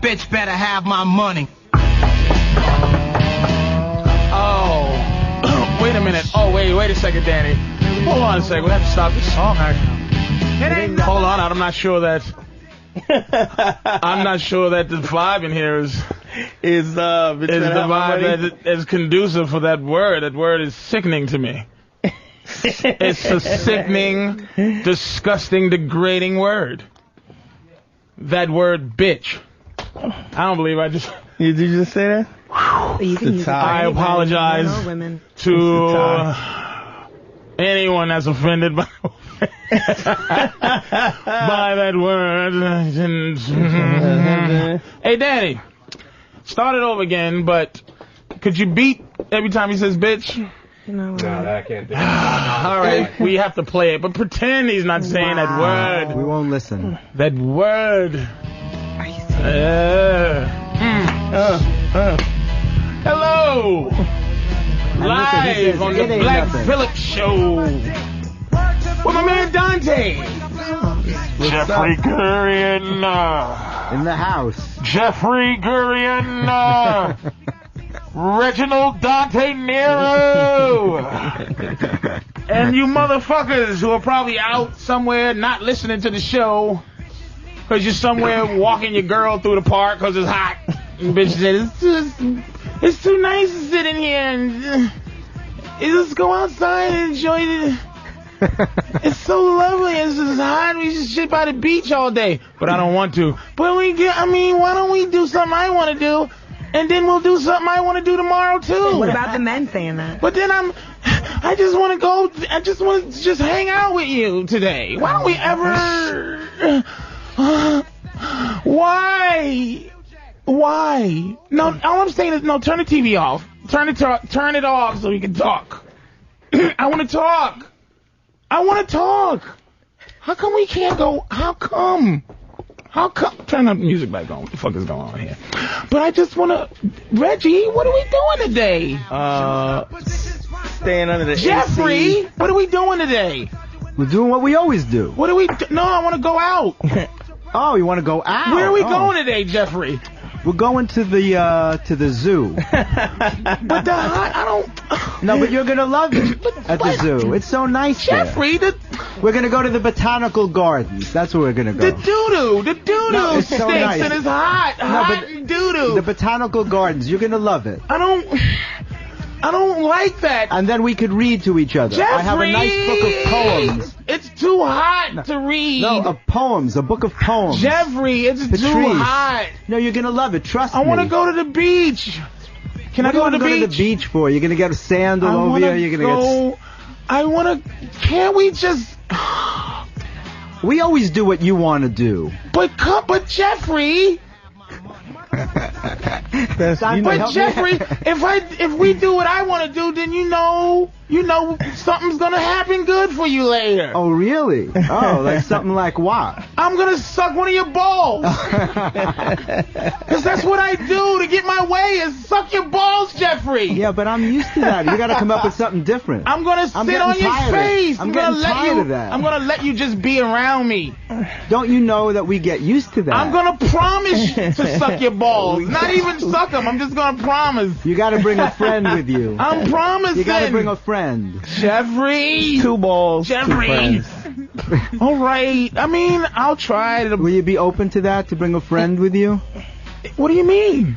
bitch better have my money. Oh, wait a minute. Oh, wait a second, Danny. Hold on a second. We have to stop this song. Hold on, I'm not sure that. I'm not sure that the vibe in here is the vibe that is conducive for that word. That word is sickening to me. It's a sickening, disgusting, degrading word. That word, bitch. I don't believe I just. Did you just say that? I apologize to anyone that's offended by that word. Hey, Danny, start it over again, but could you beat every time he says bitch? No, I can't do it. All right, we have to play it, but pretend he's not saying that word. We won't listen. That word. Hello! Live on the Black Phillip Show with my man Dante. Jeffrey Gurian. In the house. Jeffrey Gurian. Reginald Dante Nero. And you motherfuckers who are probably out somewhere not listening to the show because you're somewhere walking your girl through the park because it's hot. And bitch said, it's too nice to sit in here and just go outside and enjoy it. It's so lovely. It's just hot. We just sit by the beach all day. But I don't want to. But why don't we do something I want to do? And then we'll do something I want to do tomorrow, too. What about the men saying that? But then I just want to go, I just want to just hang out with you today. Why don't we ever, why? No, all I'm saying is, no, turn the TV off. Turn it off so we can talk. I want to talk. How come we can't go, how come? Turn the music back on. What the fuck is going on here? But I just want to... Reggie, what are we doing today? Staying under the Jeffrey, AC. what are we doing today? We're doing what we always do. What do we... No, I want to go out. Oh, you want to go out? Where are we going today, Jeffrey? We're going to the zoo. But I don't... No, but you're going to love it at the zoo. It's so nice Jeffrey, there. We're going to go to the botanical gardens. That's where we're going to go. The doo-doo no, it's stinks so nice. and it's hot and doo-doo. The botanical gardens. You're going to love it. I don't like that. And then we could read to each other. Jeffrey, I have a nice book of poems. It's too hot to read. No, of poems. A book of poems. Jeffrey, it's Patrice. too hot. No, you're going to love it. Trust me. I want to go to the beach. Can I go to the beach? What do you want to go to the beach for? You're going to get a sand all over you? You're going to get... I want to... Can't we just... We always do what you want to do. But Jeffrey... But Jeffrey, if we do what I want to do, then you know something's gonna happen good for you later. Oh really? Oh, like something like what? I'm gonna suck one of your balls. Cause that's what I do to get my way is suck your balls, Jeffrey. Yeah, but I'm used to that. You gotta come up with something different. I'm gonna sit on your face. I'm getting tired of that. I'm gonna let you just be around me. Don't you know that we get used to that? I'm gonna promise to suck your balls. Not even suck them. I'm just gonna promise. You gotta bring a friend with you. I'm promising. You gotta bring a friend. Jeffrey. 2 balls. Jeffrey. 2 friends. All right. I mean, I'll try. Will you be open to that? To bring a friend with you? What do you mean?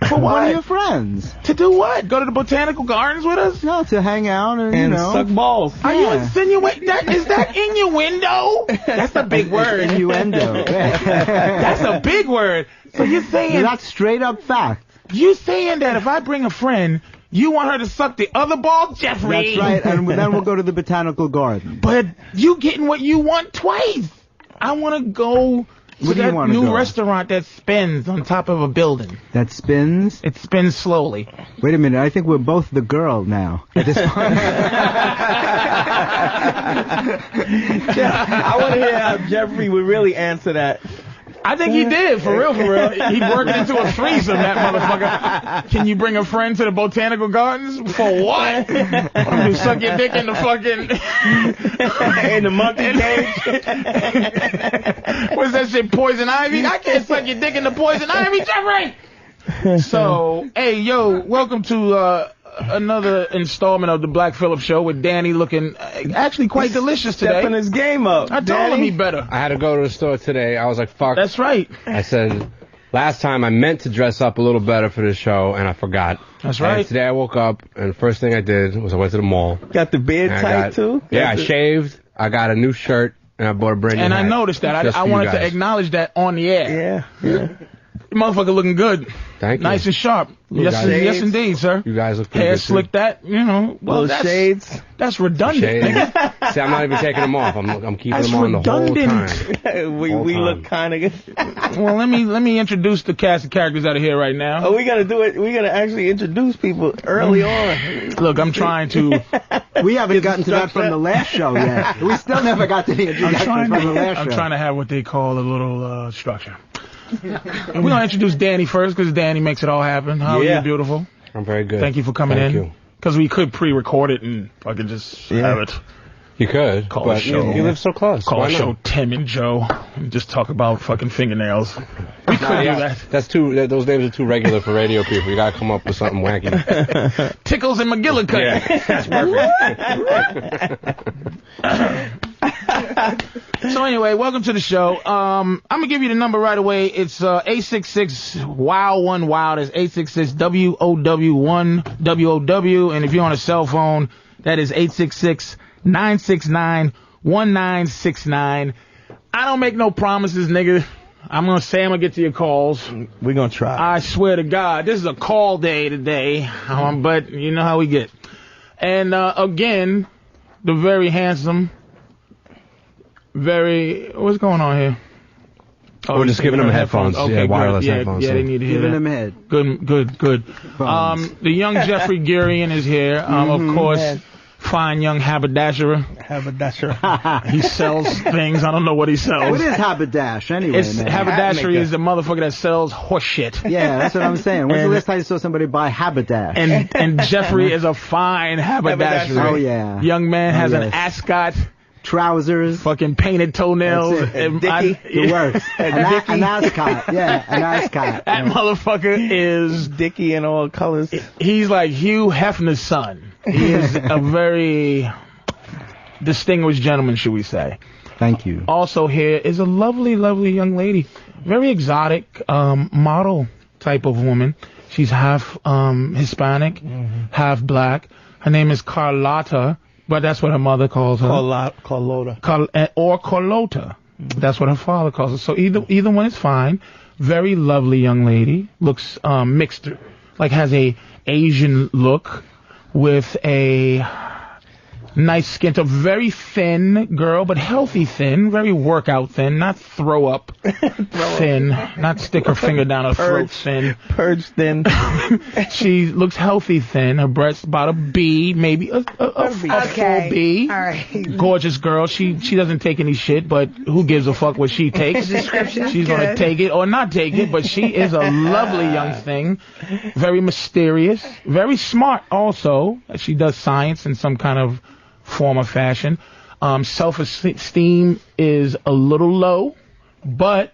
For what? One of your friends. To do what? Go to the botanical gardens with us? No, to hang out and you know, suck balls. Are you insinuating that? Is that innuendo? That's a big word. Innuendo. That's a big word. So you're saying that's straight up fact. You saying that if I bring a friend, you want her to suck the other ball, Jeffrey? That's right, and then we'll go to the botanical garden. But you getting what you want twice. I want to go to that new restaurant that spins on top of a building. That spins? It spins slowly. Wait a minute, I think we're both the girl now at this point. I want to hear how Jeffrey would really answer that. I think he did, for real, for real. He worked into a threesome, that motherfucker. Can you bring a friend to the botanical gardens? For what? You suck your dick in the fucking... in the monkey cage? What's that shit, poison ivy? I can't suck your dick in the poison ivy, Jeffrey! So, hey, yo, welcome to another installment of the Black Phillip Show with Danny looking actually quite delicious today. Stepping his game up. I told him he better. I had to go to the store today. I was like, fuck. That's right. I said, last time I meant to dress up a little better for this show, and I forgot. That's right. And today I woke up, and the first thing I did was I went to the mall. Got the beard tight, too? Yeah, I shaved. I got a new shirt, and I bought a brand new And hat. I noticed that. I wanted to acknowledge that on the air. Yeah. Motherfucker looking good. Thank you. Nice and sharp. Yes, indeed, sir. You guys look pretty Hair good, too. slicked that, you know. Well, Little shades. That's redundant. Shades. Nigga. See, I'm not even taking them off. I'm keeping That's them on the whole redundant. time. we look kind of good. Well, let me introduce the cast of characters that are here right now. Oh, we gotta do it. We gotta actually introduce people early on. Look, I'm trying to. We haven't gotten to that from the last show yet. We still never got to the introduction from the last show. I'm trying to have what they call a little structure. We're gonna introduce Danny first because Danny makes it all happen. How are you, beautiful? I'm very good. Thank you for coming in. Thank you. Because we could pre-record it and I could just have it. You could, Call but the show. you live so close. Call Why the show not? Tim and Joe and just talk about fucking fingernails. We could do that. That's too. Those names are too regular for radio people. You gotta come up with something wacky. Tickles and McGillicuddy. Yeah, that's perfect. So anyway, welcome to the show. I'm gonna give you the number right away. It's 866-WOW1-WOW. That's 866-WOW1-WOW. And if you're on a cell phone, that is 866-969-1969. I don't make no promises, nigga. I'm gonna say I'm gonna get to your calls. We're gonna try. I swear to God, this is a call day today. But you know how we get. And again, the very handsome, what's going on here? Oh, We're just giving them headphones. Okay, Yeah, wireless good. headphones. Yeah, they need to hear Giving that. them head. Good. The young Jeffrey Gurian is here. Of course, man. fine young haberdasherer. He sells things. I don't know what he sells. What is haberdash anyway, man? Haberdashery is the motherfucker that sells horse shit. Yeah, that's what I'm saying. When's the last time you saw somebody buy haberdash? And Jeffrey is a fine haberdasher. Oh, yeah. Young man has an yes. ascot, Trousers. fucking painted toenails. That's it. And The worst. An ascot. Yeah, an ascot. That motherfucker is, Dickie in all colors. he's like Hugh Hefner's son. He is a very distinguished gentleman, should we say. Thank you. Also here is a lovely, lovely young lady. Very exotic, model type of woman. She's half Hispanic, half black. Her name is Carlotta, but that's what her mother calls her. Carlota. Or Carlota. That's what her father calls her. So either one is fine. Very lovely young lady. Looks mixed, like has a Asian look with a nice skin tone. Very thin girl, but healthy thin. Very workout thin, not throw up thin. Not stick her finger down her throat thin. Purge thin. She looks healthy thin. Her breast's about a B, maybe a full B. All right. Gorgeous girl. She doesn't take any shit, but who gives a fuck what she takes? She's gonna take it or not take it, but she is a lovely young thing. Very mysterious. Very smart also. She does science in some kind of form or fashion. Self-esteem is a little low, but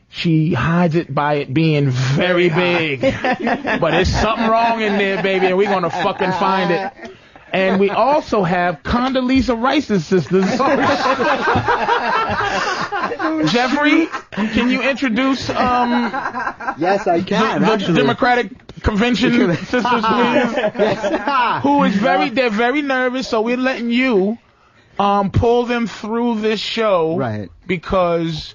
she hides it by it being very big. But there's something wrong in there, baby, and we're gonna fucking find it. And we also have Condoleezza Rice's sisters. Jeffrey, can you introduce Yes, I can. the actually. Democratic Convention sisters, please? Yes. Who is they're very nervous, so we're letting you pull them through this show. Right. Because,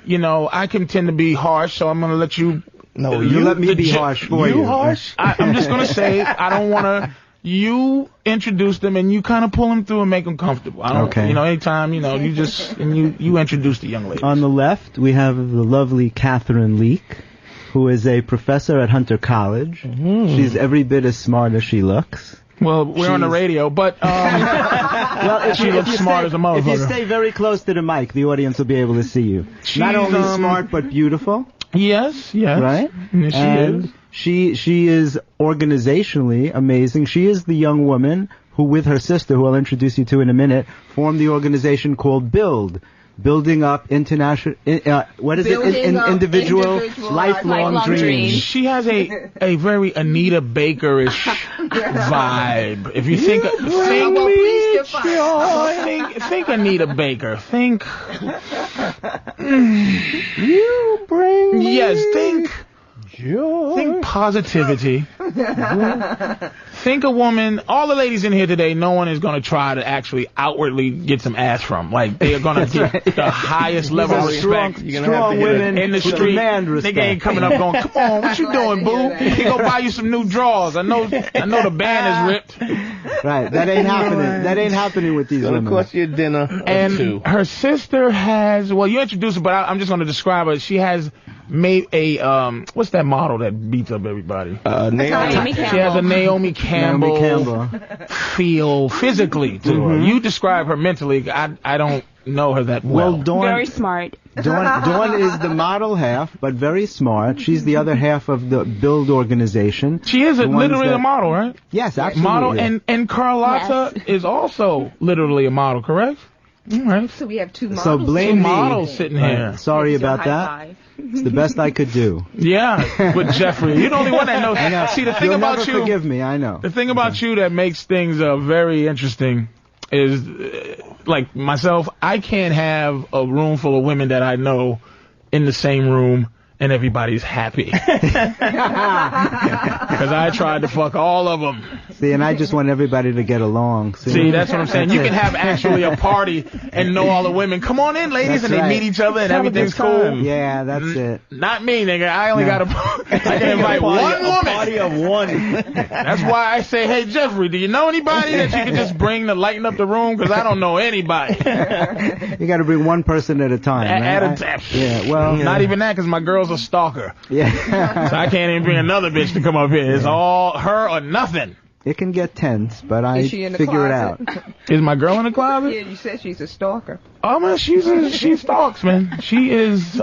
you know, I can tend to be harsh, so I'm going to let you... No, you let me be harsh for you. You harsh? I'm just going to say, I don't want to... You introduce them and you kind of pull them through and make them comfortable. I don't, Okay. You know, anytime, you know, you just... And you introduce the young lady. On the left, we have the lovely Catherine Leak, who is a professor at Hunter College. She's every bit as smart as she looks. Well, we're on the radio, but well, she looks smart as a motherfucker. If you stay very close to the mic, the audience will be able to see you. She's, not only smart but beautiful. Yes. Right? Yes, she is. She is organizationally amazing. She is the young woman who, with her sister, who I'll introduce you to in a minute, formed the organization called BUILD. Building up international, individual lifelong dreams. She has a very Anita Baker-ish vibe. If you think Anita Baker. Think. You bring me think joy. Think positivity. Think a woman. All the ladies in here today, no one is going to try to actually outwardly get some ass from. Like, they are going to get the highest level of respect. Strong women in the street. Nigga ain't coming up going, come on, what you doing, boo? He go buy you some new drawers. I know the band is ripped. Right, that ain't happening. That ain't happening with these women. It's going to cost you dinner. And her sister has, well, you introduced her, but I'm just going to describe her. She has made a, what's that model that beats up everybody? Naomi Campbell. She has a Naomi Campbell feel physically to her. You describe her mentally. I don't know her that well. Dawn, very smart. Dawn is the model half, but very smart. She's the other half of the BUILD organization. She is literally a model, right? Yes, absolutely. Model, and Carlotta is also literally a model, correct? All right. So we have two models. So blame two models sitting here. Sorry about that. It's the best I could do. Yeah, with Jeffrey. You're the only one that knows. I know. See, the thing You'll about never you. Forgive me, I know. The thing about you that makes things very interesting is, like myself, I can't have a room full of women that I know in the same room and everybody's happy. Because I tried to fuck all of them. See, and I just want everybody to get along. See, that's what I'm saying. You can have actually a party and know all the women. Come on in, ladies, That's and right. they meet each other and everything's cool. Yeah, that's it. Not me, nigga. I only got I can invite one woman. Party of one. That's why I say, hey, Jeffrey, do you know anybody that you can just bring to lighten up the room? Because I don't know anybody. You got to bring one person at a time. Yeah, well, not even that, because my girl's a stalker. Yeah. So I can't even bring another bitch to come up here. It's all her or nothing. It can get tense, but I figure it out. Is my girl in the closet? Yeah, you said she's a stalker. Oh man, she stalks, man. She is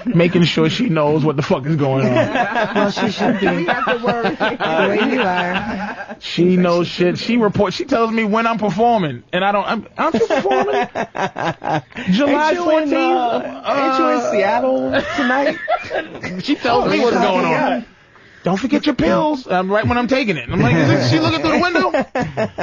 making sure she knows what the fuck is going on. Well, she should be. We have to worry. The way you are. She knows shit. She reports. She tells me when I'm performing, and I don't. Aren't you performing? July 14th. Ain't you in Seattle tonight? She tells me what's going on. Don't forget your pills. Right when I'm taking it. I'm like, is she looking through the window?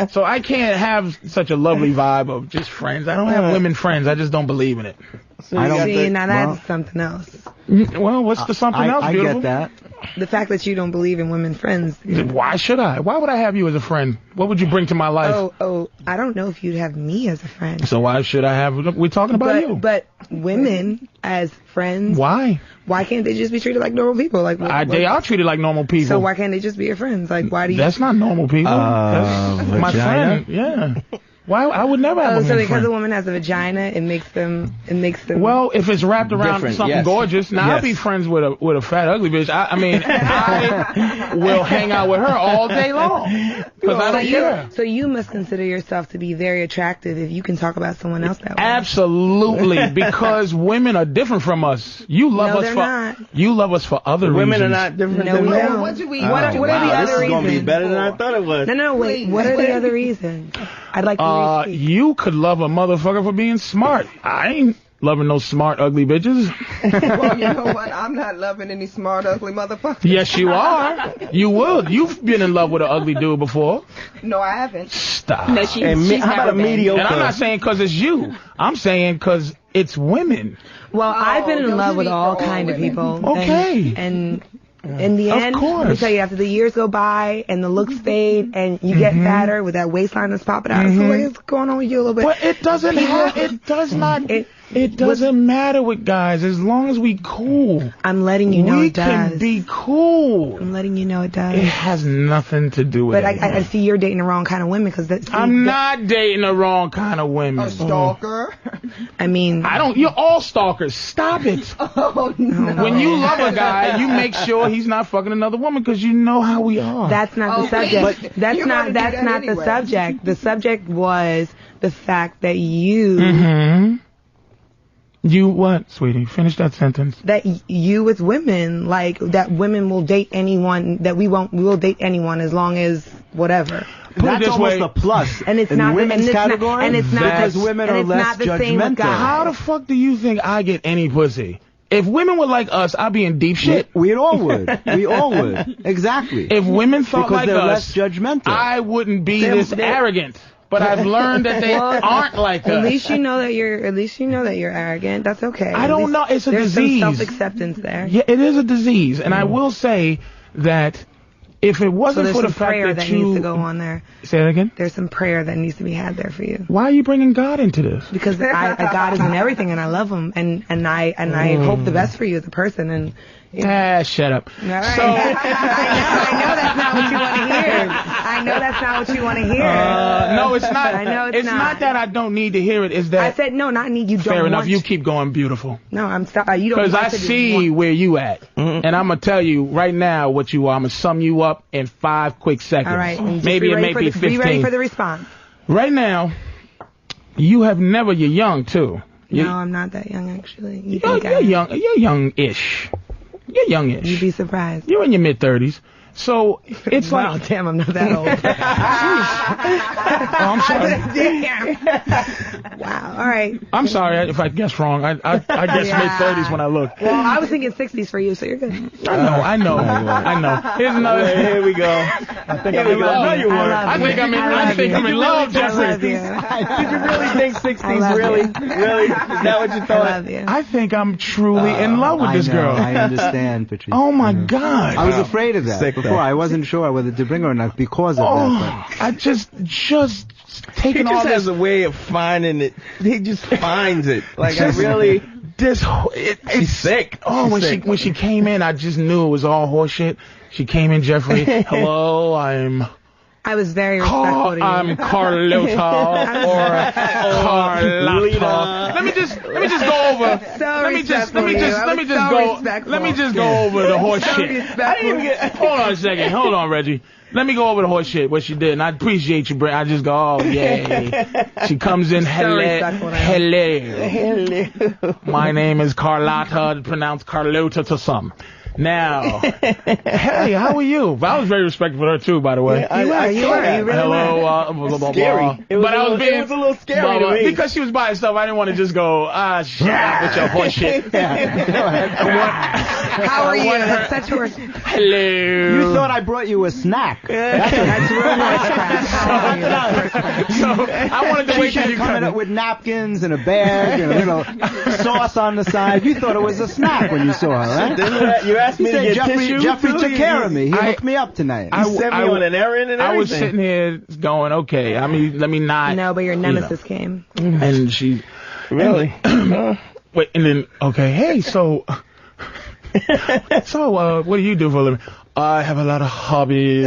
So I can't have such a lovely vibe of just friends. I don't have women friends. I just don't believe in it. See, now that's something else. Well, what's the something else, beautiful? I get that. The fact that you don't believe in women friends. Why should I? Why would I have you as a friend? What would you bring to my life? Oh, I don't know if you'd have me as a friend. So why should I have? We're talking about you. But women as friends. Why? Why can't they just be treated like normal people? Like they are treated like normal people. So why can't they just be your friends? Like why do you? That's not normal people. That's my friend. Yeah. Why? I would never have a so because friend. a woman has a vagina, it makes them. Well, if it's wrapped around something gorgeous, now I'll be friends with a fat ugly bitch. I mean, I will hang out with her all day long because I don't care. So you must consider yourself to be very attractive if you can talk about someone else that way. Absolutely, because women are different from us. You love us for you love us for other reasons. Women are not different than men. What do we? What are the other This is reasons? gonna be better than I thought it was. No, wait. What are the other reasons? I'd like to you could love a motherfucker for being smart. I ain't loving no smart, ugly bitches. Well, you know what? I'm not loving any smart, ugly motherfuckers. Yes, you are. You would. You've been in love with an ugly dude before. No, I haven't. Stop. No, she's how about a mediocre? And I'm not saying because it's you. I'm saying because it's women. Well, I've been in love with all kind of people. Okay. And in the end, of course. let me tell you, after the years go by and the looks fade and you get fatter with that waistline that's popping out, so what's going on with you a little bit? But it doesn't have. It does not. It doesn't matter with guys as long as we cool. I'm letting you know we it does. can be cool. I'm letting you know it does. It has nothing to do with But it. I see you're dating the wrong kind of women because I'm not dating the wrong kind of women. A stalker. I mean, You're all stalkers. Stop it. Oh, no. When you love a guy, you make sure he's not fucking another woman because you know how we are. that's not the subject. That's not the anyway. subject. The subject was the fact that you You what, sweetie? Finish that sentence. that you with women, like that women will date anyone, that we will date anyone as long as whatever. Put it That's this almost way. a plus And it's in not women's and it's category. not, and it's not because women and are it's less not the same with judgmental. guys. How the fuck do you think I get any pussy? If women were like us, I'd be in deep shit. We all would. We all would. Exactly. If women thought because like they're us, less judgmental. I wouldn't be this arrogant. But I've learned that they aren't like us. At least you know that you're arrogant. That's okay. I At don't least know. It's a there's disease. some self-acceptance there. Yeah, it is a disease, and I will say that if it So wasn't there's for the some fact prayer that that you needs to go on there. say that again, There's some prayer that needs to be had there for you. why are you bringing God into this? Because God is in everything, and I love Him, and I hope the best for you as a person. And Shut up. all right. So I know that's not what you want to hear. I know that's not what you want to hear. no, it's not. I know it's not not. that I don't need to hear it. It's that I said no, not need. You don't. fair enough. want You to. keep going, beautiful. No, I'm sorry. You don't. Because I want to see want- where you at, and I'm gonna tell you right now what you are. I'm gonna sum you up in 5 quick seconds. All right. And just Maybe be it ready may for be the, 15. Be ready for the response. Right now, you're young too. No, I'm not that young actually. You You're think I am? young. You're youngish. You're youngish. You'd be surprised. You're in your mid-30s. So it's Wow, like, damn, I'm not that old. oh, I'm sorry. Damn. Wow. All right. I'm sorry if I guessed wrong. I guess Yeah. mid-30s when I look. Well, I was thinking 60s for you, so you're good. I know. Here's another. Here we go. I think I'm in love. I think I'm in love, I love Jeffrey. you. Did you really think I 60s? love Really? you. Really? Is that what you I thought? love you. I think I'm truly in love with this girl. I understand, Patrice. Oh my God. I was afraid of that Sick, before. though. I wasn't sure whether to bring her or not because of that. I just He taking all just this. has a way of finding it. He just finds it. Like, Just- I really... She's She's sick. Oh, She's when sick. she came in, I just knew it was all horseshit. She came in, Jeffrey. Hello, I was very respectful to you. I'm Carlota or Carlota. Let me just go over. Let me just go over the horse shit. Hold on a second. Hold on, Reggie. Let me go over the horse shit, what she did. And I appreciate you, Brent. I just go, oh, yay. She comes in, respectful to hello. My name is Carlotta, pronounced Carlota to some. Now, hey, how are you? I was very respectful for her, too, by the way. You were. You really were. Hello, blah, blah, Scary. blah. It was But a I was little- being it was a little scary blah, blah. to me. Because she was by herself. I didn't want to just go, shut up with your horse shit. How are you? That's such a Hello. You thought I brought you a snack. That's real nice crap. How are you? That's first class. So I wanted to She wait till came you coming come up with napkins and a bag and a little sauce on the side. You thought it was a snack when you saw her, right? Didn't you asked me to Said get tissue? Jeffrey too? took care of me. He I- hooked me up tonight. He sent me on an errand and everything. I was sitting here going, okay, I mean, let me not. No, but your you know. nemesis came. And she, Really? wait, and then, okay, hey, so what do you do for a living? I have a lot of hobbies.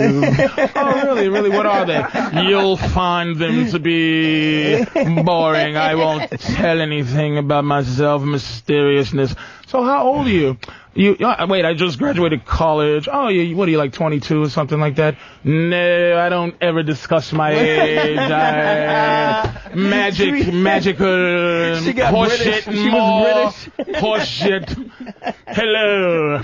Oh, really? Really? What are they? You'll find them to be boring. I won't tell anything about myself, mysteriousness. So how old are you? Wait, I just graduated college. Oh, what are you, like 22 or something like that? No, I don't ever discuss my age. Magical She got horseshit, British. She more was horseshit. Hello.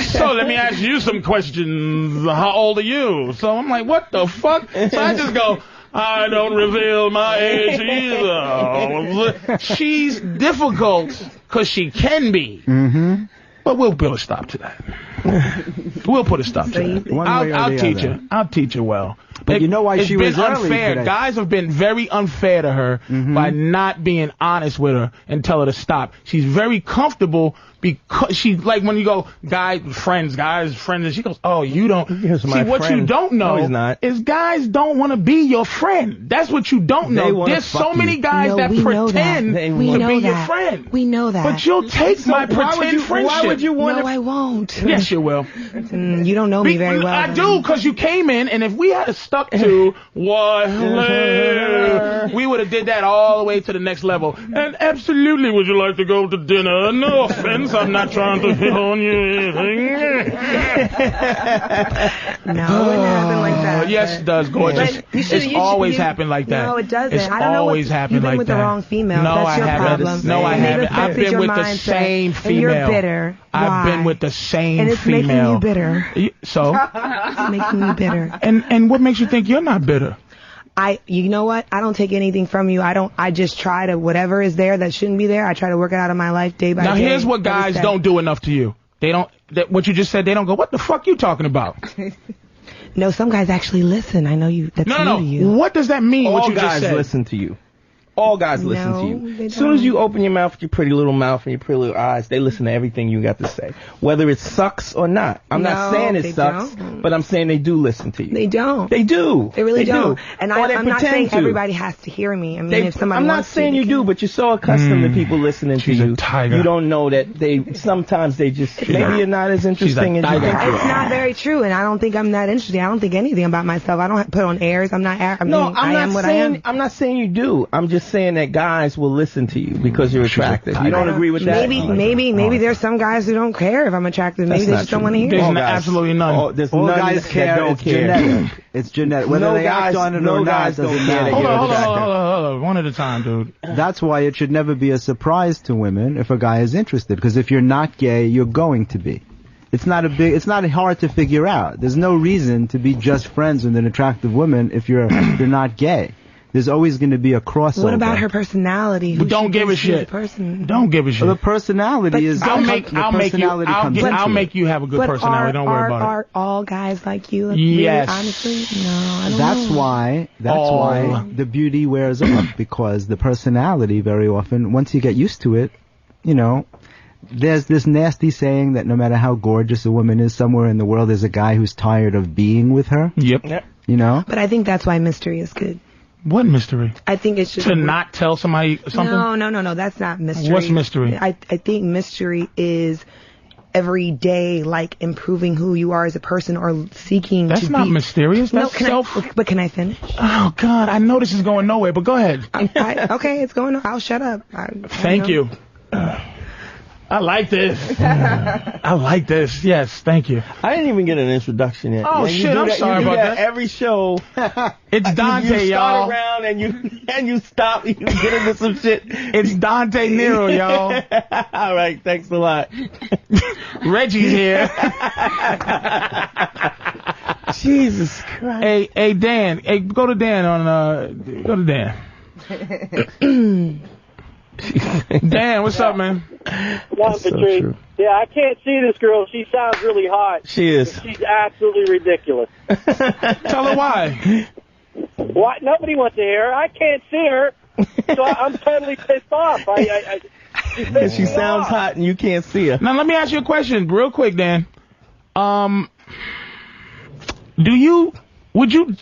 So let me ask you some questions. How old are you? So I'm like, what the fuck? So I just go, I don't reveal my age either. She's difficult because she can be. Mm-hmm. But we'll put a stop to that. We'll put a stop to that. One way or I'll the teach other. her. I'll teach her well. But you know why she was It's been early unfair. today. Guys have been very unfair to her by not being honest with her and tell her to stop. She's very comfortable because she, like, when you go, guys, friends, and she goes, oh, you don't. Here's See, my what friend. you don't know No, he's not. is guys don't want to be your friend. That's what you don't They know. wanna There's so fuck many you. guys No, that we know that. pretend They to We wanna know be that. your friend. We know that. But you'll take my pretend friendship. Why would you want no, I won't. Yes, you will. You don't know me very well. I then. do, because you came in, and if we had stuck to what we would have did that all the way to the next level. And absolutely, would you like to go to dinner? No offense, I'm not trying to hit on you or anything. No, it wouldn't happen like that. Yes, it does, gorgeous. But you should- It's always happened like that. No, it doesn't. It's I don't know always what, happened you've been like with that. the wrong female. No, That's I your haven't. problem. No, I And they've haven't. I've affected been your with the mindset, same female. And you're bitter. I've Why? been with the same And it's female. making you bitter. So? It's making you bitter. And what makes you think you're not bitter? You know what? I don't take anything from you. I just try to, whatever is there that shouldn't be there, I try to work it out of my life day by day. Now here's what every guys step. don't do enough to you. They don't, what you just said, they don't go, what the fuck you talking about? No, some guys actually listen. I know you. That's No, new no, to no. you. What does that mean, what All you just guys said? listen to you. All guys listen No, to you. they As soon as don't. you open your mouth with your pretty little mouth and your pretty little eyes, they listen to everything you got to say. Whether it sucks or not. I'm not No, saying they it sucks, don't. but I'm saying they do listen to you. They don't. They do. They really don't. Do. And Or they I'm not pretend saying to. everybody has to hear me. I mean, if somebody I'm not wants saying to, you they do, can. but you're so accustomed to people listening She's to a you. tiger. You don't know that sometimes they just, maybe you're not as interesting as you tiger. think you It's are. not very true, and I don't think I'm that interesting. I don't think anything about myself. I don't put on airs. I'm not. I am what I am. I'm not saying you do. I'm just saying that guys will listen to you because you're attractive. You don't agree with that? Maybe there's some guys who don't care if I'm attractive. Maybe That's they not just don't true. want to hear. There's it. All guys. absolutely none. Oh, there's All none guys that care. don't It's care. genetic. It's genetic. Whether No they guys- act on it no or not guys don't doesn't care matter. that Hold you're on, attractive. one at a time, dude. That's why it should never be a surprise to women if a guy is interested. Because if you're not gay, you're going to be. It's not hard to figure out. There's no reason to be just friends with an attractive woman if you're not gay. There's always going to be a crossover. What about her personality? Who Don't she give a thinks she is shit. person? Don't give a shit. Well, the personality is. I'll make you. I'll make you have a good But personality. Don't worry about are all guys like you? Really, Yes. honestly, no. I don't That's know. why. Oh. Why the beauty wears off, because the personality very often, once you get used to it, there's this nasty saying that no matter how gorgeous a woman is, somewhere in the world there's a guy who's tired of being with her. Yep. But I think that's why mystery is good. What mystery? I think it's just To not tell somebody something? No. That's not mystery. What's mystery? I think mystery is every day, like improving who you are as a person or seeking That's to not be. mysterious. No, That's self. but can I finish? Oh God, I know this is going nowhere, but go ahead. Okay, it's going on. I'll shut up. Thank you. I like this. I like this. Yes, thank you. I didn't even get an introduction yet. Oh, Man, you shit, do I'm that- sorry you do about that. Every show, It's Dante, you y'all. start around and you stop. You get into some shit. It's Dante Nero, y'all. All right, thanks a lot. Reggie's here. Jesus Christ. Hey, Dan. Hey, go to Dan go to Dan. Dan, what's up, man? One, Patrice. true. Yeah, I can't see this girl. She sounds really hot. She is. She's absolutely ridiculous. Tell her why. Why? Nobody wants to hear her. I can't see her, so I'm totally pissed off. She sounds hot and you can't see her. Now, let me ask you a question real quick, Dan. Would you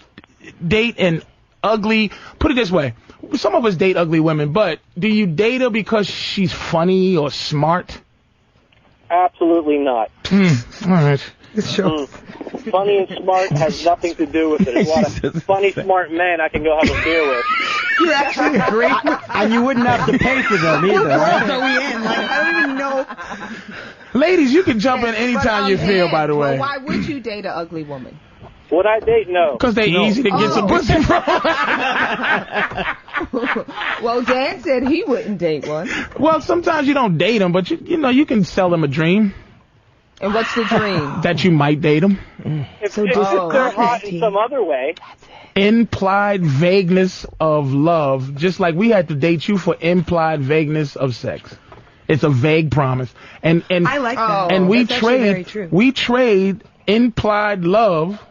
date an ugly, put it this way, some of us date ugly women, but do you date her because she's funny or smart? Absolutely not. All right. Funny and smart has nothing to do with it. There's a lot of funny, smart men I can go have a beer with. You actually agree, and you wouldn't have to pay for them either. Right? I don't even know. Ladies, you can jump in anytime you feel, by the way. Why would you date an ugly woman? Would I date? No. Because they easy to get some pussy from. Well, Dan said he wouldn't date one. Well, sometimes you don't date them, but you can sell them a dream And what's the dream? that you might date them. If So they're hot honesty. in some other way. Implied vagueness of love, just like we had to date you for implied vagueness of sex. It's a vague promise, and I like that. and we That's actually very trade true. implied love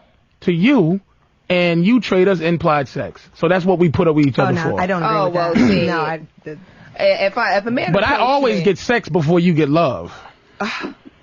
to you, and you trade us implied sex. So that's what we put up with each Oh other no, for. I don't agree with that. see. No, if a man. But I approached always me- get sex before you get love.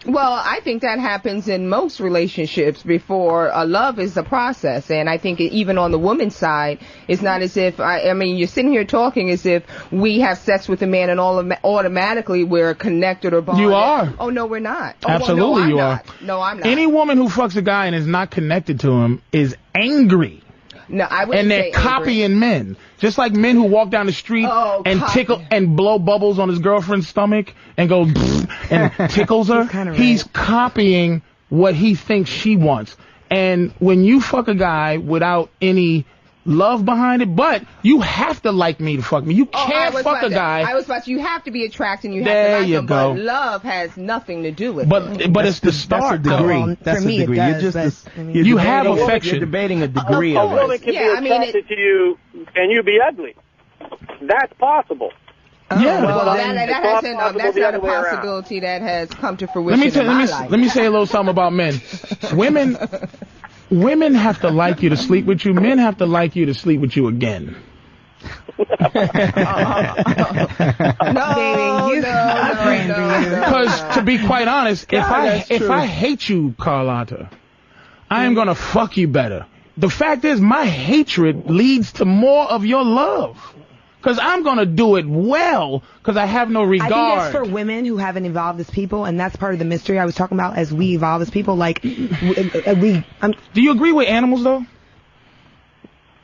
Well, I think that happens in most relationships before love is a process. And I think even on the woman's side, it's not as if, I mean, you're sitting here talking as if we have sex with a man and automatically we're connected or bonded. You are. Oh, no, we're not. Oh, Absolutely, well, no, you I'm not. are. No, I'm not. Any woman who fucks a guy and is not connected to him is angry. No, I wouldn't And they're say angry. copying men. Just like men who walk down the street and tickle and blow bubbles on his girlfriend's stomach and go and tickles her. He's copying what he thinks she wants. And when you fuck a guy without any love behind it, but you have to like me to fuck me. You can't fuck a guy. I was about to, you have to be attracted and you have There to like you him, go. but love has nothing to do with it. But it's the start. That's a degree. Well, That's for a me, degree. it You're does, just but, I mean, You have affection. You're debating a degree A of woman it. can Yeah, I be mean, attracted to you and you be ugly. That's possible. Yeah. Well, It's that's possible not the a other way around. possibility that has come to fruition in my life. Let me say a little something about men. Women have to like you to sleep with you. Men have to like you to sleep with you again. Because to be quite honest, if I hate you, Carlotta, I am gonna fuck you better. The fact is, my hatred leads to more of your love. Because I'm going to do it well, because I have no regard. I think that's for women who haven't evolved as people, and that's part of the mystery I was talking about as we evolve as people. Like, Do you agree with animals, though?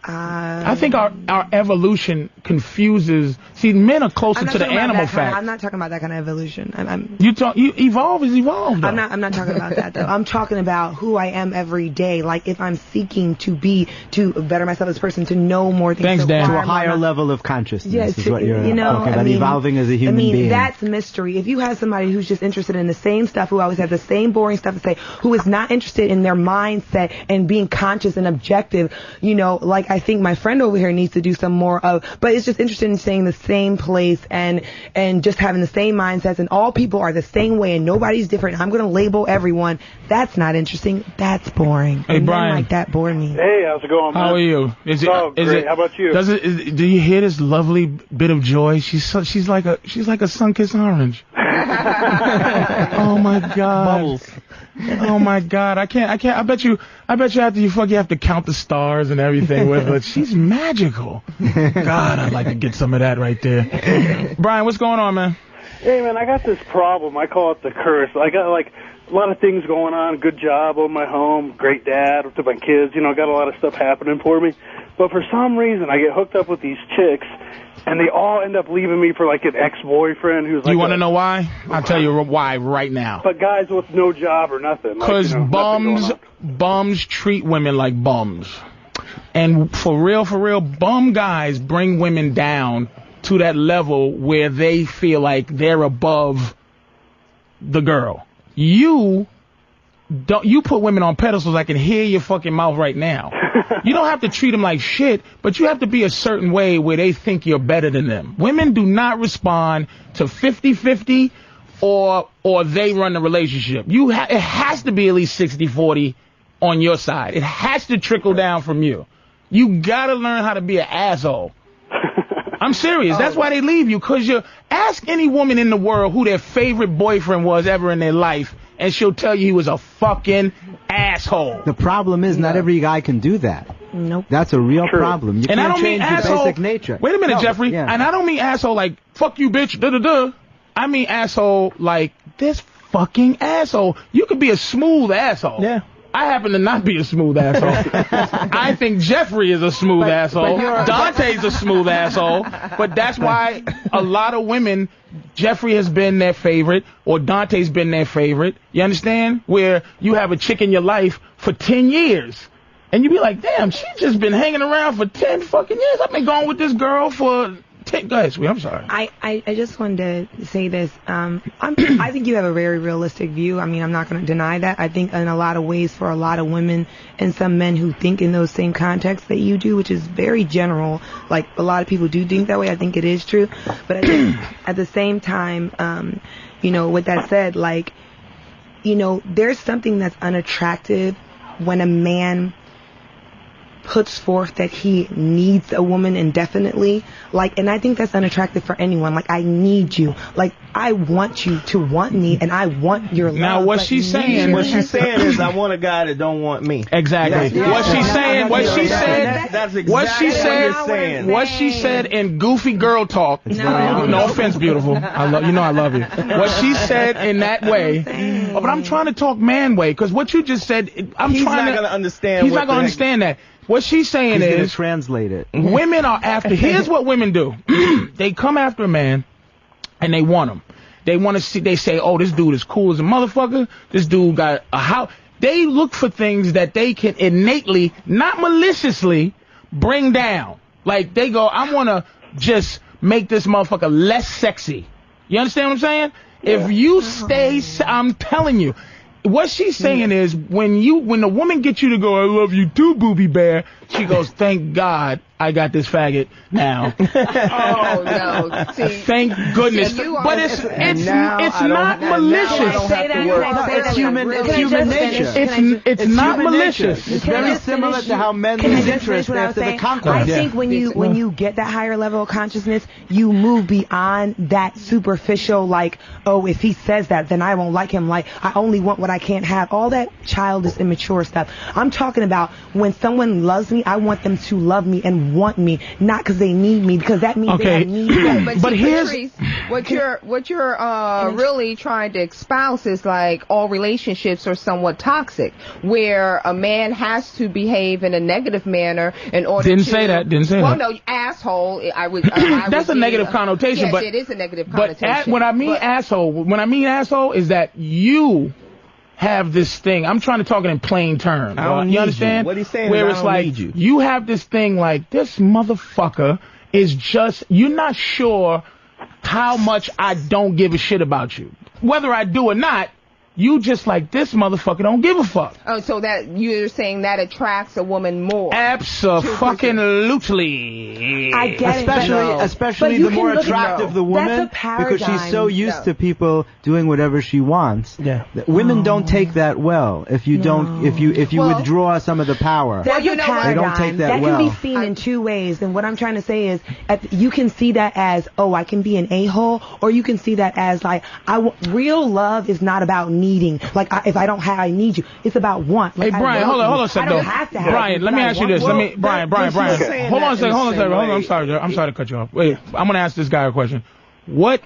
I think our evolution confuses. See, men are closer to the animal fact. I'm not talking about that kind of evolution. You evolve is evolved. Though. I'm not talking about that though. I'm talking about who I am every day. Like if I'm seeking to better myself as a person, to know more things. Thanks, Dan. To a higher level of consciousness is what you're talking about. I mean, Evolving as a human being. That's mystery. If you have somebody who's just interested in the same stuff, who always has the same boring stuff to say, who is not interested in their mindset and being conscious and objective, like I think my friend over here needs to do some more of, but it's just interested in staying in the same place and just having the same mindsets, and all people are the same way and nobody's different. I'm going to label everyone. That's not interesting. That's boring. Hey, and Brian. men like that bore me. Hey, how's it going, man? How are you? Is great. How about you? Do you hear this lovely bit of joy? She's like a sun-kissed orange. Oh my God. Bubbles. Oh my God. I can't. I bet you after you fuck, you have to count the stars and everything with her. She's magical. God, I'd like to get some of that right there. Brian, what's going on, man? Hey, man, I got this problem. I call it the curse. I got, like, a lot of things going on. Good job on my home. Great dad to my kids. Got a lot of stuff happening for me. But for some reason, I get hooked up with these chicks, and they all end up leaving me for, like, an ex-boyfriend who's like... You want to know why? I'll tell you why right now. But guys with no job or nothing. Because bums treat women like bums. And for real, bum guys bring women down to that level where they feel like they're above the girl. You put women on pedestals. I can hear your fucking mouth right now. You don't have to treat them like shit, but you have to be a certain way where they think you're better than them. Women do not respond to 50-50 or they run the relationship. It has to be at least 60-40 on your side. It has to trickle down from you. You gotta learn how to be an asshole. I'm serious. That's why they leave you, because ask any woman in the world who their favorite boyfriend was ever in their life, and she'll tell you he was a fucking asshole. The problem is not every guy can do that. Nope. That's a real problem. You And I can't don't mean change your asshole. basic nature. Wait a minute, No, Jeffrey. yeah. And I don't mean asshole like, fuck you, bitch, da-da-da. I mean asshole like, this fucking asshole. You could be a smooth asshole. Yeah. I happen to not be a smooth asshole. I think Jeffrey is a smooth asshole. Dante's a smooth asshole. But that's why a lot of women, Jeffrey has been their favorite, or Dante's been their favorite. You understand? Where you have a chick in your life for 10 years. And you be like, damn, she's just been hanging around for 10 fucking years. I've been going with this girl for 10. Go ahead, sweet. I'm sorry. I just wanted to say this. I think you have a very realistic view. I mean, I'm not going to deny that. I think in a lot of ways for a lot of women and some men who think in those same contexts that you do, which is very general, like a lot of people do think that way. I think it is true. But I think at the same time, with that said, like, there's something that's unattractive when a man puts forth that he needs a woman indefinitely, like, and I think that's unattractive for anyone. Like, I need you. Like, I want you to want me, and I want your love. Now, what she's saying is, I want a guy that don't want me. Exactly. Yes. What she's saying, what she said, That's exactly what she said, what you're saying. what she said in goofy girl talk. No offense, beautiful. I love you. What she said in that way. But I'm trying to talk man way, because what you just said, He's not going to understand. He's not going to understand that. What she's saying He's gonna is, translate it. women are after. Here's what women do. They come after a man, and they want him. They want to see. They say, "Oh, this dude is cool as a motherfucker. This dude got a house." They look for things that they can innately, not maliciously, bring down. Like, they go, "I want to just make this motherfucker less sexy." You understand what I'm saying? If you stay, I'm telling you. What she's saying is, when the woman gets you to go, "I love you too, booby bear," she goes, "Thank God I got this faggot now." Oh no! See, thank goodness. But it's not malicious. It's human nature. It's not malicious. It's very similar to how men lose interest after the conquest. I think when you get that higher level of consciousness, you move beyond that superficial, like, oh, if he says that, then I won't like him. Like, I only want what I can't have. All that childish, immature stuff. I'm talking about when someone loves me, I want them to love me and want me, not because they need me, because that means they need me. But here's what you're really trying to espouse is like all relationships are somewhat toxic, where a man has to behave in a negative manner in order Didn't to. say that. Well, no, asshole. That's a negative connotation. Yes, but it is a negative connotation. But when I mean asshole, is that you have this thing. I'm trying to talk it in plain terms. You understand? What he's saying Where is, it's I don't like need you. have this thing like, this motherfucker is just, you're not sure how much I don't give a shit about you. Whether I do or not, you just like, this motherfucker don't give a fuck. Oh, so that you're saying that attracts a woman more? Absolutely. I get especially the more attractive the woman, because she's so used to people doing whatever she wants. Yeah. Women don't take that well. If you don't, if you withdraw some of the power, that's a they don't take that well. That can be seen in two ways. And what I'm trying to say is, you can see that as, oh, I can be an a-hole, or you can see that as like, real love is not about needing. Like, if I don't have, I need you. It's about want. Like, hey, Brian, hold on a second, though. Brian, let me ask you this. Brian. Hold on a second. I'm sorry to cut you off. Wait, I'm going to ask this guy a question. What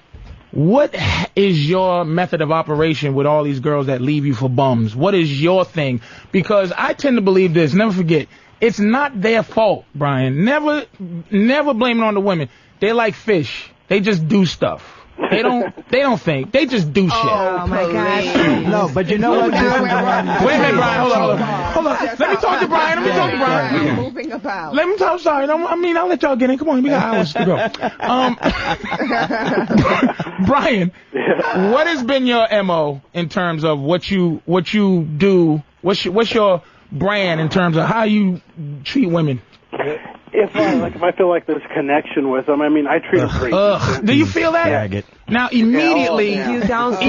is your method of operation with all these girls that leave you for bums? What is your thing? Because I tend to believe this. Never forget, it's not their fault, Brian. Never blame it on the women. They're like fish. They just do stuff. They don't think. They just do shit. Oh my God. No, but you know what? Wait a minute, Brian. Hold on. Let me talk to Brian. Moving about. Let me talk. Sorry. I'll let y'all get in. Come on. We got hours to go. Brian, what has been your MO in terms of what you do? What's your brand in terms of how you treat women? If I feel like there's a connection with them, I mean, I treat them pretty decent. Do you feel that? Now immediately, you don't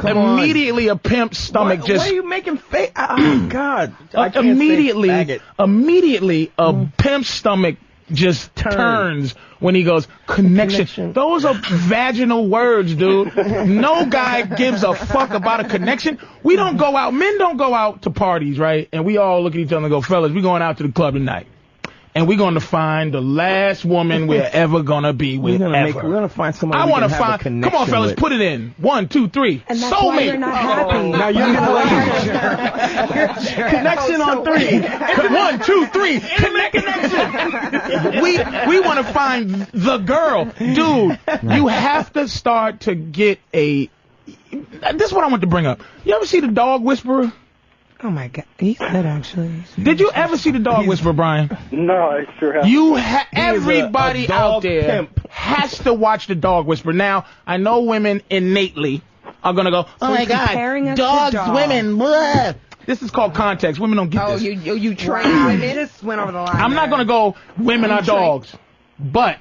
immediately a pimp's stomach just. Why are you making fake? Oh God! Immediately a pimp's stomach just turns when he goes, connection. Those are vaginal words, dude. No guy gives a fuck about a connection. We don't go out. Men don't go out to parties, right? And we all look at each other and go, fellas, we going out to the club tonight. And we're going to find the last woman we're ever going to be with. We're going to find somebody I want to find. Come on, fellas, put it in. 1, 2, 3. And that's why you're not happy. Now you're connection on 3. 1, 2, 3. Connection. We want to find the girl. Dude, you have to start to get a... This is what I want to bring up. You ever see The Dog Whisperer? Oh my God, he's good actually. Did you ever see The Dog Whisperer, Brian? No, I sure haven't. Everybody out there has to watch The Dog Whisperer. Now, I know women innately are gonna go, oh my God, dogs, women, blah. This is called context. Women don't get this. Oh, you train women? Just went over the line. I'm not gonna go, women are dogs, but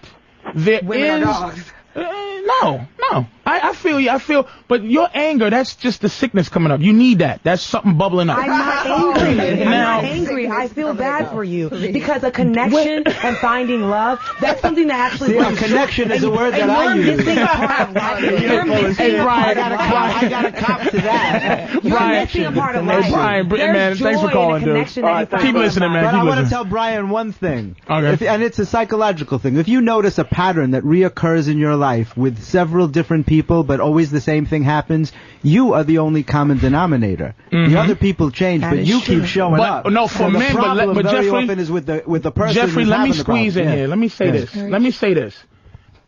there women is. Are dogs. No, No, I feel you. But your anger, that's just the sickness coming up. You need that. That's something bubbling up. I'm not angry. I'm Now- not angry. I feel bad for you because a connection and finding love, that's something that actually See, a brings connection joy. is a word And that I you're use. missing a part of life. You're missing a part of life. I got a cop to that. You're Brian- missing a part of Hey, life. Brian, There's man, thanks for joy calling, in a dude. connection that you find Keep in listening, life. man. But Keep I want to listening. tell Brian one thing. Okay. And it's a psychological thing. If you notice a pattern that reoccurs in your life with several different people, but always the same thing happens, you are the only common denominator. The other people change, That but is you true. keep showing But- up. no, for And the men, but problem but very Jeffrey- often is with the person Jeffrey, who's let me having the squeeze problem. in here. Let me say Yeah. this. Let me say this.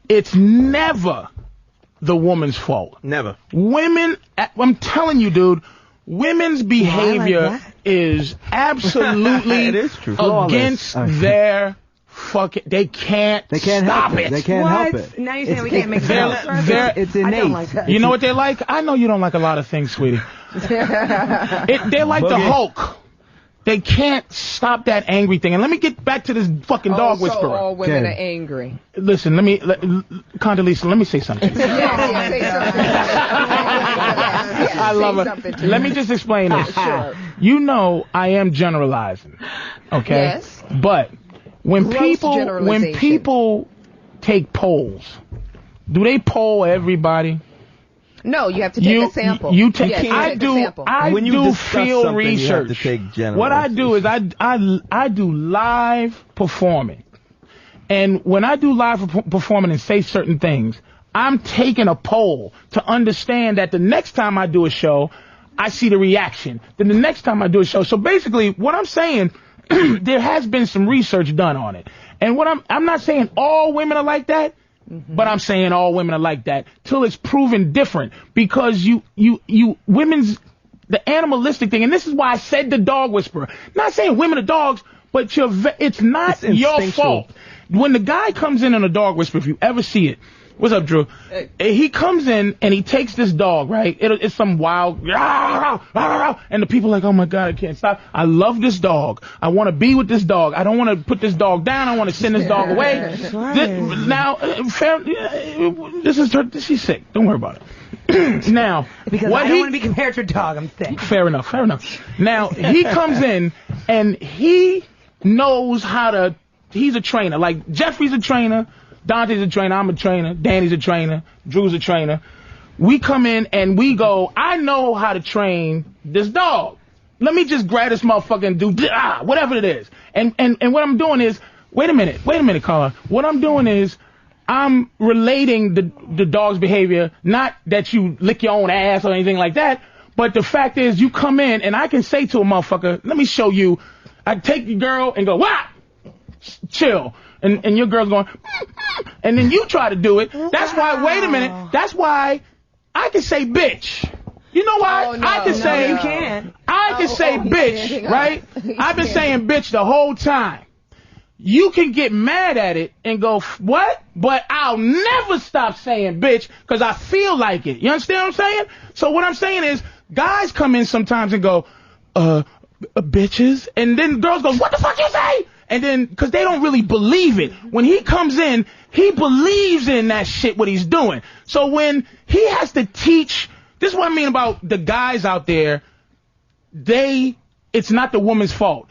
It's never the woman's fault. Never. Women, I'm telling you, dude, women's behavior that. is absolutely It is true. against Flawless. their fucking. They can't help stop it. They can't What? help it. Now you're saying we It's- can't make they're- jokes or something? they're- It's I innate. don't like that. You know what they like? I know you don't like a lot of things, sweetie. They're like the Boogie. Hulk. They can't stop that angry thing. And let me get back to this fucking dog So whisperer. all women Okay. are angry. Listen, Condoleezza, let me say something. Say something. I love it. Let me just explain this. Sure. You know I am generalizing, okay? Yes. But when Gross generalization. people take polls, do they poll everybody? No, you have to take a sample. You take. Yes, you I take a do. sample. I When you do discuss field something, you have research. to take general What I do is I do live performing, and when I do live performing and say certain things, I'm taking a poll to understand that the next time I do a show, I see the reaction. Then the next time I do a show. So basically, what I'm saying, there has been some research done on it, and what I'm not saying all women are like that. But I'm saying all women are like that till it's proven different, because women's, the animalistic thing, and this is why I said the dog whisperer. Not saying women are dogs, but it's not It's your instinctual. fault. When the guy comes in on a dog whisperer, if you ever see it, what's up, Drew? He comes in and he takes this dog, right? It's some wild, and the people are like, oh my God, I can't stop. I love this dog. I want to be with this dog. I don't want to put this dog down. I want to send this dog away. She's sick. Don't worry about it. Now, Because I don't want to be compared to a dog. I'm sick. Fair enough. Now, he comes in and he knows how to, he's a trainer. Like, Jeffrey's a trainer, Dante's a trainer, I'm a trainer, Danny's a trainer, Drew's a trainer. We come in and we go, I know how to train this dog. Let me just grab this motherfucker and do whatever it is. And what I'm doing is, wait a minute, Carla. What I'm doing is, I'm relating the dog's behavior, not that you lick your own ass or anything like that, but the fact is you come in and I can say to a motherfucker, let me show you. I take your girl and go, what? Chill. And your girl's going, and then you try to do it. That's why, wait a minute, that's why I can say bitch. You know why? Oh, no, I can say, you can't. I can say bitch, right? I've been saying bitch the whole time. You can get mad at it and go, what? But I'll never stop saying bitch because I feel like it. You understand what I'm saying? So what I'm saying is, guys come in sometimes and go, bitches. And then girls go, what the fuck you say? And then, because they don't really believe it. When he comes in, he believes in that shit, what he's doing. So when he has to teach, this is what I mean about the guys out there, it's not the woman's fault.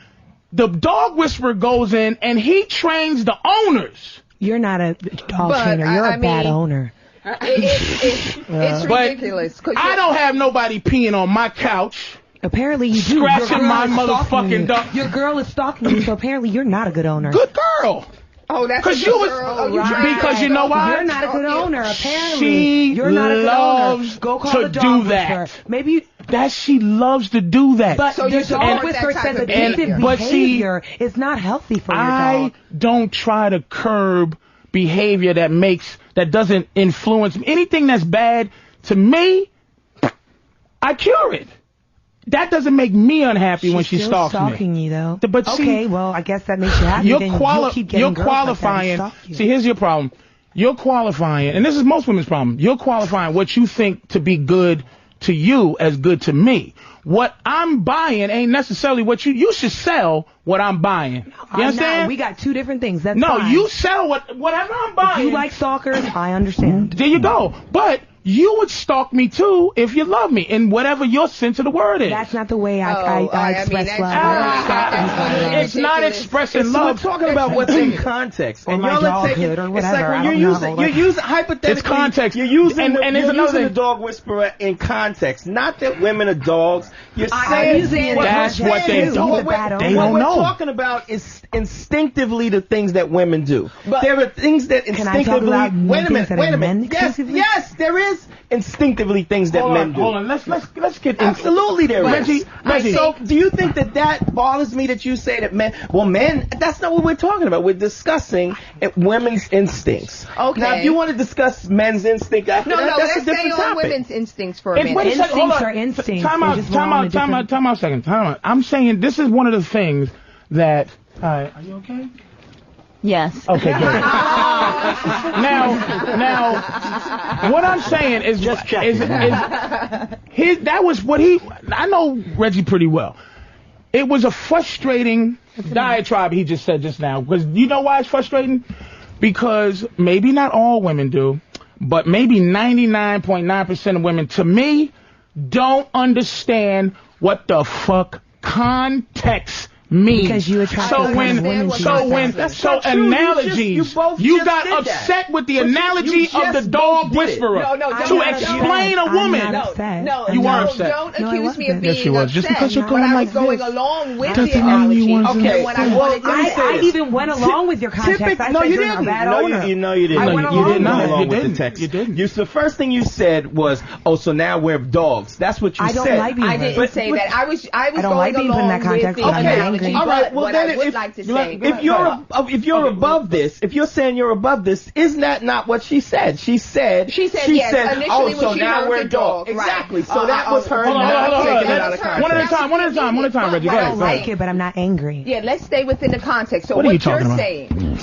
The dog whisperer goes in and he trains the owners. You're not a dog But, trainer. You're I a bad mean- owner. It's But ridiculous. 'cause I don't have nobody peeing on my couch. Apparently you do. Scratching Your girl my is stalking motherfucking you. dog. Your girl is stalking you, so apparently you're not a good owner. Good girl. Oh, that's Because a you good was, girl. Oh, you right. tried because you know why? You're not a good owner, apparently. She You're not a good loves owner. Go call to the dog do that. whisperer. Maybe you, That she loves to do that. but So the you dog support whisperer that type says of addictive behavior. But see, behavior is not healthy for your I dog. don't try to curb behavior that doesn't influence me. Anything that's bad to me, I cure it. That doesn't make me unhappy when she She's stalks still stalking me. you, though. But see, okay, well, I guess that makes you happy. You're, Then you'll keep getting you're girls qualifying. Like that to stalk you. See, here's your problem. You're qualifying, and this is most women's problem. You're qualifying what you think to be good to you as good to me. What I'm buying ain't necessarily what you should sell what I'm buying. You understand? We got two different things. That's no, fine. you sell whatever I'm buying. If you like stalkers, I understand. There you go. But you would stalk me too if you love me, in whatever your sense of the word is. That's not the way I express love. It's not expressing love. We're talking about what's in context. Or And my y'all are dog taking, hood or it's whatever. like when I you're don't know. using hypothetically. It's context. You're using and you're another using the thing. dog whisperer in context. Not that women are dogs. You're saying using it in That's what they context, do. too. He's a What bad owner. They don't we're know. talking about is instinctively the things that women do. But- there are things that Can I talk instinctively. about Wait a things minute. that Wait are a men minute. Yes, exclusively? yes, there is instinctively things that men do. Hold on. Let's get into Absolutely, there is. Reggie. So, do you think that bothers me that you say that men? Well, men. That's not what we're talking about. We're discussing women's instincts. Okay. Now, if you want to discuss men's instinct, after No, that, no, that's a let's stay different on topic. women's instincts for a Wait a minute. second, hold Instincts on. are instincts. Time They're out, just time wrong out, in time out, different- time out a second. Time out. I'm saying this is one of the things that. Are you okay? Yes. Okay, good. now, what I'm saying is, Just checking. that was what I know Reggie pretty well. It was a frustrating diatribe he just said just now. Because you know why it's frustrating? Because maybe not all women do, but maybe 99.9% of women, to me, don't understand what the fuck context means. Because you attract so those when kind of women to yourself. That's so not true. analogies, you got upset with the analogy of the dog whisperer to explain a woman. I'm not upset. No, You no, are upset. Don't No, I accuse me of wasn't. being Yes, you was. Just upset. because you're But going I like was going this along with doesn't the mean analogy. you wasn't. Okay, And when I well, wanted to let me say say I this. even went along with your context. I No, said you you're didn't. a bad No, owner. you didn't. I went You along did not with go along You with the didn't. text. You didn't. The first thing you said was, "Oh, so now we're dogs." That's what you I don't said. like being I didn't hurt. say that. I was I don't going like being put in that along with context the when I'm analogy. angry. All right, But well what then I would if, like to say, if you're above this, if you're saying you're above this, isn't that not what she said? She said yes, initially oh, when so she now heard we're the dogs. dog, right. Exactly. So that was her. Hold on, not hold on. taking it out of One context. One at a time, Reggie. Go I ahead. don't Go ahead. like it, but I'm not angry. Yeah, let's stay within the context. So What are you you're talking about? saying,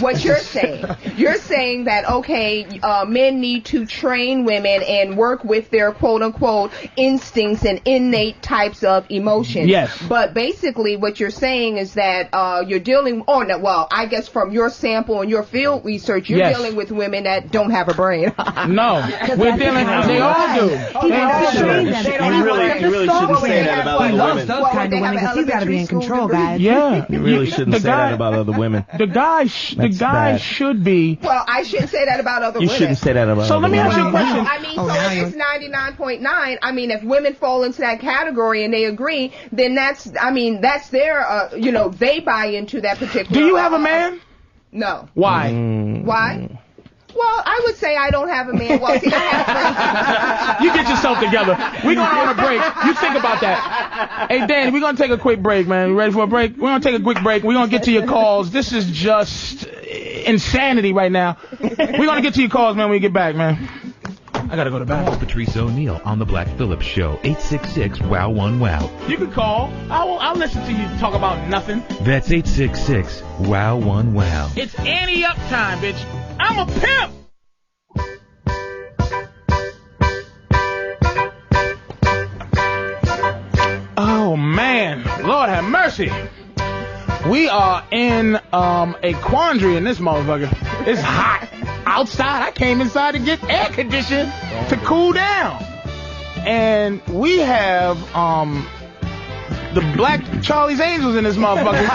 you're saying that okay, men need to train women and work with their quote unquote instincts and innate types of emotions. Yes. But basically, what you're saying is that you're dealing. Oh no, well, I guess from your sample and your field research, you're Yes. dealing with women that don't have a brain. No, we're dealing. They all do. He They all wants to do. train them. They don't And he have wants a- them You really to shouldn't stalk say them. that about He other loves women. those Well, kind they of women have because he's got to be in elementary control, school guys. Yeah, You really shouldn't the say guy, that about other women. The guy should be. Well, I shouldn't say that about other You women. shouldn't say that about So other let me women. ask you a question. I mean, Oh, so now if you- it's 99.9, I mean, if women fall into that category and they agree, then that's their, they buy into that particular. Do you have a man? No. Why? Why? Well, I would say I don't have a man. Well, see, I have You get yourself together. We're going on a break. You think about that. Hey, Danny, we're going to take a quick break, man. You ready for a break? We're going to take a quick break. We're going to get to your calls. This is just insanity right now. We're going to get to your calls, man, when we get back, man. I got to go to bed. Call Patrice O'Neal on the Black Phillip Show, 866-WOW1-WOW. You can call. I'll listen to you talk about nothing. That's 866-WOW1-WOW. It's Annie up time, bitch. I'm a pimp. Oh, man. Lord have mercy. We are in a quandary in this motherfucker. It's hot outside. I came inside to get air conditioning to cool down. And we have the black Charlie's Angels in this motherfucker.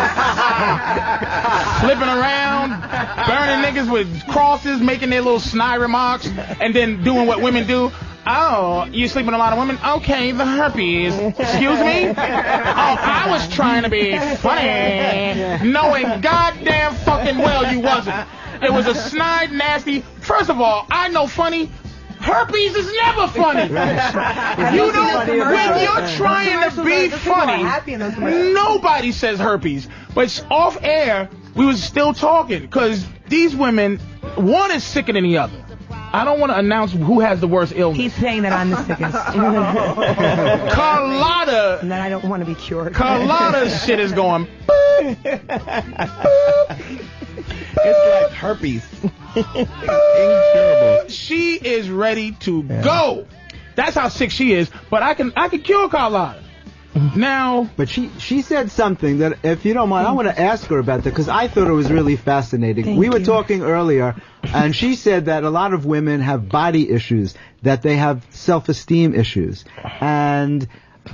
Flipping around, burning niggas with crosses, making their little snide remarks, and then doing what women do. Oh, you sleep with a lot of women? Okay, the herpes. Excuse me? Oh, I was trying to be funny, knowing goddamn fucking well you wasn't. It was a snide, nasty. First of all, I know funny. Herpes is never funny. You know, when you're trying to be funny, nobody says herpes. But off air, we was still talking because these women, one is sicker than the other. I don't want to announce who has the worst illness. He's saying that I'm the sickest. Carlotta. And that I don't want to be cured. Carlotta's shit is going. It's like herpes. It's incurable. She is ready to go. That's how sick she is. But I can cure Carlotta. Now, but she said something that, if you don't mind, I want to ask her about that because I thought it was really fascinating. We were talking earlier, and she said that a lot of women have body issues, that they have self-esteem issues, and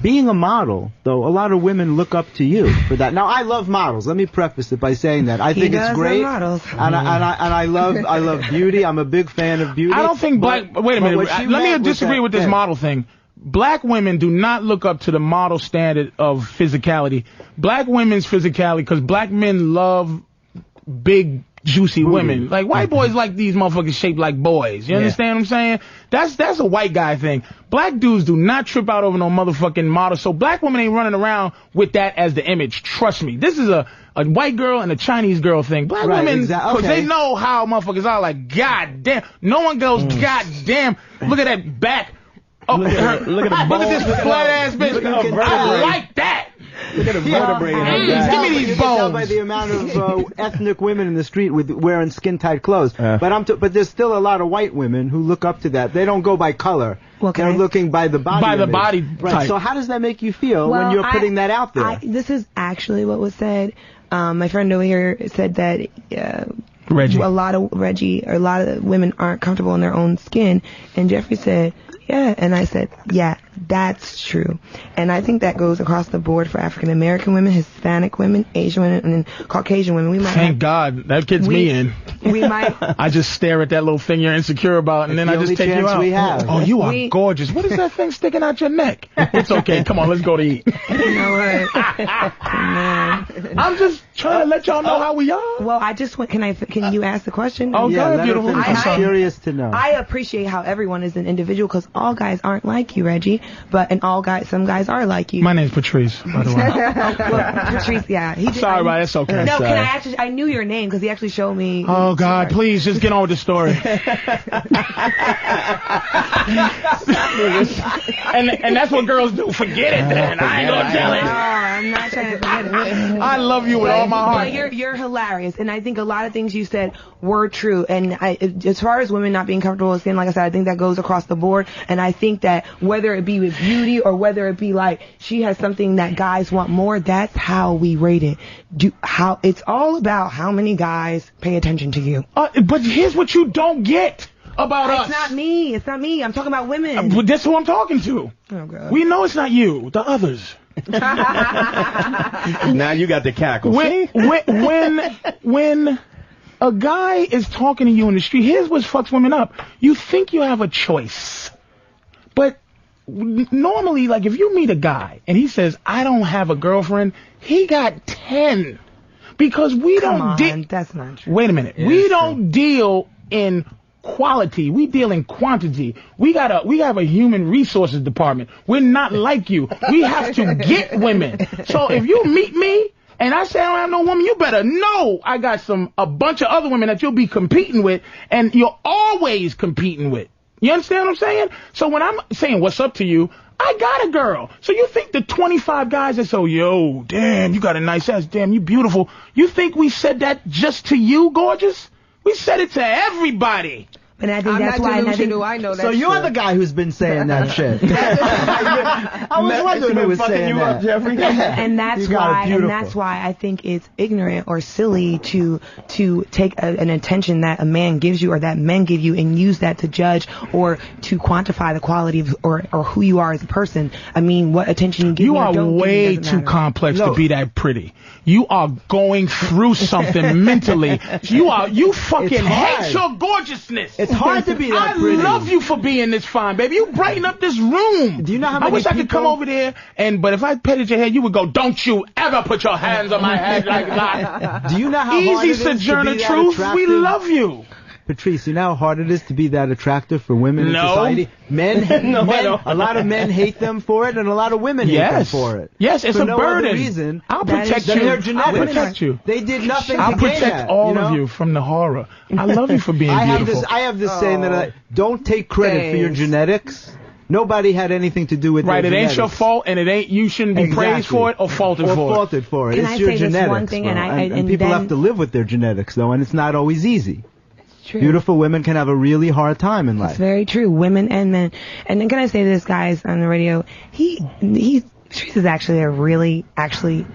being a model, though, a lot of women look up to you for that. Now, I love models. Let me preface it by saying that I think it's great, and I love beauty. I'm a big fan of beauty. I don't think Wait a minute. Let me disagree with this model thing. Black women do not look up to the model standard of physicality. Black women's physicality, because black men love big, juicy women. Like, white boys like these motherfuckers shaped like boys. You understand what I'm saying? That's a white guy thing. Black dudes do not trip out over no motherfucking model. So black women ain't running around with that as the image. Trust me. This is a white girl and a Chinese girl thing. Black women, because they know how motherfuckers are. Like, god damn. No one goes, god damn. Look at that back. Oh, look at this flat ass bitch. I like that. Look at the vertebrae. Give me these bones. You can tell by the amount of ethnic women in the street with wearing skin tight clothes. But there's still a lot of white women who look up to that. They don't go by color. They're looking by the body. By the body type. Right. So how does that make you feel when you're putting that out there? This is actually what was said. My friend over here said that. Reggie. A lot of women aren't comfortable in their own skin, and Jeffrey said, yeah, and I said, yeah, that's true. And I think that goes across the board for African American women, Hispanic women, Asian women, and Caucasian women. Thank God that gets me in. We might. I just stare at that little thing you're insecure about, and then I just take you out. We have. Oh, you are gorgeous. What is that thing sticking out your neck? It's okay. Come on, let's go to eat. You know what? I'm just trying to let y'all know how we are. Well, I just want. Can you ask the question? Oh, go ahead, beautiful. I'm curious to know. I appreciate how everyone is an individual because all guys aren't like you, Reggie. Some guys are like you. My name's Patrice, by the way. Well, Patrice, yeah. Sorry, but that's okay. No, I knew your name because he actually showed me. Oh, God, please, just get on with the story. and that's what girls do. Forget it, then. I ain't gonna tell it. No, I'm not trying to forget it. I love you with all my heart. But you're hilarious, and I think a lot of things you said were true. And as far as women not being comfortable with skin, like I said, I think that goes across the board. And I think that whether it be with beauty or whether it be like she has something that guys want more, that's how we rate it. It's all about how many guys pay attention to you. But here's what you don't get about us. It's not me. I'm talking about women. But that's who I'm talking to. Oh, God. We know it's not you. The others. Now you got the cackle. When a guy is talking to you in the street, here's what fucks women up. You think you have a choice. But normally, like, if you meet a guy and he says, I don't have a girlfriend, he got 10. Because we don't deal. That's not true. Wait a minute. We don't deal in quality. We deal in quantity. We have a human resources department. We're not like you. We have to get women. So if you meet me and I say I don't have no woman, you better know I got a bunch of other women that you'll be competing with, and you're always competing with. You understand what I'm saying? So when I'm saying what's up to you, I got a girl. So you think the 25 guys that say, yo, damn, you got a nice ass, damn, you beautiful. You think we said that just to you, gorgeous? We said it to everybody. But I think that's why. I know that. So you're the guy who's been saying that shit. I was wondering who was saying that. Jeffrey. And that's why I think it's ignorant or silly to take an attention that a man gives you or that men give you and use that to judge or to quantify the quality of or who you are as a person. I mean, what attention you give you are way too complex to be that pretty. You are going through something mentally. You fucking hate your gorgeousness. It's hard to be that pretty. I love you for being this fine, baby. You brighten up this room. Do you know how many I wish I could come over there but if I petted your head, you would go, don't you ever put your hands on my head like that. Do you know how hard it is Sojourner to be Truth, that we love you. Patrice, you know how hard it is to be that attractive for women in society? A lot of men hate them for it, and a lot I hate them for it. Yes, it's for a no burden. Other reason. I'll protect you. I'll protect you. They did nothing I'll to gain protect that, all of you from the horror. I love you for being beautiful. I have this saying that I don't take credit for your genetics. Nobody had anything to do with it genetics. ain't your fault, and you shouldn't be praised for it or faulted for it. It's your genetics, and people have to live with their genetics, though, and it's not always easy. true. Beautiful women can have a really hard time in life. It's very true. Women and men. And then can I say this, guys, on the radio? Patrice is actually a really,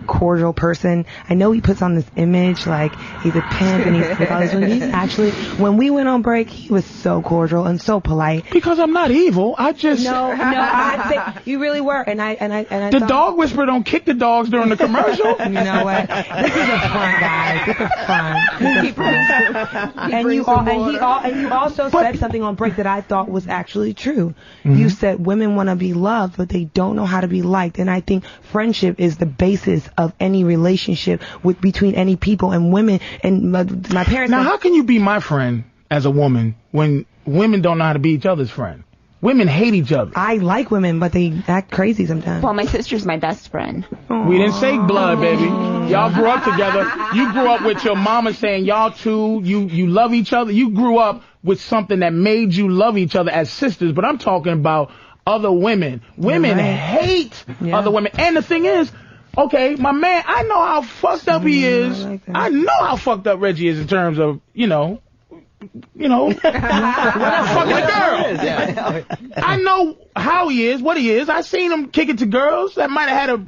cordial person. I know he puts on this image like he's a pimp and he's with all this. He's actually, when we went on break, he was so cordial and so polite. Because I'm not evil. I just I think you really were. And I the thought, dog whisperer don't kick the dogs during the commercial. You know what? This is a fun, guys. This is fun. This is fun. And you also said something on break that I thought was actually true. Mm-hmm. You said women want to be loved, but they don't know how to be liked. And I think friendship is the basis of any relationship between any people and women. And my parents. Now, how can you be my friend as a woman when women don't know how to be each other's friend? Women hate each other. I like women, but they act crazy sometimes. Well, my sister's my best friend. We didn't say blood, baby. Y'all grew up together. You grew up with your mama saying y'all two, you love each other. You grew up with something that made you love each other as sisters. But I'm talking about other women. Women hate other women. And the thing is, okay, my man, I know how fucked up he is. I know how fucked up Reggie is in terms of, fucking a girl. I know how he is, what he is. I seen him kick it to girls that might have had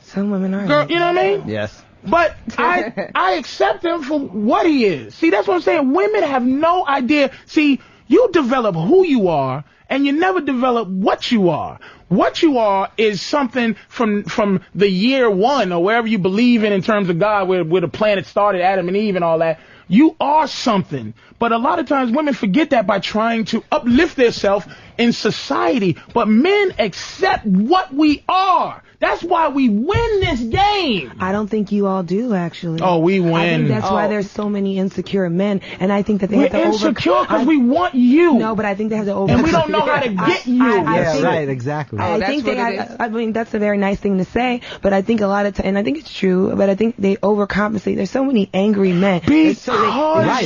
some women are girl, you know what I mean? Yes. But I accept him for what he is. See, that's what I'm saying. Women have no idea. See, you develop who you are, and you never develop what you are. What you are is something from the year one, or wherever you believe in terms of God, where the planet started, Adam and Eve and all that. You are something. But a lot of times women forget that by trying to uplift themselves in society. But men accept what we are. That's why we win this game. I don't think you all do, actually. Oh, we win. I think that's why there's so many insecure men, and I think that they have to insecure because we want you. No, but I think they have to overcome. And we don't know how to get you. Right, exactly. I think they have, I mean, that's a very nice thing to say, but I think a lot of times, and I think it's true, but I think they overcompensate. There's so many angry men. Because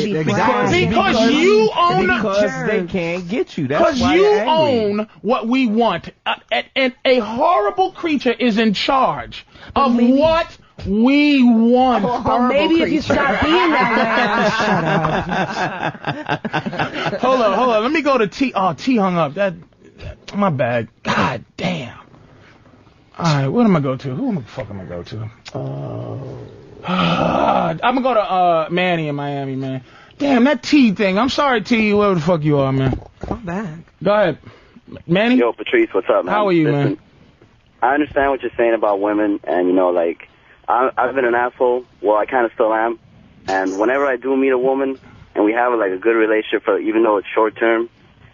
you own because they can't get you. That's because why you they're angry. own what we want, and a horrible creature is in charge of what we want. Or maybe if you stop being that way. Shut up. Hold on. Let me go to T. Oh, T hung up. That my bad. God damn. All right, what am I go to? Who the fuck am I go to? I'm gonna go to Manny in Miami, man. Damn, that T thing. I'm sorry, T, whoever the fuck you are, man. Come back. Go ahead. Manny? Yo, Patrice, what's up, man? How are you, Listen, man? I understand what you're saying about women, and, I've been an asshole. Well, I kind of still am. And whenever I do meet a woman, and we have, a good relationship, even though it's short term,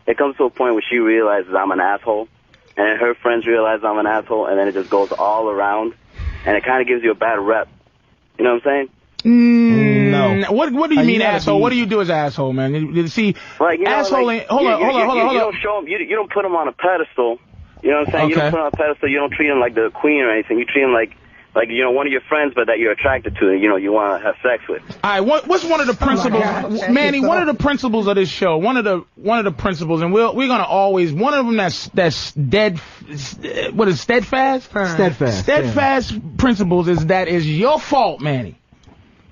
it comes to a point where she realizes I'm an asshole, and then her friends realize I'm an asshole, and then it just goes all around, and it kind of gives you a bad rep. You know what I'm saying? No. What do you mean, asshole? What do you do as asshole, man? See, asshole. Hold on. You don't show them. You don't put them on a pedestal. You know what I'm saying? Okay. You don't put them on a pedestal. You don't treat them like the queen or anything. You treat them like one of your friends, but that you're attracted to. You want to have sex with. All right. What's one of the principles, Manny? One of the principles of this show. One of the principles, and we're gonna always one of them that's dead. What is steadfast? Steadfast principles is that is your fault, Manny.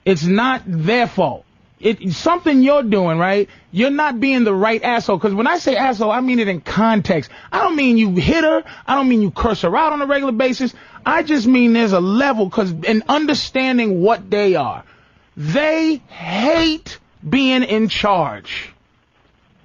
It's not their fault. It's something you're doing, right? You're not being the right asshole. Because when I say asshole, I mean it in context. I don't mean you hit her. I don't mean you curse her out on a regular basis. I just mean there's a level, because in understanding what they are, they hate being in charge.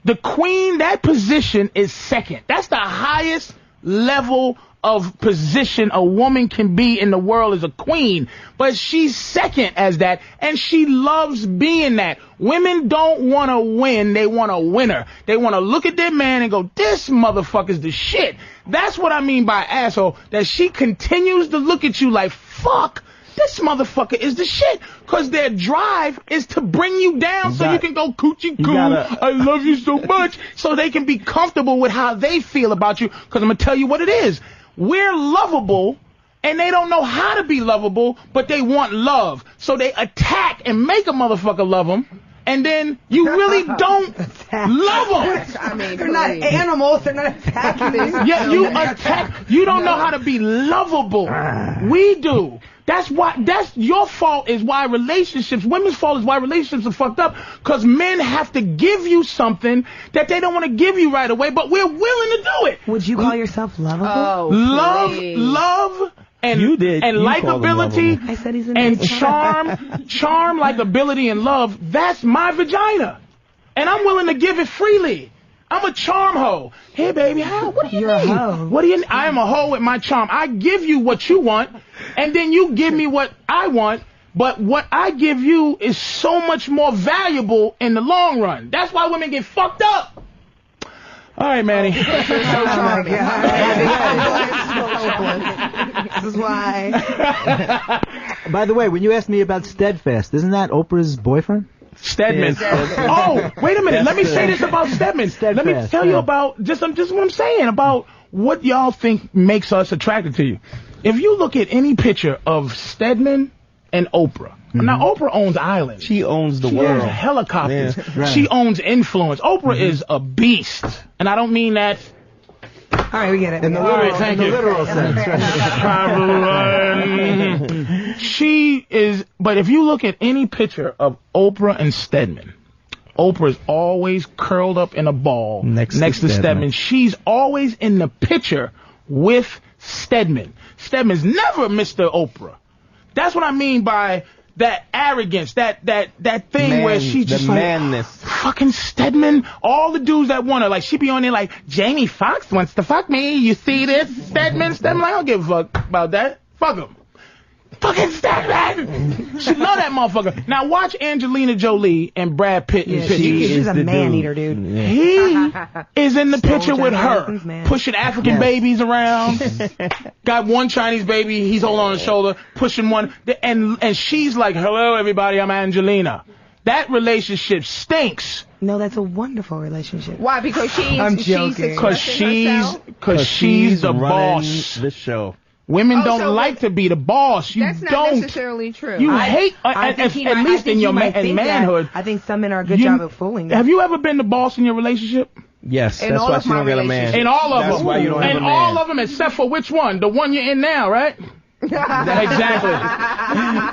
The queen, that position is second. That's the highest level of position a woman can be in the world as a queen, but she's second as that, and she loves being that. Women don't want to win, they want a winner. They want to look at their man and go, this motherfucker's the shit. That's what I mean by asshole, that she continues to look at you like, fuck, this motherfucker is the shit, because their drive is to bring you down so you can go coochie coo, I love you so much, so they can be comfortable with how they feel about you, because I'm going to tell you what it is. We're lovable, and they don't know how to be lovable, but they want love. So they attack and make a motherfucker love them, and then you really don't love them. I mean, they're not animals. They're not attacking. Yeah, you attack. You don't know how to be lovable. We do. That's your fault is why women's fault is why relationships are fucked up, because men have to give you something that they don't want to give you right away, but we're willing to do it. Would you call yourself lovable? Oh, Love, and likability, I said he's and charm, likability, and love. That's my vagina, and I'm willing to give it freely. I'm a charm hoe. Hey, baby, what do you You're need? a hoe. What do you? I am a hoe with my charm. I give you what you want, and then you give me what I want. But what I give you is so much more valuable in the long run. That's why women get fucked up. All right, Manny. This is why. By the way, when you asked me about Steadfast, isn't that Oprah's boyfriend? Stedman. Oh, wait a minute. Let me say this about Stedman. Let me tell you about just what I'm saying about what y'all think makes us attracted to you. If you look at any picture of Stedman and Oprah, now Oprah owns islands. She owns the She world. owns helicopters. Yeah. Right. She owns influence. Oprah is a beast, and I don't mean that. All right, we get it. In the All literal, right, thank in you. the literal sense. She is, but if you look at any picture of Oprah and Stedman, Oprah is always curled up in a ball next to Stedman. She's always in the picture with Stedman. Stedman's never Mr. Oprah. That's what I mean by that arrogance, that thing where she's just like, manness. Fucking Stedman, all the dudes that want her, like, she be on there like, Jamie Foxx wants to fuck me, you see this? Stedman, like, I don't give a fuck about that. Fuck him. Fucking Stedman! She love that motherfucker. Now watch Angelina Jolie and Brad Pitt in pictures. She's a man-eater, dude. He is in the picture with her, pushing African babies around. Got one Chinese baby, he's holding on his shoulder, pushing one, and she's like, hello everybody, I'm Angelina. That relationship stinks. No, that's a wonderful relationship. Why? Because I'm joking. Because she's the boss. The show. Women don't like to be the boss. You that's don't. not necessarily true. You hate, at least in your manhood. I think some men are a good job at fooling. Have you ever been the boss in your relationship? Yes, In that's all why of she my don't get a man. relationships. In all of them. That's why you don't have a In man. all of them, except for which one? The one you're in now, right? Exactly.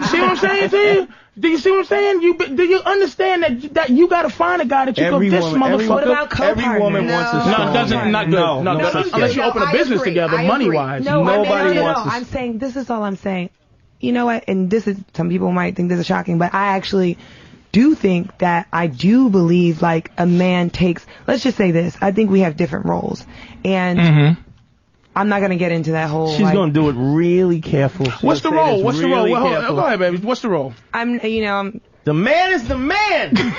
See what I'm saying to you? Do you see what I'm saying? Do you understand that you got to find a guy that you go, this motherfucker? What about co-partners? Every woman wants a strong man. Not good. No, unless you open a business together, money-wise. Nobody wants to. I'm saying, this is all I'm saying. You know what? And this is, some people might think this is shocking, but I actually do think that I do believe, like, a man takes, let's just say this, I think we have different roles. And I'm not going to get into that whole, She's going to do it really careful. What's the role? What's the role? Well, go ahead, baby. What's the role? I'm the man is the man. Say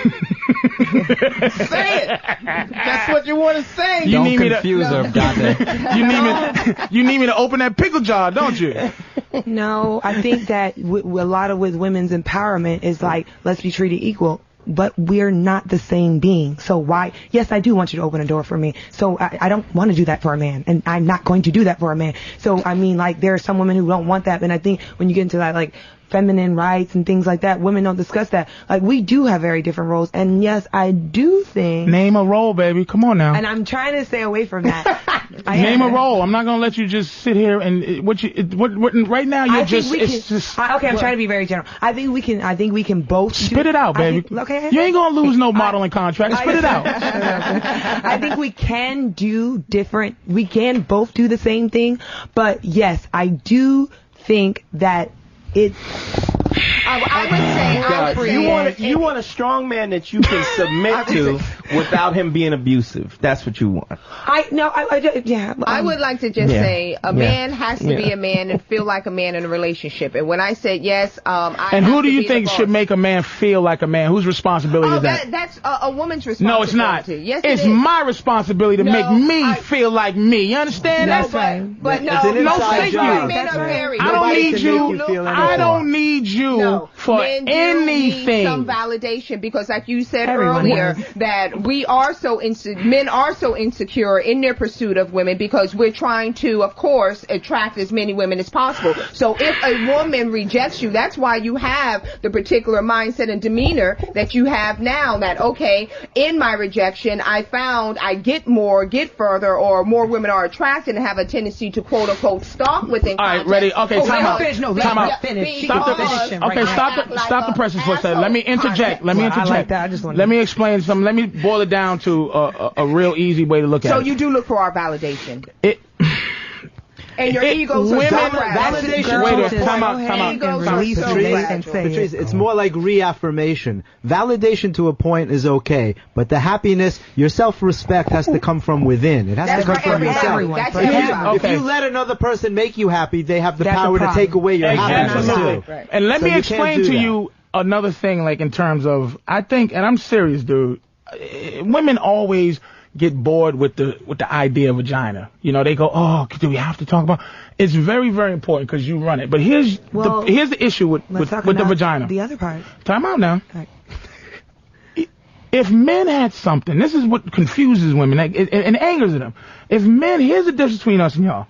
it. That's what you want to say. You need me to confuse her, Dante. You need me to open that pickle jar, don't you? No, I think that a lot of with women's empowerment is like, let's be treated equal. But we're not the same being. So why? Yes, I do want you to open a door for me. So I don't want to do that for a man. And I'm not going to do that for a man. So, I mean, like, there are some women who don't want that. And I think when you get into that, like, feminine rights and things like that, women don't discuss that. Like, we do have very different roles. And yes, I do think... Name a role, baby. Come on now. And I'm trying to stay away from that. Name a role. I'm not going to let you just sit here and... right now, you're just... Okay, I'm trying to be very general. I think we can both... Spit it out, baby. Okay. You ain't going to lose no modeling contract. Spit it out. I think we can do different... We can both do the same thing. But yes, I do think that I would say you want a strong man that you can submit to without him being abusive. That's what you want. I would like to just say a man has to be a man and feel like a man in a relationship. And when I said yes, and who do you think should make a man feel like a man? Whose responsibility is that? That's a woman's responsibility. No, it's not. Yes, it's my responsibility to make me feel like me. You understand that? But no, thank you. Men are very. I don't need you. I don't need you for men do anything. Need some validation, because like you said Everyone earlier, does. that men are so insecure in their pursuit of women, because we're trying to, of course, attract as many women as possible. So if a woman rejects you, that's why you have the particular mindset and demeanor that you have now, that, okay, in my rejection, I found I get further, or more women are attracted and have a tendency to quote unquote stalk within All right, context. ready? Okay, Oh, time well, out. finish. No, Time out. finish. Stop the. Finish him Okay, right stop the presses for a second. Let me interject. Let me Well, I interject. like that. I just wanted Let to- me explain something. Let me boil it down to a real easy way to look at So it. you do look for our validation. It. And your It- egos are women- so fragile. validation- Wait a Girls minute. Time out. just Time go out. ahead Egos and are release so it, Patrice, fragile. and say Patrice, it. it's more like reaffirmation. Validation to a point is okay, but the happiness, your self-respect has to come from within. It has That's to come for from everybody. yourself. Everyone. That's For everybody. everybody. Okay. If you let another person make you happy, they have the That's power a to problem. take away your happiness Absolutely. too. Right. And let So me you explain can't to do that. you another thing, like in terms of, I think, and I'm serious, dude. Women always get bored with the idea of vagina. You know, they go, "Oh, do we have to talk about?" It's very, very important because you run it. But here's the issue with Let's talk the about vagina. The other part. Time out now. Right. If men had something, this is what confuses women and angers them. If men, here's the difference between us and y'all.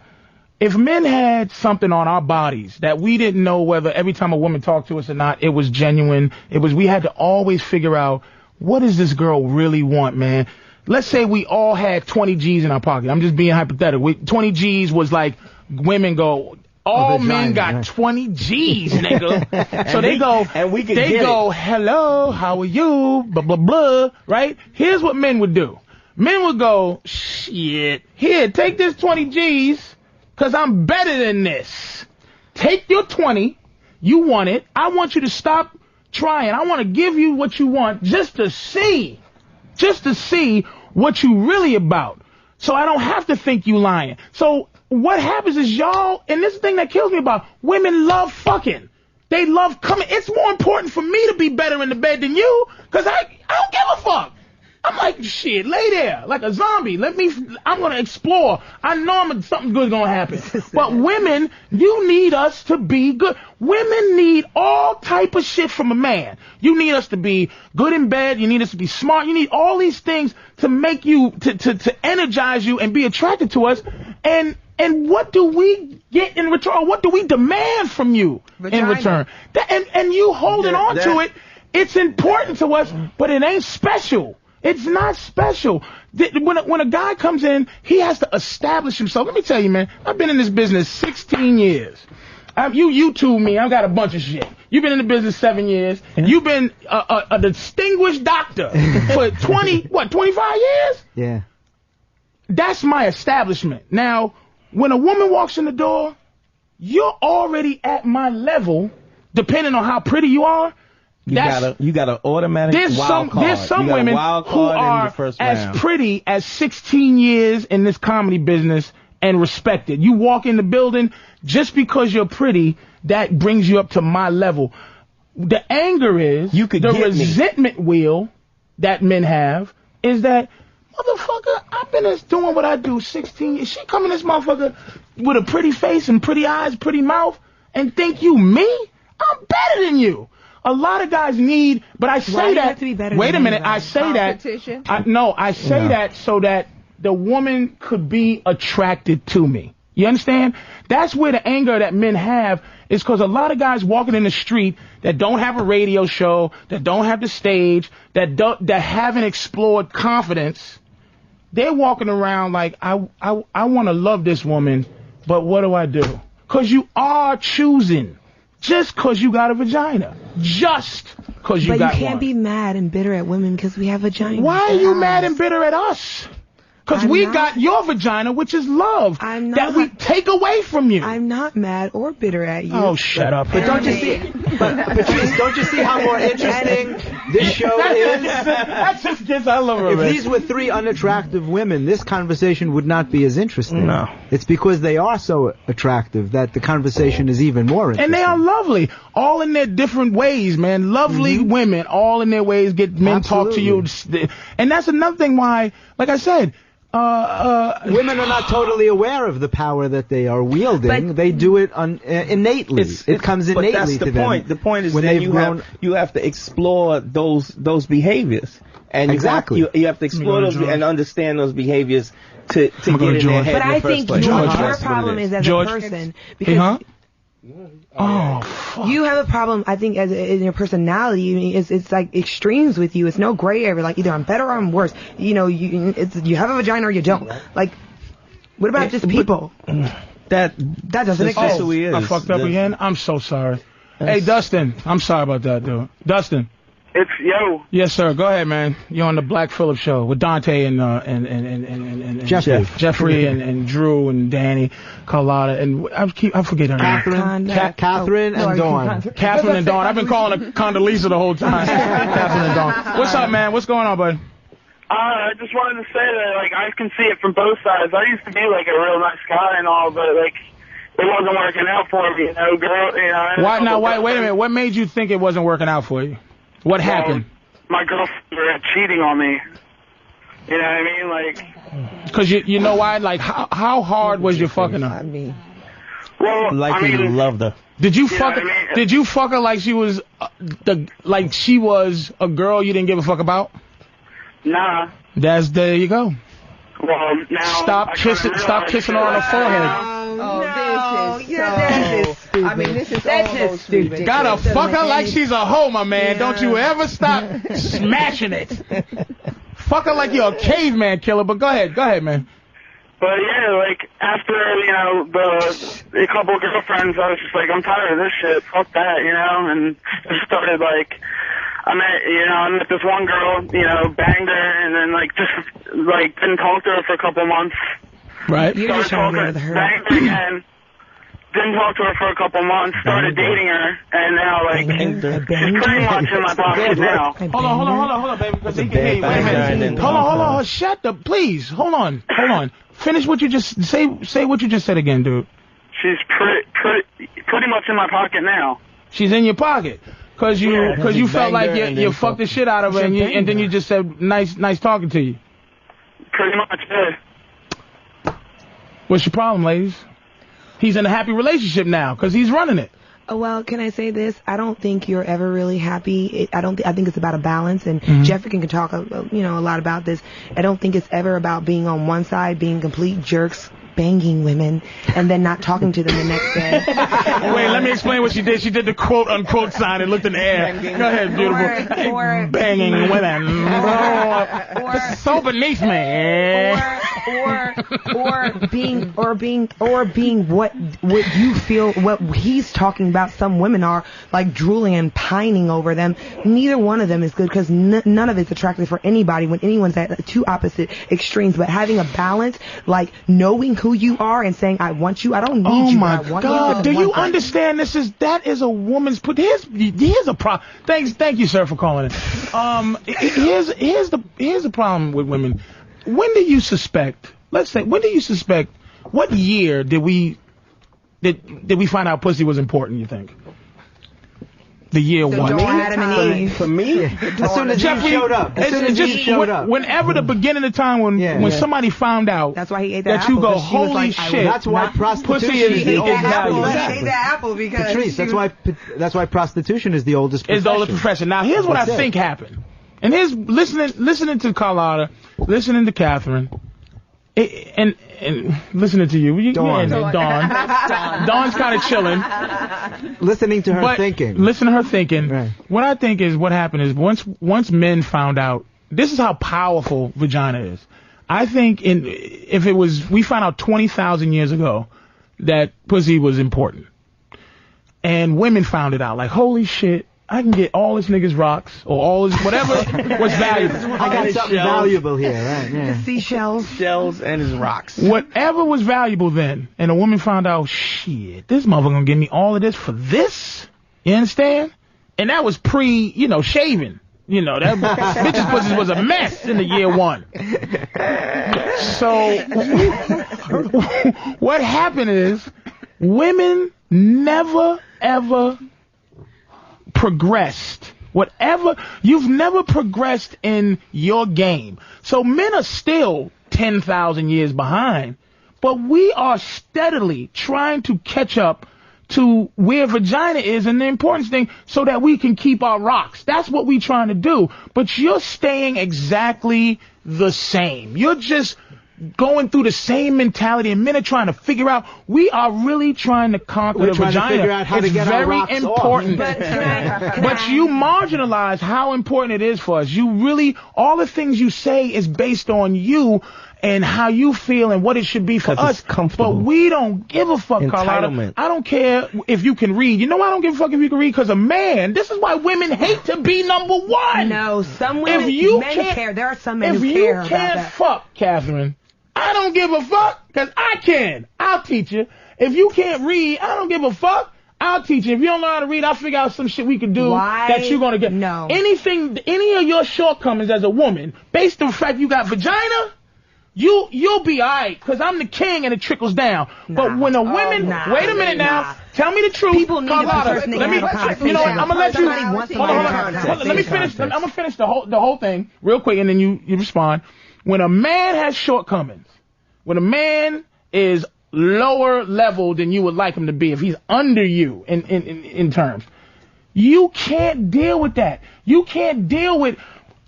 If men had something on our bodies that we didn't know whether every time a woman talked to us or not, it was genuine. We had to always figure out, what does this girl really want, man? Let's say we all had 20 G's in our pocket. I'm just being hypothetical. 20 G's was like, women go, all men got 20 G's, nigga. So they go, hello, how are you? Blah, blah, blah, right? Here's what men would do. Men would go, shit, here, take this 20 G's, because I'm better than this. Take your 20, you want it, I want you to stop trying. I want to give you what you want just to see what you really about. So I don't have to think you lying. So what happens is y'all, and this is the thing that kills me about women, love fucking. They love coming. It's more important for me to be better in the bed than you, because I don't give a fuck. I'm like, shit, lay there like a zombie. I'm going to explore. I know something good's going to happen. But women, you need us to be good. Women need all type of shit from a man. You need us to be good in bed. You need us to be smart. You need all these things to make you, to energize you and be attracted to us. And what do we get in return? Or what do we demand from you in return? And you holding on to it, it's important to us, but it ain't special. It's not special. When a guy comes in, he has to establish himself. Let me tell you, man, I've been in this business 16 years. You YouTube me, I've got a bunch of shit. You've been in the business 7 years. Yeah. You've been a distinguished doctor for 25 years? Yeah. That's my establishment. Now, when a woman walks in the door, you're already at my level, depending on how pretty you are. You got an automatic wild card. There's some women who are as pretty as 16 years in this comedy business and respected. You walk in the building, just because you're pretty, that brings you up to my level. The anger is, the resentment wheel that men have is that, motherfucker, I've been doing what I do 16 years. She come in this motherfucker with a pretty face and pretty eyes, pretty mouth, and think you me? I'm better than you. A lot of guys need, but I say that. Wait a minute, I say that. I say that so that the woman could be attracted to me. You understand? That's where the anger that men have is, because a lot of guys walking in the street that don't have a radio show, that don't have the stage, that haven't explored confidence, they're walking around like, I want to love this woman, but what do I do? Because you are choosing. Just because you got a vagina. Just because you got one. But you can't be mad and bitter at women because we have vaginas. Why are you mad and bitter at us? Because we got your vagina, which is love, that we take away from you. I'm not mad or bitter at you. Oh, shut up. But don't you see, Patrice, don't you see how more interesting this show is? That's just, I love her. If these were three unattractive women, this conversation would not be as interesting. No. It's because they are so attractive that the conversation is even more interesting. And they are lovely, all in their different ways, man. Lovely women, all in their ways, get men talk to you. And that's another thing why, like I said, Women are not totally aware of the power that they are wielding. They do it innately. It comes innately but that's to the them. point. The point is when that they've you have to explore those behaviors, and exactly you have to explore those and understand those behaviors to get in their head. But in the I first think place. your problem is as a person because. You have a problem, I think, in your personality. I mean, it's like extremes with you. It's no gray area. Like either I'm better or I'm worse. You know, you have a vagina or you don't. Like, what about just people? That doesn't exist. Oh, I fucked up again. I'm so sorry. Hey, Dustin, I'm sorry about that, dude. Dustin. It's yo. Yes, sir. Go ahead, man. You're on the Black Phillip show with Dante and Jeffrey and Drew and Danny, Carlotta, and I forget her name. Catherine and Dawn. Catherine and Dawn. I've been calling her Condoleezza the whole time. Catherine and Dawn. What's up, man? What's going on, buddy? I just wanted to say that, like, I can see it from both sides. I used to be, like, a real nice guy and all, but, like, it wasn't working out for me, you know, girl, you know. Why, now, wait a minute. What made you think it wasn't working out for you? What happened? My girlfriend was cheating on me. You know what I mean? Like, because you know why? Like, how hard was you fucking her? I mean, well, you loved her. Did you fuck her? Did you fuck her like she was she was a girl you didn't give a fuck about? Nah. There you go. Well, now stop kissing her on the forehead. Oh, this is so. I mean, this is almost stupid. Gotta fuck her like she's a hoe, my man. Don't you ever stop smashing it. Fuck her like you're a caveman killer. But go ahead, man. But yeah, like after a couple of girlfriends, I was just like, I'm tired of this shit. Fuck that, you know. And just started like, I met this one girl, banged her, and then didn't talk to her for a couple of months. Right. You just trying to get with her. Banged her again. Didn't talk to her for a couple of months. Started dating her, and now she's pretty much in my pocket now. Hold on, baby, because he can hear you. Wait a minute. Hold on. Shut up, please. Hold on. Finish what you just say. What you just said again, dude. She's pretty much in my pocket now. She's in your pocket. Cause you felt like you fucked the shit out of her, and then you just said nice talking to you. Pretty much, yeah. What's your problem, ladies? He's in a happy relationship now because he's running it. Well, can I say this? I don't think you're ever really happy. I think it's about a balance, and Jeffrey can talk a lot about this. I don't think it's ever about being on one side, being complete jerks, banging women, and then not talking to them the next day. Wait, let me explain what she did. She did the quote-unquote sign and looked in the air. Go ahead, beautiful. Or banging women. It's so beneath me. Or being what you feel, what he's talking about. Some women are like drooling and pining over them. Neither one of them is good because none of it's attractive for anybody when anyone's at two opposite extremes. But having a balance, like knowing who you are and saying, I want you, I don't need you, my I want God. you. Do you understand that is a woman's here's a problem. Thank you, sir, for calling it. Here's the problem with women. When do you suspect, what year did we find out pussy was important, you think? The year one. For me, as soon as Jeffrey showed up. Whenever the beginning of time when somebody found out, that's why he ate that apple, you go, holy like, shit. That's why prostitution is the oldest apple. value. He ate that apple because Patrice, that's why prostitution is the oldest profession. It's the oldest profession. Now here's what I think happened. And here's listening to Carlotta, listening to Catherine, and listening to you. Dawn. Dawn's kind of chilling. Listening to her thinking. Listen to her thinking. Right. What I think is what happened is once men found out, this is how powerful vagina is. I think we found out 20,000 years ago that pussy was important. And women found it out. Like, holy shit. I can get all this nigga's rocks or all this whatever was valuable. I got something valuable here, right? Yeah. Seashells. Shells and his rocks. Whatever was valuable then, and a woman found out, shit, this motherfucker gonna give me all of this for this? You understand? And that was shaving. That bitch's pussy was a mess in the year one. So what happened is women never ever progressed. You've never progressed in your game. So men are still 10,000 years behind, but we are steadily trying to catch up to where vagina is and the important thing so that we can keep our rocks. That's what we're trying to do. But you're staying exactly the same. You're just going through the same mentality, and men are trying to figure out. We are really trying to conquer the vagina. To figure out how it's to get very our rocks important. off. But you marginalize how important it is for us. You really, all the things you say is based on you and how you feel and what it should be for us. But we don't give a fuck, Carlotta. I don't care if you can read. You know why I don't give a fuck if you can read? Because a man, this is why women hate to be number one. No, some women, men care. There are some men who care about that. If you can't fuck, Catherine, I don't give a fuck, because I can. I'll teach you. If you can't read, I don't give a fuck. I'll teach you. If you don't know how to read, I'll figure out some shit we can do that you're going to get. No. Anything, any of your shortcomings as a woman, based on the fact you got vagina, you'll be alright, because I'm the king and it trickles down. But when a woman, wait a minute now, tell me the truth. People need Carlotta, to let me, you know what, I'm going to let you, hold on. Let me finish, I'm going to finish the whole thing real quick and then you respond. When a man has shortcomings, when a man is lower level than you would like him to be, if he's under you in terms, you can't deal with that. You can't deal with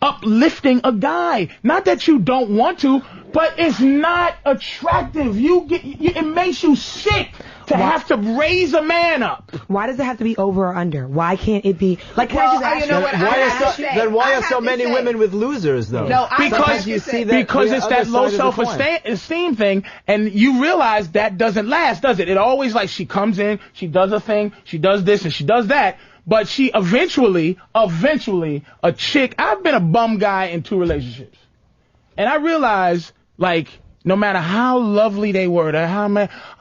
uplifting a guy. Not that you don't want to, but it's not attractive. It makes you sick to have to raise a man up. Why does it have to be over or under? Why can't it be like? Can I just ask you know what? Then why are so many women with losers though? No, because it's that low self-esteem thing, and you realize that doesn't last, does it? It always like she comes in, she does a thing, she does this and she does that, but she eventually a chick. I've been a bum guy in 2 relationships, and I realized like, no matter how lovely they were,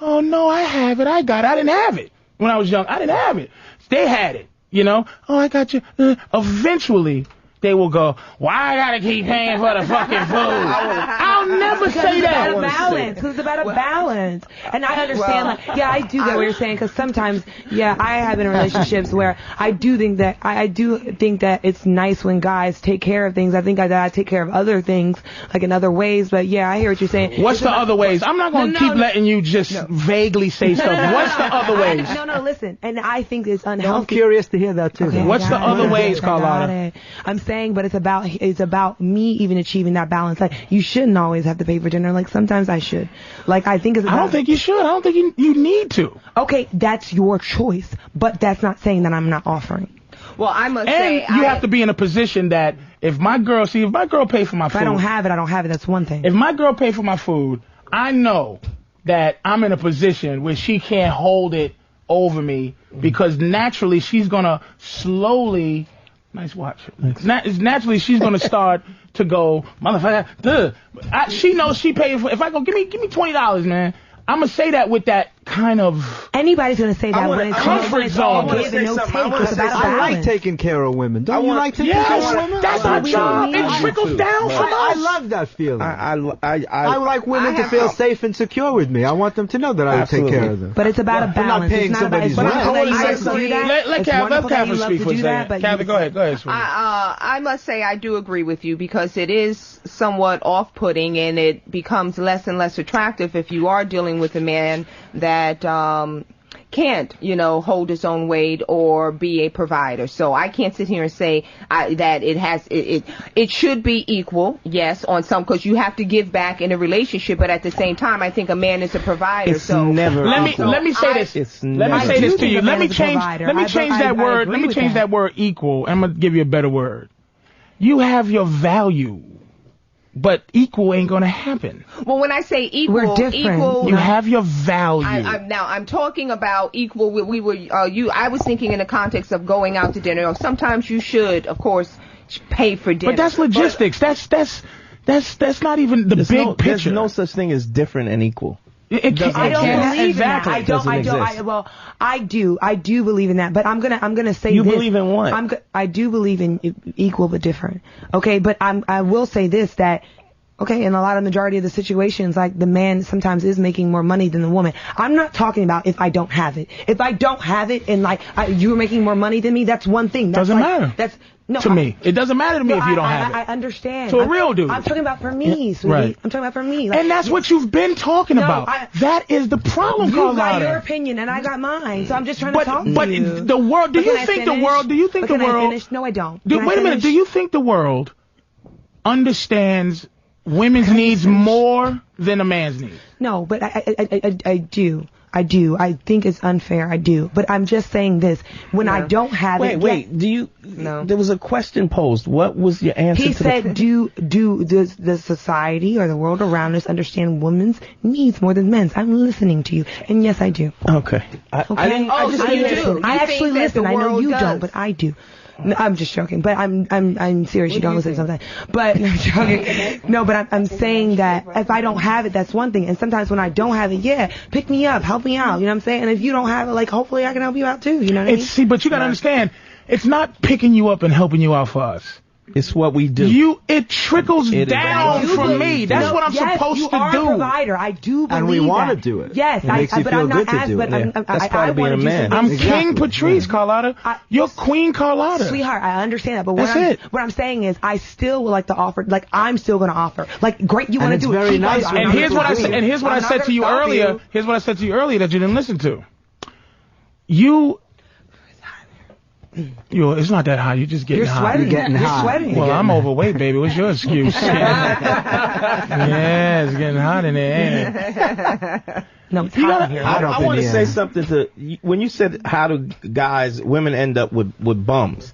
oh no, I have it, I got it. I didn't have it when I was young. I didn't have it. They had it, you know. Oh, I got you. Eventually, they will go, why I gotta keep paying for the fucking food? I'll never say that. It's about a balance. It's about a balance. And I understand, I do get what you're saying, because sometimes, I have been in relationships where I do think that it's nice when guys take care of things. I think I take care of other things, like in other ways, but I hear what you're saying. What's the other ways? I'm not going to keep letting you just vaguely say stuff. What's the other ways? No, listen. And I think it's unhealthy. I'm curious to hear that too. Okay, what's the other ways, Carlotta? I'm saying, but it's about me even achieving that balance. Like, you shouldn't always have to pay for dinner. Like, sometimes I should. Like, I think it's about... I don't think you should. I don't think you need to. Okay, that's your choice, but that's not saying that I'm not offering. Well, I must say... And you have to be in a position that if my girl pay for my food... If I don't have it, that's one thing. If my girl pay for my food, I know that I'm in a position where she can't hold it over me, because naturally she's going to slowly... Nice watch. Naturally, she's gonna start to go, motherfucker. She knows she paid for. If I go, give me $20, man. I'm gonna say that with that kind of. Anybody's gonna say that when it's comfort zone. I like taking care of women. Don't you like taking care of women? That's our job. It trickles down from us. I love that feeling. I like women to feel safe and secure with me. I want them to know that I take care of them. But it's about a balance. I'm not paying somebody's rent. Let Catherine speak for a second. Catherine, go ahead. I must say I do agree with you, because it is somewhat off-putting, and it becomes less and less attractive if you are dealing with a man that can't, hold his own weight or be a provider. So I can't sit here and say that it should be equal, yes, on some, because you have to give back in a relationship, but at the same time, I think a man is a provider. It's never. Let me say this. Let me say this to you. Let me change that word. Let me change that word equal. I'm gonna give you a better word. You have your value, but equal ain't gonna happen. Well, when I say equal, we're different. You have your value. I'm talking about equal. I was thinking in the context of going out to dinner. Sometimes you should, of course, pay for dinner. But that's logistics. That's not even the big picture. There's no such thing as different and equal. I don't believe in that. I do believe in that. But I'm gonna say you this. Believe in what? I do believe in equal but different. Okay, but I will say this, that Okay, in a lot of majority of the situations, like, the man sometimes is making more money than the woman. I'm not talking about if I don't have it. If I don't have it and, like, you're making more money than me, that's one thing. That's Doesn't like, matter. That's no, to me. It doesn't matter to me if you don't have it. I understand. To a real dude. I'm talking about for me, sweetie. Right. I'm talking about for me. Like, And that's what you've been talking about. That is the problem, You Carlotta. got your opinion and I got mine, so I'm just trying to talk to you. But the world, do you think the world, Can I finish? No, I don't. Can I wait a minute, finish? do you think the world understands women's needs more than a man's needs? No, but I do. I do. I think it's unfair. I do. But I'm just saying this. When I don't have it... Wait. Do you... No. There was a question posed. What was your answer He to said, does the society or the world around us understand women's needs more than men's? I'm listening to you. And yes, I do. Okay. I actually listen. I know you don't, but I do. No, I'm just joking, but I'm serious. You don't listen sometimes. But no, I'm joking. No, but I'm saying that if I don't have it, that's one thing. And sometimes when I don't have it, pick me up, help me out. You know what I'm saying? And if you don't have it, like, hopefully I can help you out too. You know what I mean? See, but you gotta understand, it's not picking you up and helping you out for us. It's what we do. It trickles down from me. That's what I'm supposed to do. You are a provider. I do believe And we want to that. do it. Yes, it makes you but feel I'm good not to asked, do but it. That's part of being a man. I'm King Patrice, Carlotta. You're Queen Carlotta. Sweetheart, I understand that, but what I'm saying is I still would like to offer, like, I'm still going to offer. Like, great, you want to do it. very nice. And here's what I said. And here's what I said to you earlier. Here's what I said to you earlier that you didn't listen to. It's not that high. You're just getting high. You're sweating. Well, I'm overweight, baby. What's your excuse? Yeah, it's getting hot in there. No, it's hot here. I want to say something to when you said how do women end up with bums.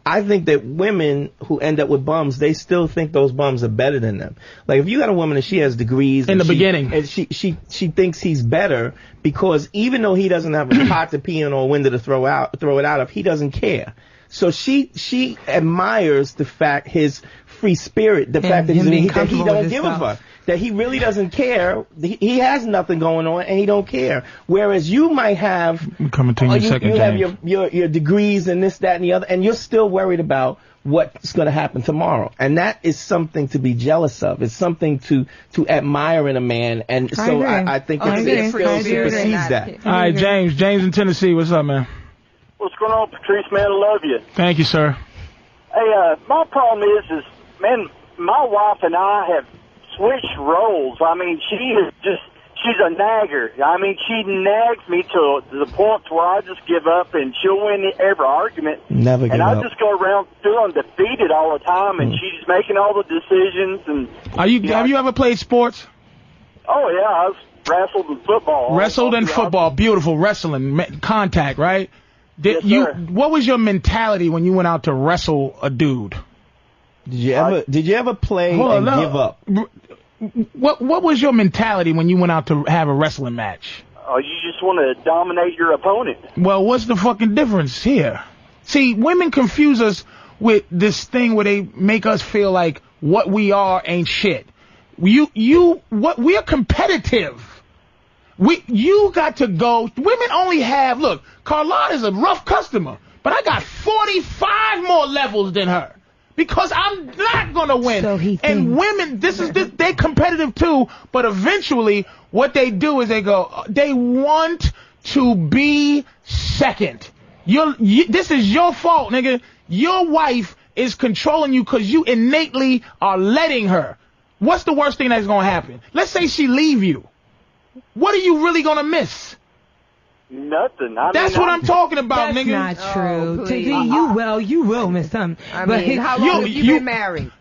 I think that women who end up with bums, they still think those bums are better than them. Like, if you got a woman and she has degrees in the beginning, and she thinks he's better because even though he doesn't have a pot to pee in or a window to throw it out of, he doesn't care. So she admires the fact, his free spirit, the fact that he don't give a fuck, that he really doesn't care. He has nothing going on and he don't care. Whereas you might have, coming to you second, you have your degrees and this, that, and the other, and you're still worried about what's going to happen tomorrow. And that is something to be jealous of. It's something to admire in a man. And so I think it still supersedes that. All right, James in Tennessee, what's up, man? What's going on, Patrice, man? I love you. Thank you, sir. Hey, my problem is, man, my wife and I have switched roles. I mean, she's a nagger. I mean, she nags me to the point where I just give up, and she'll win every argument. Never give up. And I just go around feeling defeated all the time, and she's making all the decisions. And have you ever played sports? Oh, yeah, I've wrestled in football. Wrestled in football. Beautiful. Wrestling. Contact, right? Yes, sir. What was your mentality when you went out to wrestle a dude? Did you ever play and give up? What was your mentality when you went out to have a wrestling match? You just want to dominate your opponent. Well, what's the fucking difference here? See, women confuse us with this thing where they make us feel like what we are ain't shit. We're competitive. You got to go. Women only have, look, Carlotta's a rough customer, but I got 45 more levels than her. Because I'm not gonna win. And women, they're competitive too, but eventually what they do is they want to be second. This is your fault, nigga. Your wife is controlling you because you innately are letting her. What's the worst thing that's gonna happen? Let's say she leave you. What are you really gonna miss? Nothing. That's what I'm talking about, nigga. That's not true. You will miss something. I mean, how long have you been married?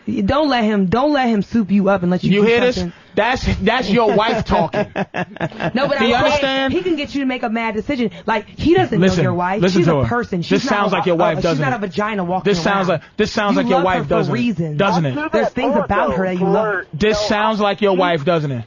Don't let him soup you up and let you. You do hear something. this? That's your wife talking. No, but do you understand? He can get you to make a mad decision. Like, he doesn't know your wife. Listen She's to a her. person. This sounds like your wife, doesn't it? She's not a vagina walking around. This sounds like your wife, doesn't it? Doesn't it? There's things about her that you love. This sounds like your wife, doesn't it?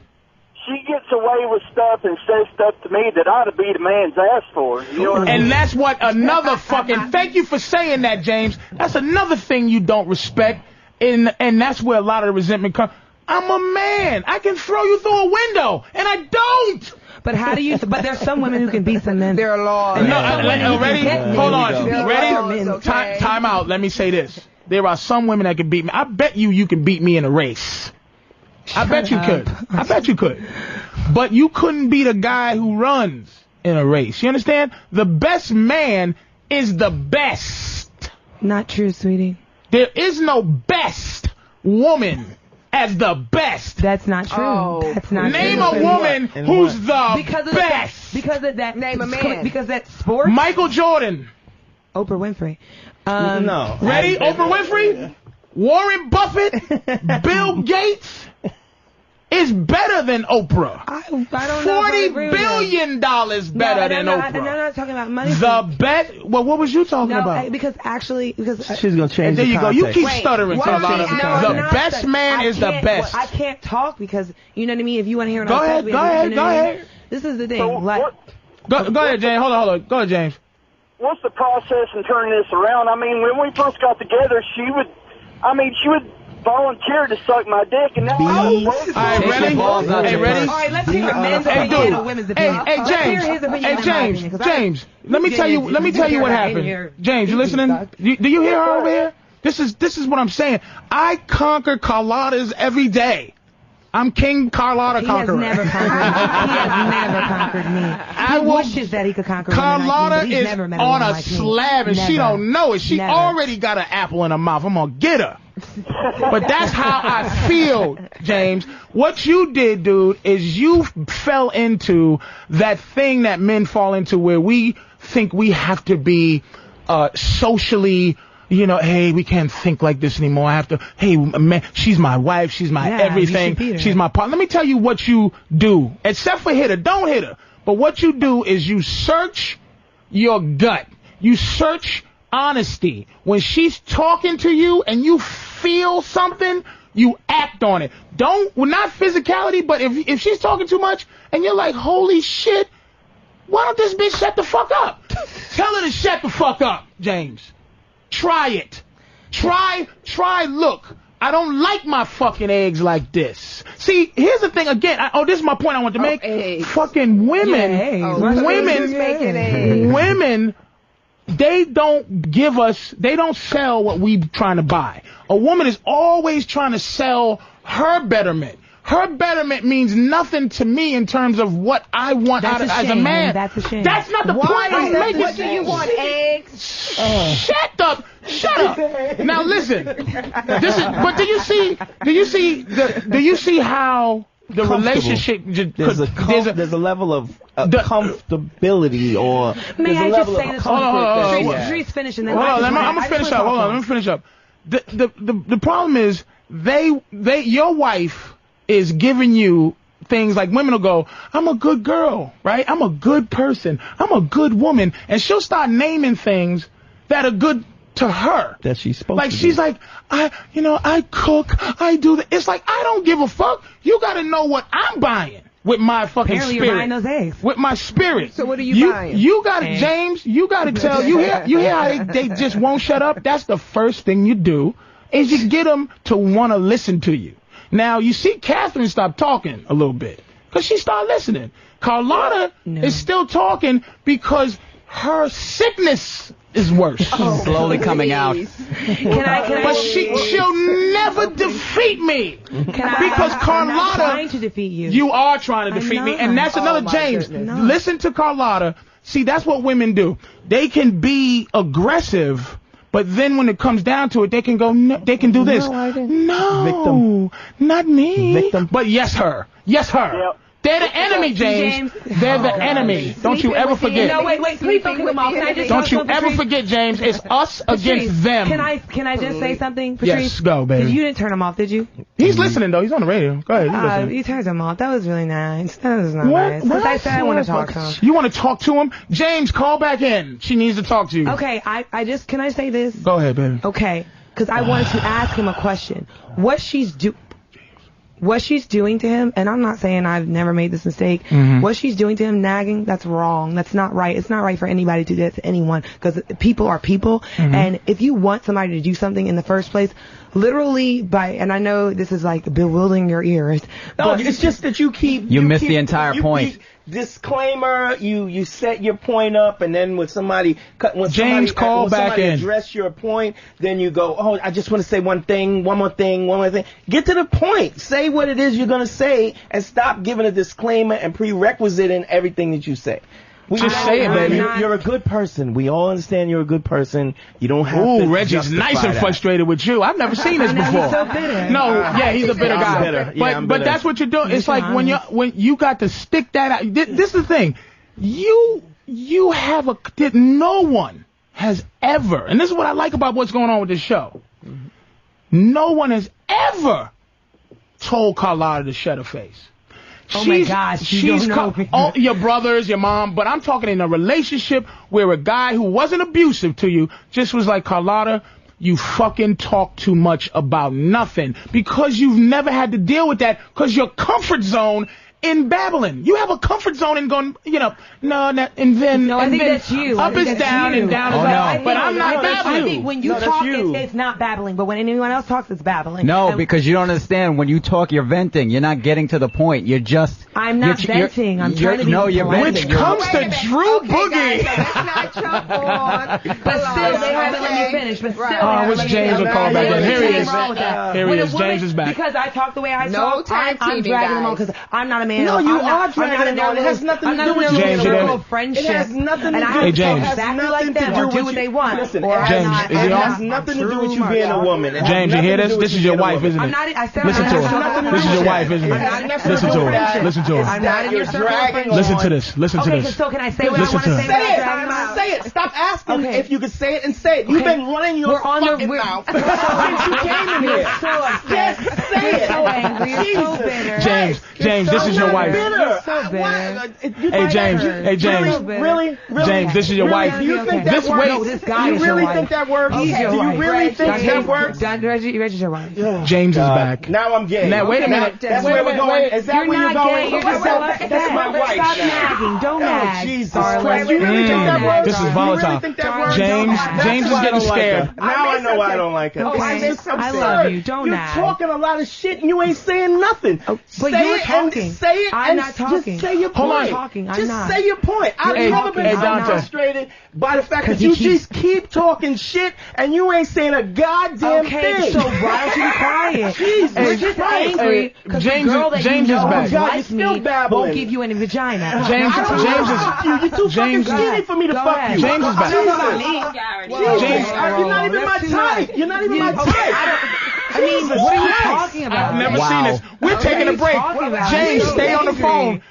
She gets away with stuff and says stuff to me that ought to beat a man's ass for. You know what I mean? And that's what another fucking... Thank you for saying that, James. That's another thing you don't respect, and that's where a lot of the resentment comes. I'm a man. I can throw you through a window, and I don't. But how do you... But there's some women who can beat some men. There are laws. No, ready? Hold on. Ready? Okay. Time out. Let me say this. there are some women that can beat me. I bet you can beat me in a race. I bet you could. I bet you could. But you couldn't beat a guy who runs in a race. You understand? The best man is the best. Not true, sweetie. There is no best woman as the best. That's not true. Oh, that's not Name true. a woman who's the because of best. Because of that. Name a man. Because that sports. Michael Jordan. Oprah Winfrey. No. Ready? Oprah Winfrey? Warren Buffett? Bill Gates? Is better than Oprah. I don't know. $40 billion better than Oprah. I'm not talking about money. The bet. Well, what was you talking about? Because actually, she's gonna change. There the you go. You context. keep stuttering. The best man is the best. I can't talk because you know what I mean. If you want to hear, go ahead. This is the thing. So go ahead, James. Hold on. Go ahead, James. What's the process in turning this around? I mean, when we first got together, she would volunteer to suck my dick, and now I was working. All right, ready? Hey, ready? All right, let's hear a men's opinion and women's opinion. James. Let me tell you what happened. James, you listening? Do you hear her over here? This is what I'm saying. I conquer Carlotta's every day. I'm King Carlotta Conqueror. He has never conquered me. He wishes that he could conquer me. Carlotta is on a slab and she don't know it. She already got an apple in her mouth. I'm gonna get her. But that's how I feel, James. What you did, dude, is you fell into that thing that men fall into where we think we have to be socially, you know, hey, we can't think like this anymore. I have to, hey, man, she's my wife. She's my everything. She's my partner. Let me tell you what you do. Except for hit her. Don't hit her. But what you do is you search your gut. You search honesty. When she's talking to you and you feel something, you act on it. Not physicality, but if she's talking too much and you're like, holy shit, why don't this bitch shut the fuck up? Tell her to shut the fuck up, James. Try it. Try, look. I don't like my fucking eggs like this. See, here's the thing again. This is my point I want to make. Fucking women, women, they don't sell what we trying to buy. A woman is always trying to sell her betterment. Her betterment means nothing to me in terms of what I want as a man. That's a shame. That's not the point I'm making. What do you want, eggs? Shut up. Now listen. But do you see how the relationship there's a level of comfortability or may I just say this? Patrice finish and then I'm gonna finish up. Hold on, let me finish up. The problem is your wife is giving you things like women will go, I'm a good girl, right? I'm a good person. I'm a good woman. And she'll start naming things that are good to her. That she's supposed like to she's do. like, I cook, I do that. It's like, I don't give a fuck. You gotta know what I'm buying with my fucking Apparently spirit. You're buying those eggs. With my spirit. So what are you buying? You gotta, James, you gotta tell, you hear how they just won't shut up? That's the first thing you do, is you get them to want to listen to you. Now, you see Catherine stop talking a little bit because she started listening. Carlotta is still talking because her sickness is worse. Slowly coming out. But she'll never defeat me. Because Carlotta, I'm not trying to defeat you. You are trying to defeat me. And that's another James. Listen to Carlotta. See, that's what women do. They can be aggressive. But then when it comes down to it, they can go, they can do this. No, victim. Not me. Victim. But yes, her. Yes, her. Yep. They're the enemy, James. They're the enemy. Don't you ever forget. No, wait, sleeping with them. Can I just Don't you ever forget, James. It's us against them. Can I just say something, Patrice? Yes, go, baby. You didn't turn him off, did you? He's listening, though. He's on the radio. Go ahead. He's listening. You turned him off. That was really nice. That was not nice. Because I said I want to talk to him. You want to talk to him? James, call back in. She needs to talk to you. Okay, can I say this? Go ahead, baby. Okay, because I wanted to ask him a question. What she's doing to him, and I'm not saying I've never made this mistake, what she's doing to him, nagging, that's wrong. That's not right. It's not right for anybody to do that to anyone, because people are people, and if you want somebody to do something in the first place, literally and I know this is like bewildering your ears. No, it's just that you missed the entire point. disclaimer. You set your point up, and then when somebody address your point, then you go, oh, I just want to say one more thing. Get to the point. Say what it is you're gonna say, and stop giving a disclaimer and prerequisite in everything that you say. Just say it, baby. You're a good person. We all understand you're a good person. You don't have to. Ooh, Reggie's nice and frustrated with you. I've never seen this before. He's so bitter. No, yeah, he's a bitter guy. Bitter. Yeah, but that's what you're doing. It's like when you got to stick that out. This is the thing. You have no one has ever, and this is what I like about what's going on with this show. No one has ever told Carlotta to shut her face. Oh my gosh, you don't know. Your brothers, your mom, but I'm talking in a relationship where a guy who wasn't abusive to you just was like, Carlotta, you fucking talk too much about nothing, because you've never had to deal with that, because your comfort zone in babbling. You have a comfort zone in going, and then I think that's you. Up is down and down is up. But I'm not babbling. I think when you talk, it's not babbling, but when anyone else talks, it's babbling. No, because you don't understand. When you talk, you're venting. You're not getting to the point. You're just. I'm not venting. I'm trying to be you're venting. Which comes to Drew Boogie. But still, they haven't let me finish. But still, I wish James would call back in. Here he is. Here he is. James is back. Because I talk the way I talk, I'm dragging them on because I'm not a man. No, you are dragging on. It has nothing to do with James. Friendship. It has nothing to do with James. Exactly like them or do what they want. Listen, James, it has nothing to do with you being a woman. James, you hear this? This is your wife, isn't it? Listen to her. This is your wife, isn't it? Listen to her. Listen to her. I'm not in your circle. Listen to this. Listen to this. Okay, so can I say what I want to say? Say it. Stop asking if you can say it and say it. You've been running your fucking mouth since you came in here. Just say it. You're so angry. You're so bitter. James, this is your wife. So bitter. Hey James, Really? James, this is your wife. Do you think that works? No, this guy is your wife. Do you really think that works? He's your Do wife. you really think that works? Reggie's your wife. James is back. Now I'm gay. Now wait a minute. That's where we're going. Is that where you're going? That's my wife. Stop nagging. Don't nag. Jesus Christ. You really think that works? This is volatile. James is getting scared. Now I know why I don't like it. I love you. Don't nag. You're talking a lot of shit and you ain't saying nothing. But you're talking. Say it. I'm not talking. Just say your point. Just say your point. I've never been frustrated by the fact that you just keep talking shit and you ain't saying a goddamn thing. Okay, so why don't you be quiet? Jesus, we're just angry because the girl that James you know is back. likes me won't give you any vagina. James You're too fucking skinny for me to fuck you. James is back. James, you're not even my type. You're not even my type. I mean, what are you talking about? I've never seen this. We're taking a break. James, stay on the phone.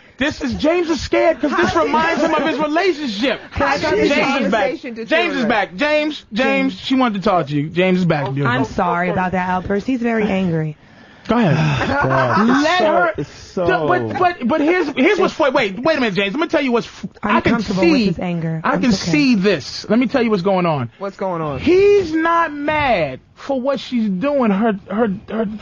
James is scared because this reminds him of his relationship. James is back. James is back. James, she wanted to talk to you. James is back. I'm sorry about that outburst. He's very angry. Go ahead. Let her. But here's what's funny. Wait a minute, James. Let me tell you what's. I can see with his anger. I can see this. Let me tell you what's going on. What's going on? He's not mad for what she's doing. Her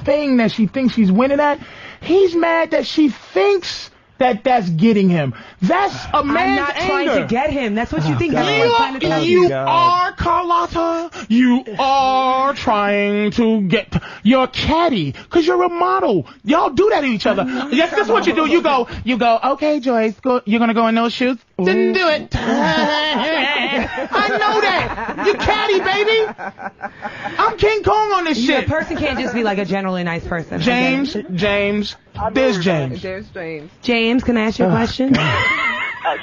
thing that she thinks she's winning at. He's mad that she thinks that's getting him. That's a man's I'm not trying anger. to get him. That's what you think. You are, Carlotta. You are trying to get your caddy because you're a model. Y'all do that to each other. Yes, that's what you do. You go. Okay, Joyce, you're gonna go in those shoes. Didn't do it. I know that. You caddy, baby. I'm King Kong on this shit. A person can't just be like a generally nice person. James. There's James. James, can I ask you a question?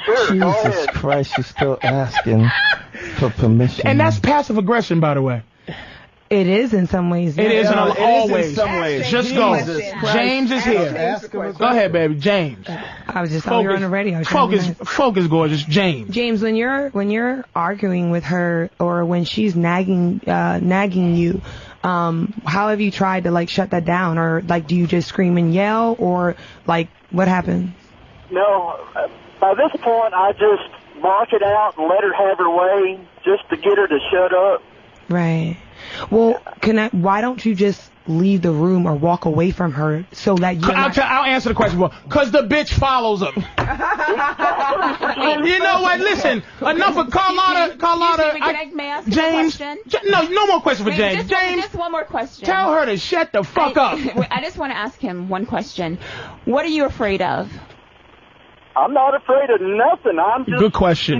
Sure. Jesus Christ, you're still asking for permission. And that's passive aggression, by the way. It is in some ways. It is in all ways. In some ways. Just go. James is here. Go ahead, baby. James. I was just thought you were on the radio. Focus, gorgeous. James. James, when you're arguing with her or when she's nagging you, how have you tried to shut that down, or do you just scream and yell, or what happens? No, by this point I just bark it out and let her have her way just to get her to shut up. Right. Well, why don't you just leave the room or walk away from her so that you? I'll answer the question. Because the bitch follows him. You know what? Listen, enough of Carlotta. May I ask James. a question? No more question for James. James, just one more question. Tell her to shut the fuck up. I just want to ask him one question. What are you afraid of? I'm not afraid of nothing. I'm just Good question.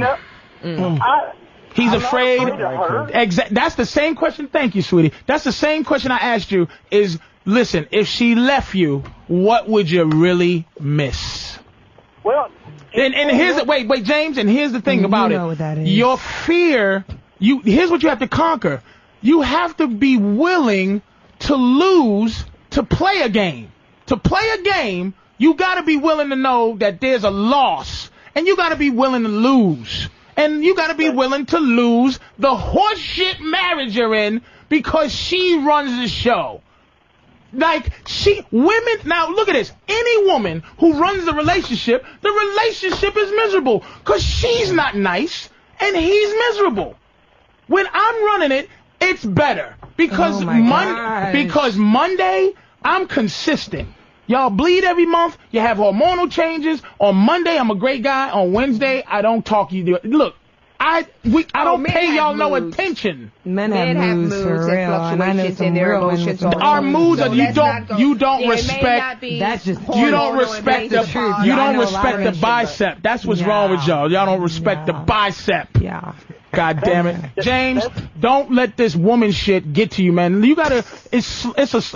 You know, He's I'm afraid. not afraid of her. That's the same question. Thank you, sweetie. That's the same question I asked you. Is listen, if she left you, what would you really miss? Well, and here's the wait, James. And here's the thing about know it. what that is. Your fear. Here's what you have to conquer. You have to be willing to lose to play a game. To play a game, you got to be willing to know that there's a loss, and you got to be willing to lose. And you got to be willing to lose the horseshit marriage you're in because she runs the show. Like, women, now look at this. Any woman who runs the relationship is miserable because she's not nice and he's miserable. When I'm running it, it's better because because Monday, I'm consistent. Y'all bleed every month. You have hormonal changes. On Monday, I'm a great guy. On Wednesday, I don't talk you. Look, I don't pay y'all no attention. Men have moods for real, and fluctuations in their emotions. Our moods are you don't respect. That's just You don't respect the bicep. That's what's wrong with y'all. Y'all don't respect the bicep. Yeah. God damn it, James! Don't let this woman shit get to you, man. You gotta.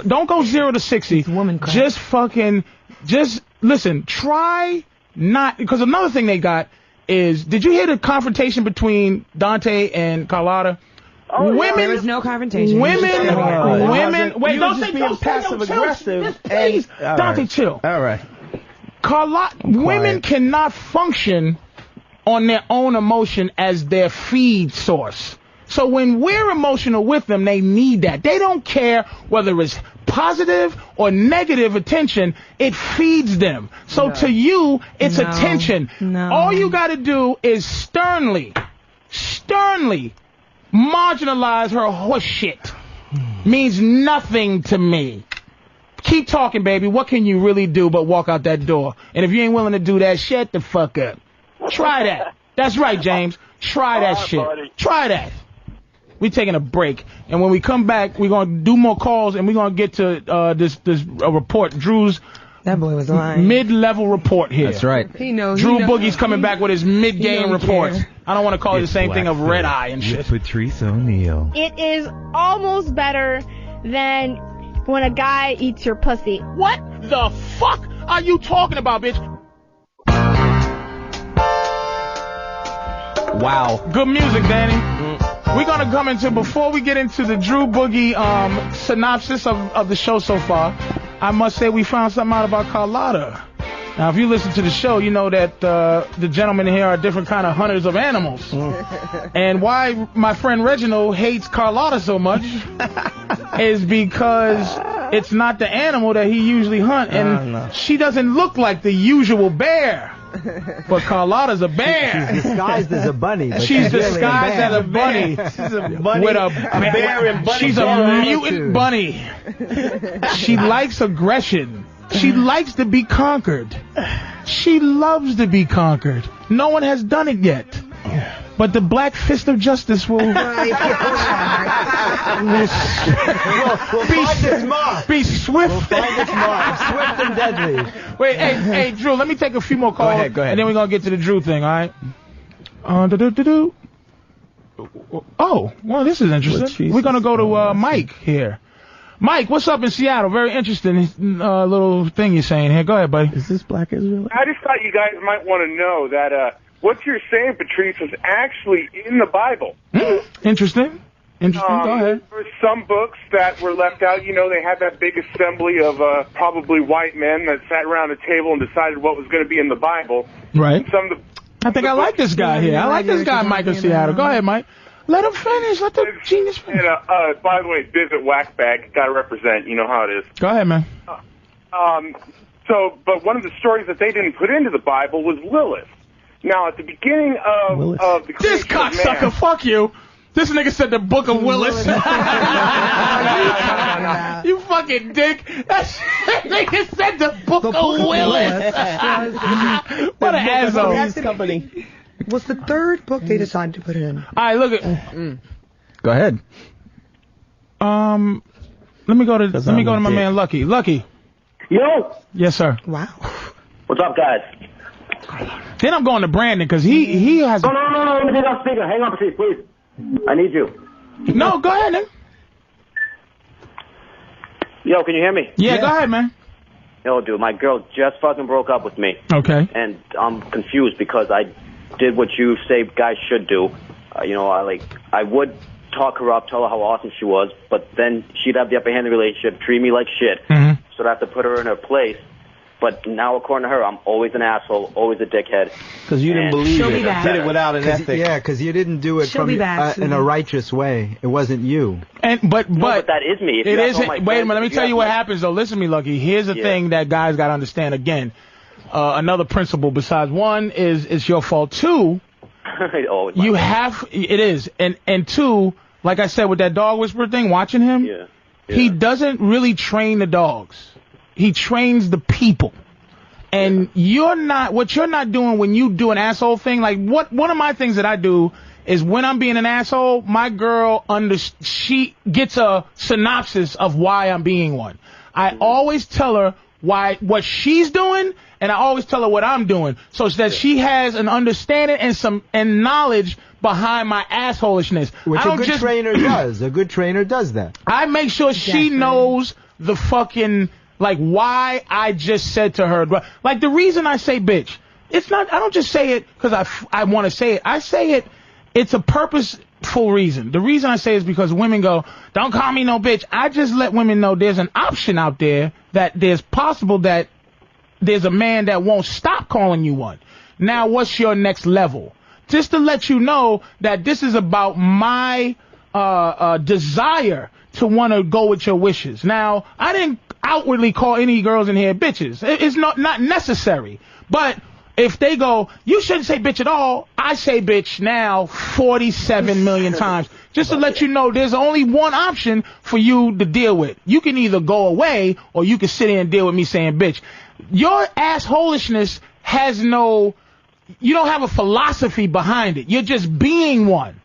Don't go 0 to 60. It's woman crap. Just listen. Try not because another thing they got is. Did you hear the confrontation between Dante and Carlotta? Women. There was no confrontation. Women. Wait, don't say being passive aggressive. Please, Dante, chill. All right. Carlotta. Women cannot function on their own emotion as their feed source. So when we're emotional with them, they need that. They don't care whether it's positive or negative attention. It feeds them. So to you, it's attention. All you got to do is sternly marginalize her horse shit. Means nothing to me. Keep talking, baby. What can you really do but walk out that door? And if you ain't willing to do that, shut the fuck up. Try that. That's right, James. Try that shit. Buddy. Try that. We're taking a break, and when we come back, we're gonna do more calls, and we're gonna get to this report. Drew's that boy was lying. Mid-level report here. That's right. He knows. Drew Boogie's coming back with his mid-game report. I don't want to call it the same thing of red eye and shit. Patrice O'Neal. It is almost better than when a guy eats your pussy. What the fuck are you talking about, bitch? Wow. Good music, Danny. We're going to come into, before we get into the Drew Boogie synopsis of the show so far, I must say we found something out about Carlotta. Now, if you listen to the show, you know that the gentlemen here are different kind of hunters of animals. And why my friend Reginald hates Carlotta so much is because it's not the animal that he usually hunts. And she doesn't look like the usual bear. But Carlotta's a bear. She's disguised as a bunny. She's disguised as a bunny. She's a bunny. With a bear and bunny. She's a mutant bunny. She likes aggression. She likes to be conquered. She loves to be conquered. No one has done it yet. But the black fist of justice will be swift. Swift and deadly. Wait, hey, Drew, let me take a few more calls. Go ahead. And then we're going to get to the Drew thing, all right? Oh, well, this is interesting. We're going to go to Mike here. Mike, what's up in Seattle? Very interesting little thing you're saying here. Go ahead, buddy. Is this Black Israel? I just thought you guys might want to know that what you're saying, Patrice, was actually in the Bible. Interesting. Go ahead. There were some books that were left out. You know, they had that big assembly of probably white men that sat around a table and decided what was going to be in the Bible. Right. Some of the I think I like this guy here. I like this guy, Mike in Seattle. Go ahead, Mike. Let him finish. Let the genius finish. And, by the way, Visit Whackbag, got to represent. You know how it is. Go ahead, man. But one of the stories that they didn't put into the Bible was Lilith. Now, at the beginning of the This creation of cocksucker, man, fuck you. This nigga said the Book of Willis. You fucking dick. That nigga said the Book of Willis. What an asshole. Company. What's the third book they decided to put it in? All right, look at. Go ahead. Let me go to my man Lucky. Lucky. Yo. Yes, sir. Wow. What's up, guys? Then I'm going to Brandon because he has. No. Let me take off speaker. Hang on, Patrice, please. I need you. No, go ahead, man. Yo, can you hear me? Yeah, go ahead, man. Yo, dude, my girl just fucking broke up with me. Okay. And I'm confused because I did what you say guys should do. I would talk her up, tell her how awesome she was, but then she'd have the upper hand in the relationship, treat me like shit. Mm-hmm. So I'd have to put her in her place. But now, according to her, I'm always an asshole, always a dickhead. Because you didn't believe it. You did it without an ethic. Yeah, because you didn't do it She'll be back in a righteous way. It wasn't you. But that is me. If it you ask isn't. all my Wait a friends, minute. Let me if you tell you ask what my- happens, though. Listen to me, Lucky. Here's the thing that guys got to understand. Again, another principle besides one is it's your fault. Two, you have it is, and two, like I said with that dog whisperer thing, watching him, he doesn't really train the dogs. He trains the people. And what you're not doing when you do an asshole thing, like one of my things that I do is when I'm being an asshole, my girl she gets a synopsis of why I'm being one. I always tell her what she's doing, and I always tell her what I'm doing, so that she has an understanding and knowledge behind my assholishness. Which a good trainer does. A good trainer does that. I make sure she knows the fucking, like, why I just said to her, like, the reason I say bitch, it's not, I don't just say it because I want to say it. I say it, it's a purposeful reason. The reason I say it is because women go, don't call me no bitch. I just let women know there's an option out there that there's possible that there's a man that won't stop calling you one. Now, what's your next level? Just to let you know that this is about my desire to want to go with your wishes. Now, I didn't outwardly call any girls in here bitches. It's not necessary. But if they go, you shouldn't say bitch at all, I say bitch now 47 million times. Just to let you know there's only one option for you to deal with. You can either go away or you can sit here and deal with me saying bitch. Your assholishness has you don't have a philosophy behind it. You're just being one.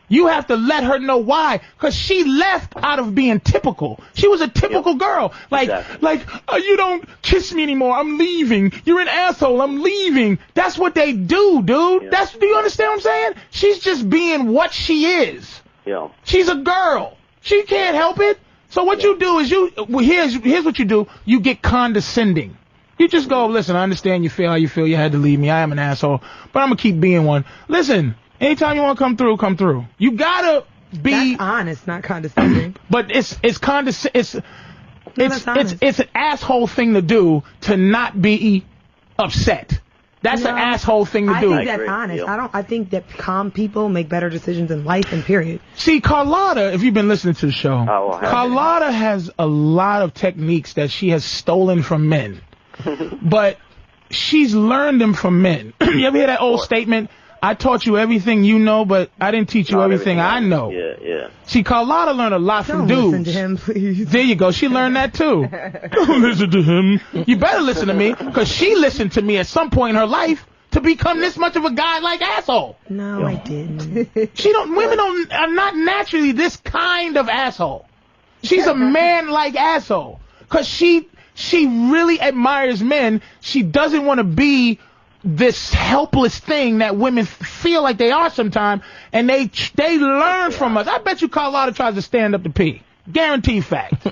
You have to let her know why, because she left out of being typical. She was a typical girl. Like, you don't kiss me anymore. I'm leaving. You're an asshole. I'm leaving. That's what they do, dude. Do you understand what I'm saying? She's just being what she is. Yeah. She's a girl. She can't help it. So what you do is here's what you do. You get condescending. You just go, listen, I understand you feel how you feel. You had to leave me. I am an asshole, but I'm going to keep being one. Listen. Anytime you want to come through, come through. You gotta be That's honest, not condescending. But it's an asshole thing to do to not be upset. That's an asshole thing to do. I think that's honest. I think that calm people make better decisions in life and period. See, Carlotta, if you've been listening to the show, Carlotta has a lot of techniques that she has stolen from men, but she's learned them from men. You ever hear that old statement? I taught you everything you know, but I didn't teach you everything I know. Yeah. See, Carlotta learned a lot from dudes. Listen to him, please. There you go. She learned that too. Don't listen to him. You better listen to me, because she listened to me at some point in her life to become this much of a guy like asshole. No, I didn't. Women are not naturally this kind of asshole. She's a man-like asshole, because she really admires men. She doesn't want to be this helpless thing that women feel like they are sometimes, and they learn from us. I bet you Carlotta tries to stand up to pee. Guaranteed fact.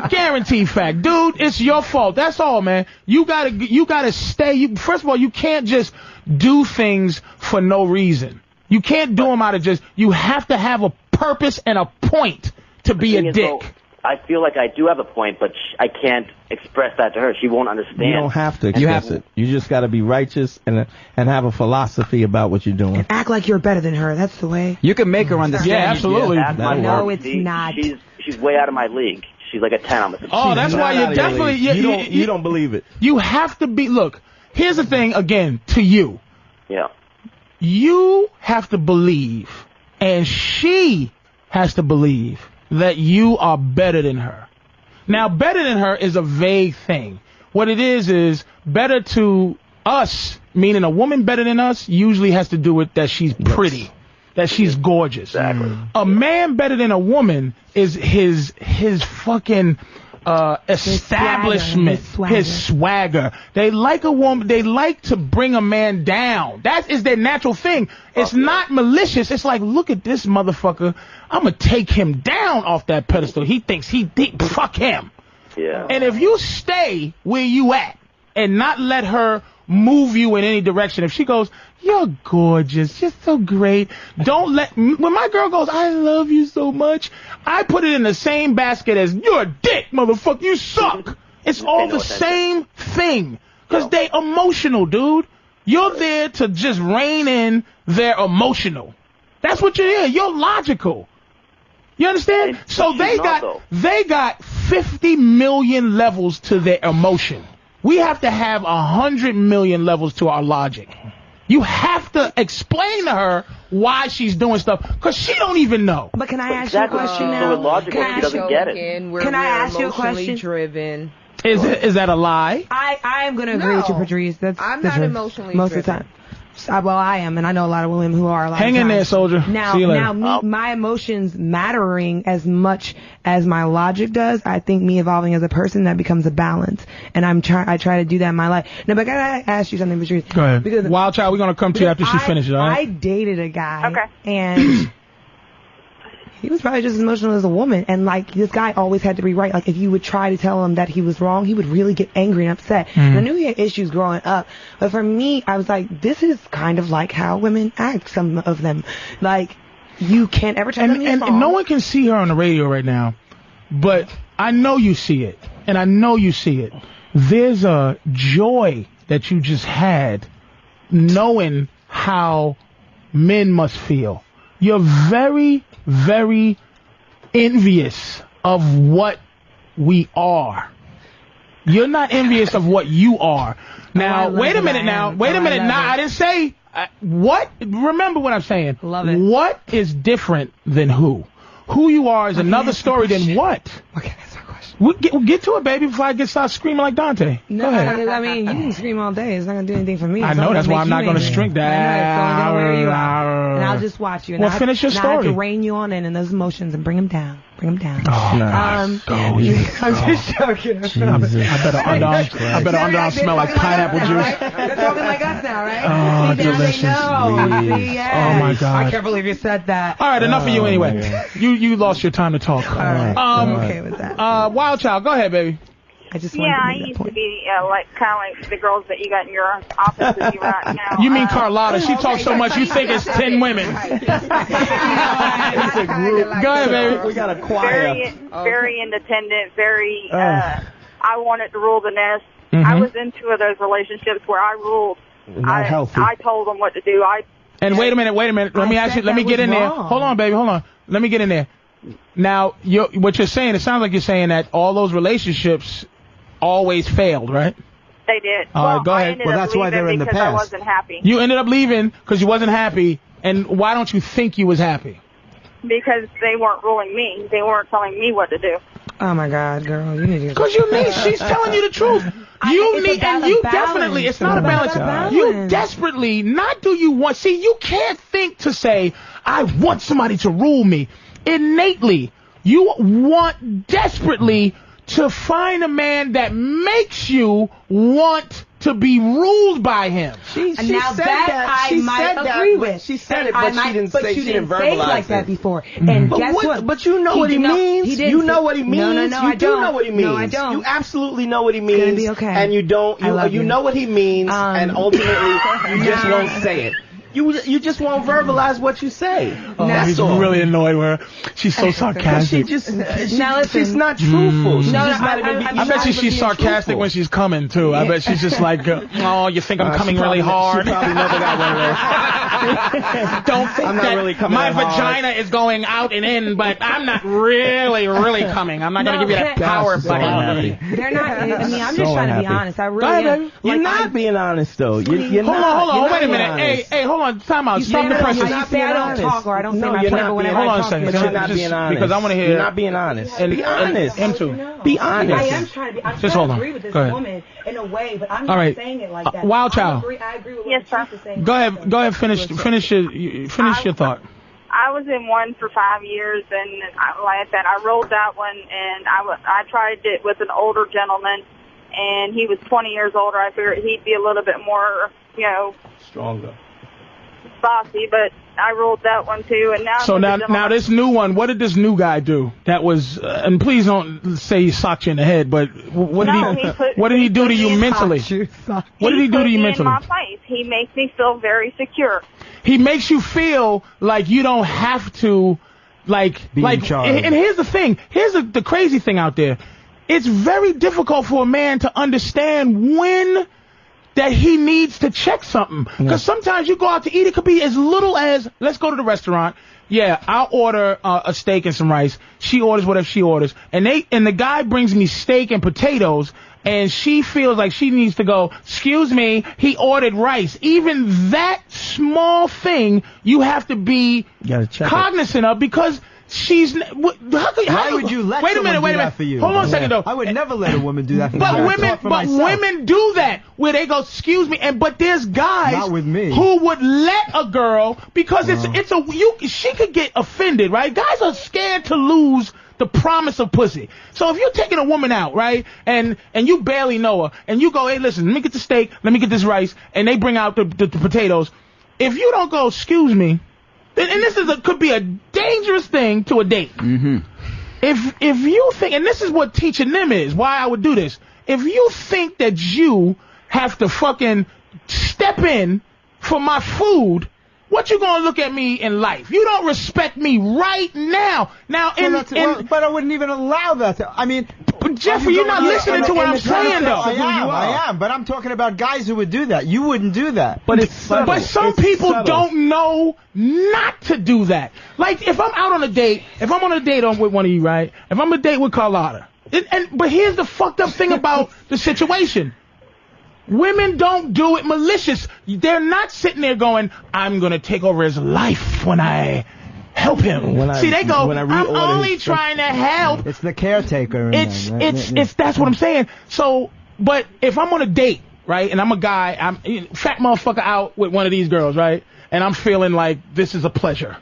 Guaranteed fact. Dude, it's your fault. That's all, man. You gotta stay. First of all, you can't just do things for no reason. You can't do them out of you have to have a purpose and a point to be a dick. I feel like I do have a point, but I can't express that to her. She won't understand. You don't have to express it. You just got to be righteous and have a philosophy about what you're doing. And act like you're better than her. That's the way. You can make her understand. Yeah, absolutely. No, it's not. She's way out of my league. She's like a 10 on the. Oh, that's why you definitely you don't believe it. You have to be. Look, here's the thing. Again, to you. Yeah. You have to believe, and she has to believe that you are better than her. Now, better than her is a vague thing. What it is better to us, meaning a woman better than us, usually has to do with that she's pretty, that she's gorgeous. Exactly. A man better than a woman is his fucking establishment, his swagger. They like a woman. They like to bring a man down. That is their natural thing. It's not malicious. It's like, look at this motherfucker. I'm gonna take him down off that pedestal. He thinks he deep. Fuck him. Yeah. And if you stay where you at and not let her move you in any direction, if she goes, you're gorgeous, you're so great, don't let, when my girl goes, I love you so much, I put it in the same basket as, you're a dick, motherfucker, you suck. It's all the same thing. Because they emotional, dude. You're there to just rein in their emotional. That's what you're here. You're logical. You understand? So they got 50 million levels to their emotion. We have to have 100 million levels to our logic. You have to explain to her why she's doing stuff, because she don't even know. But can I ask you a question now? So illogical, she doesn't get it. Can I ask you a question? Driven. Is that a lie? I am going to agree with you, Patrice. I'm not emotionally most driven. of the time. Well, I am, and I know a lot of women who are a lot Hang of in there, times. soldier. Now, See you later. my emotions mattering as much as my logic does. I think me evolving as a person, that becomes a balance, and I try to do that in my life. Now, but I gotta ask you something, Patrice. Go ahead. Because Wild Child, we're gonna come to you after she finishes. All I right? dated a guy, and he was probably just as emotional as a woman, and like this guy always had to be right. Like if you would try to tell him that he was wrong, he would really get angry and upset. And I knew he had issues growing up, but for me, I was like, this is kind of like how women act. Some of them, like you can't ever tell them he's wrong. And no one can see her on the radio right now, but I know you see it, and I know you see it. There's a joy that you just had knowing how men must feel. You're very, very envious of what we are. You're not envious of what you are. Now, wait a minute now. Wait a minute. Now, I didn't say what. Remember what I'm saying. Love it. What is different than who? Who you are is another story than what? Okay, that's my question. We'll get to it, baby, before I start screaming like Dante. No, Go ahead. I mean, you can scream all day. It's not going to do anything for me. I know, that's why I'm not going to string that. I know, it's only going to wear you out. And I'll just watch you. And Well, finish your and I have story. to rein you on in those emotions and bring them down. Bring them down. Oh, I'm just joking. I better underarm smell like pineapple juice. They're talking like us now, right? Oh, See, now delicious. they know. See, yes. Oh, my God. I can't believe you said that. All right, enough of you anyway. You lost your time to talk. All right. I'm okay with that. Wild Child, go ahead, baby. I just Yeah, I used to be kind of like the girls that you got in your office that you right now. You mean Carlotta? She talks so much you think it's 10 women. It's a group. Go ahead, baby. We got a choir. Very independent, very, I wanted to rule the nest. Mhm. I was in 2 of those relationships where I ruled. Not healthy. I told them what to do. And wait a minute. Let me ask you. Let me get in there. Hold on, baby. Hold on. Let me get in there. Now, what you're saying, it sounds like you're saying that all those relationships always failed, right? They did. All right, go ahead. Well, that's why they're in the past. I wasn't happy. You ended up leaving because you wasn't happy. And why don't you think you was happy? Because they weren't ruling me. They weren't telling me what to do. Oh my God, girl, you need to. Because you need. She's telling you the truth. You need, and you definitely. It's not a balance. You desperately. Not do you want. See, you can't think to say, I want somebody to rule me. Innately, you want desperately to find a man that makes you want to be ruled by him. She said that I might agree with. She said it, but she didn't say. She didn't verbalize it like that before. Mm-hmm. And guess what? But you know what he means. You know what he means. No, you do know what he means. No, I don't. You absolutely know what he means. It's gonna be okay. And you don't. You know what he means, and ultimately you just won't say it. You just won't verbalize what you say. Oh, That's he's all. really annoyed with her. She's so sarcastic. She's not truthful. She's just not even I bet she's sarcastic when she's coming too. I bet she's just like, oh, you think I'm coming really hard? She probably never got one of those. Don't think I'm not that really coming my that hard. vagina is going out and in, but I'm not really coming. I'm not going to give you that power buddy. They're not. I mean, I'm just trying to be honest. I really am. You're not being honest though. You're hold not. on. Wait a minute. Hey, hold on. Time out. Stop the pressure. You say I don't talk or I don't say my plan, but whenever hold I on a talk, second. You're not being honest. Because I want to hear. You're not being honest. Be honest. Him too. Be honest. I am trying to be. I'm just trying hold to on. agree with this Go ahead. woman in a way, but I'm All not right. saying it like that. Wild Child. I agree with what she's saying. Go ahead. Finish your thought. I I was in one for 5 years, and like I said, I rolled that one, and I tried it with an older gentleman, and he was 20 years older. I figured he'd be a little bit more, stronger, bossy, but I rolled that one too, and now. So now this new one, what did this new guy do? That was, and please don't say he socked you in the head, but what did he do to you mentally? What did he do to you mentally? In my place. He makes me feel very secure. He makes you feel like you don't have to, be in charge. And here's the thing. Here's the crazy thing out there. It's very difficult for a man to understand when that he needs to check something. Because sometimes you go out to eat, it could be as little as, let's go to the restaurant. Yeah, I'll order a steak and some rice. She orders whatever she orders. And the guy brings me steak and potatoes, and she feels like she needs to go, excuse me, he ordered rice. Even that small thing you have to be cognizant of, because she's. Why would you let wait a minute, do that for you? Hold on a second, though. I would never let a woman do that for me. But women do that, where they go, excuse me, but there's guys not with me. who would let a girl, because she could get offended, right? Guys are scared to lose the promise of pussy. So if you're taking a woman out, right, and you barely know her, and you go, hey, listen, let me get the steak, let me get this rice, and they bring out the potatoes, if you don't go, excuse me, and this could be a dangerous thing to a date. Mm-hmm. If you think, and this is what teaching them is, why I would do this. If you think that you have to fucking step in for my food, what you gonna look at me in life? You don't respect me right now. Now, but I wouldn't even allow that. I mean, Jeffrey, you're not listening to what I'm saying, though. I am, but I'm talking about guys who would do that. You wouldn't do that. But some people don't know not to do that. Like, if I'm out on a date, if I'm on a date with one of you, right? If I'm on a date with Carlotta, but here's the fucked up thing about the situation. Women don't do it malicious. They're not sitting there going, I'm going to take over his life when I help him. They go, I'm only trying to help. It's the caretaker. That's what I'm saying. So, but if I'm on a date, right, and I'm a guy, I'm fat motherfucker out with one of these girls, right, and I'm feeling like this is a pleasure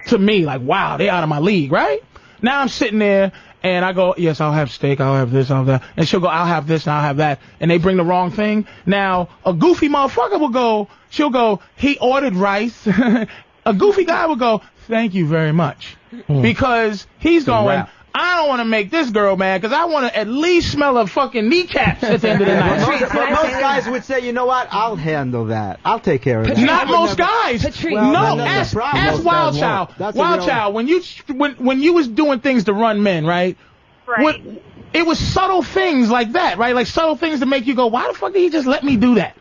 to me, like, wow, they're out of my league, right? Now I'm sitting there, and I go, yes, I'll have steak, I'll have this, I'll have that. And she'll go, I'll have this and I'll have that. And they bring the wrong thing. Now, a goofy motherfucker will go, she'll go, he ordered rice. A goofy guy will go, thank you very much. Because he's going, I don't want to make this girl mad, because I want to at least smell her fucking kneecaps at the end of the night. But most guys would say, you know what, I'll handle that. I'll take care of that. Not most guys. No, ask Wild Child. Wild Child, when you was doing things to run men, right? Right. It was subtle things like that, right? Like subtle things to make you go, why the fuck did he just let me do that?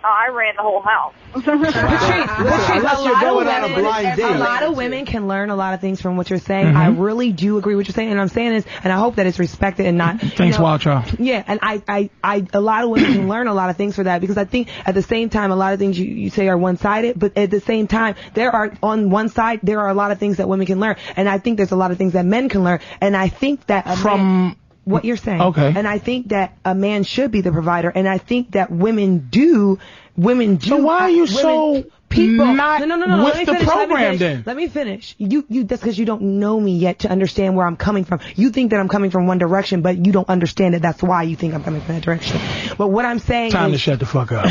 Oh, I ran the whole house. Unless you're going on a blind date. A lot of women can learn a lot of things from what you're saying. I really do agree with what you're saying, and I'm saying this, and I hope that it's respected and not. Thanks, Wild Child. Yeah, and a lot of women can learn a lot of things for that, because I think at the same time, a lot of things you say are one-sided, but at the same time, on one side, there are a lot of things that women can learn, and I think there's a lot of things that men can learn, and I think that what you're saying. Okay. And I think that a man should be the provider, and I think that women do. So why are you so not with the program then? Let me finish. That's because you don't know me yet to understand where I'm coming from. You think that I'm coming from one direction, but you don't understand it. That's why you think I'm coming from that direction. But what I'm saying to shut the fuck up.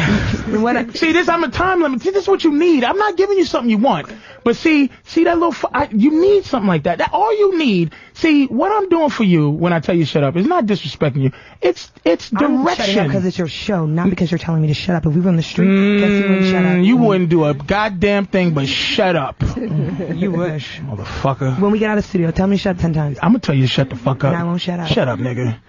See, I'm a time limit. See, this is what you need. I'm not giving you something you want. But see that little, you need something like that. That all you need. See, what I'm doing for you when I tell you shut up is not disrespecting you. It's direction. I'm shutting up because it's your show, not because you're telling me to shut up. If we were on the street, guess you wouldn't shut up. You wouldn't do a goddamn thing but shut up. You wish. Motherfucker. When we get out of the studio, tell me to shut up 10 times. I'm gonna tell you to shut the fuck up. And I won't shut up. Shut up, nigga.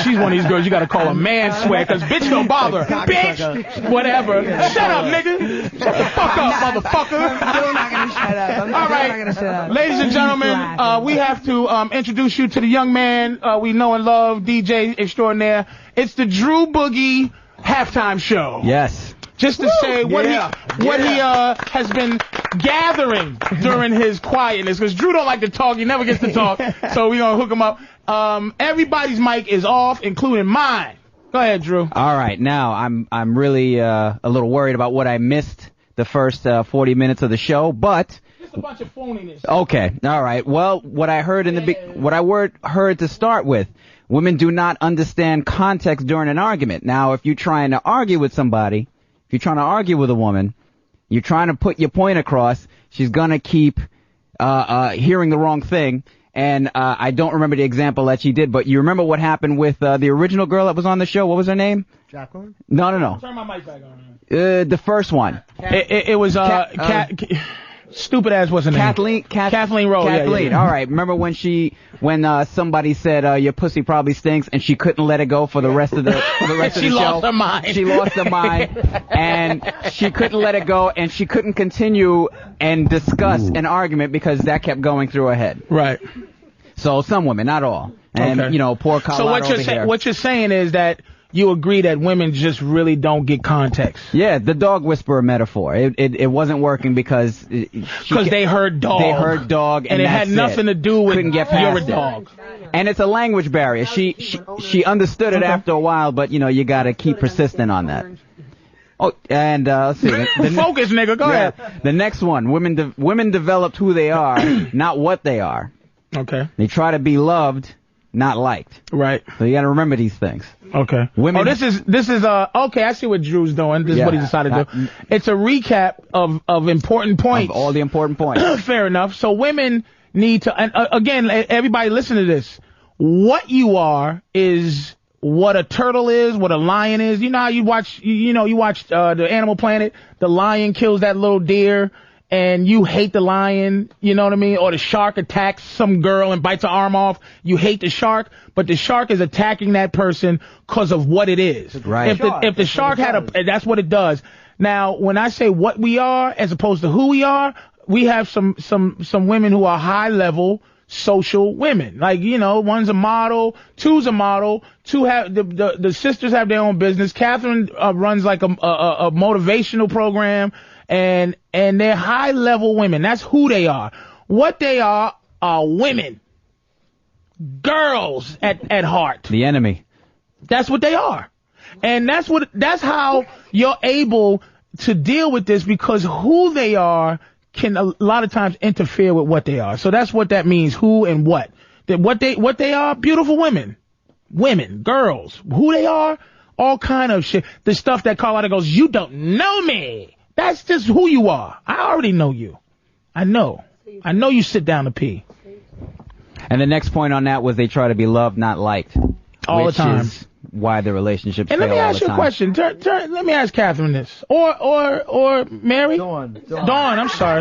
She's one of these girls you gotta call a man swear, because bitch don't bother. Bitch! Whatever. Shut up, nigga. Shut the fuck up, motherfucker. I'm not gonna shut up. All right. Not gonna shut up. Ladies and gentlemen, we have to introduce you to the young man we know and love, DJ extraordinaire. It's the Drew Boogie halftime show. Yes. Just to say what he has been gathering during his quietness, because Drew don't like to talk. He never gets to talk, so we're gonna hook him up. Everybody's mic is off, including mine. Go ahead, Drew. All right, now I'm really a little worried about what I missed the first 40 minutes of the show, but Just a bunch of phoniness. okay, all right. Well, what I heard heard to start with, women do not understand context during an argument. Now, if you're trying to argue with somebody, if you're trying to argue with a woman, you're trying to put your point across, she's gonna keep hearing the wrong thing. And I don't remember the example that she did, but you remember what happened with the original girl that was on the show? What was her name? Jacqueline? No. Turn my mic back on. The first one. It was stupid ass what's her name? Kathleen Rowe. Kathleen. Yeah. All right. Remember when somebody said your pussy probably stinks, and she couldn't let it go for the rest of the She show. lost her mind. She lost her mind, and she couldn't let it go, and she couldn't continue and discuss an argument because that kept going through her head. Right. So some women, not all, and Okay. poor Colorado over here. what you're saying is that you agree that women just really don't get context. Yeah, the dog whisperer metaphor. It wasn't working because they heard dog. They heard dog, and it had that's nothing to do with couldn't get you're a past it. dog. And it's a language barrier. She understood it after a while, but you got to keep persistent on that. Oh, and let's see. Focus, nigga. Go ahead. The next one. Women developed who they are, not what they are. Okay. They try to be loved, not liked. Right. So you got to remember these things. Okay. Women. Oh, this is okay. I see what Drew's doing. This is what he decided to do. It's a recap of important points. Of all the important points. Fair enough. So women need to, and again, everybody listen to this. What you are is what a turtle is, what a lion is. You know how you watch the Animal Planet. The lion kills that little deer, and you hate the lion, you know what I mean? Or the shark attacks some girl and bites her arm off. You hate the shark, but the shark is attacking that person because of what it is. Right. If the shark had that's what it does. Now, when I say what we are as opposed to who we are, we have some women who are high level social women. Like, one's a model, two's a model, two have the sisters have their own business. Catherine runs like a motivational program. And they're high level women. That's who they are. What they are women. Girls at heart. The enemy. That's what they are. And that's how you're able to deal with this, because who they are can a lot of times interfere with what they are. So that's what that means, who and what. That what they are, beautiful women. Women, girls. Who they are, all kind of shit. The stuff that Carlotta goes, you don't know me. That's just who you are. I already know you. I know you sit down to pee. And the next point on that was they try to be loved, not liked. All the time. Which is why the relationships And fail let me all ask the you a time. question. Let me ask Catherine this. Or Mary? Dawn, I'm sorry.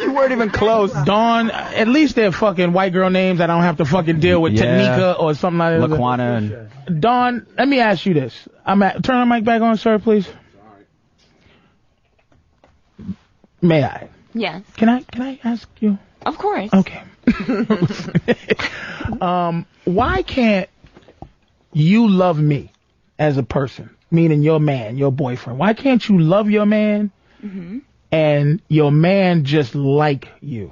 You weren't even close. Dawn, at least they're fucking white girl names. I don't have to fucking deal with Tanika or something like that. Laquana and Dawn, let me ask you this. Turn the mic back on, sir, please. May I? Yes. Can I ask you? Of course. Okay. Why can't you love me as a person, meaning your man, your boyfriend? Why can't you love your man and your man just like you?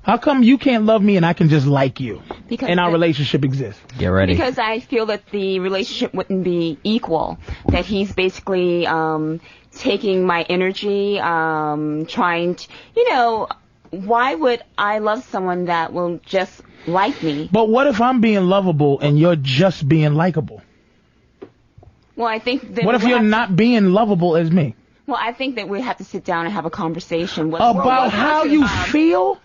How come you can't love me and I can just like you? Because and our relationship exists. Get ready. Because I feel that the relationship wouldn't be equal. That he's basically taking my energy, trying to, why would I love someone that will just like me? But what if I'm being lovable and you're just being likable? Well, I think that what if you're not being lovable as me? Well, I think that we have to sit down and have a conversation about how you feel.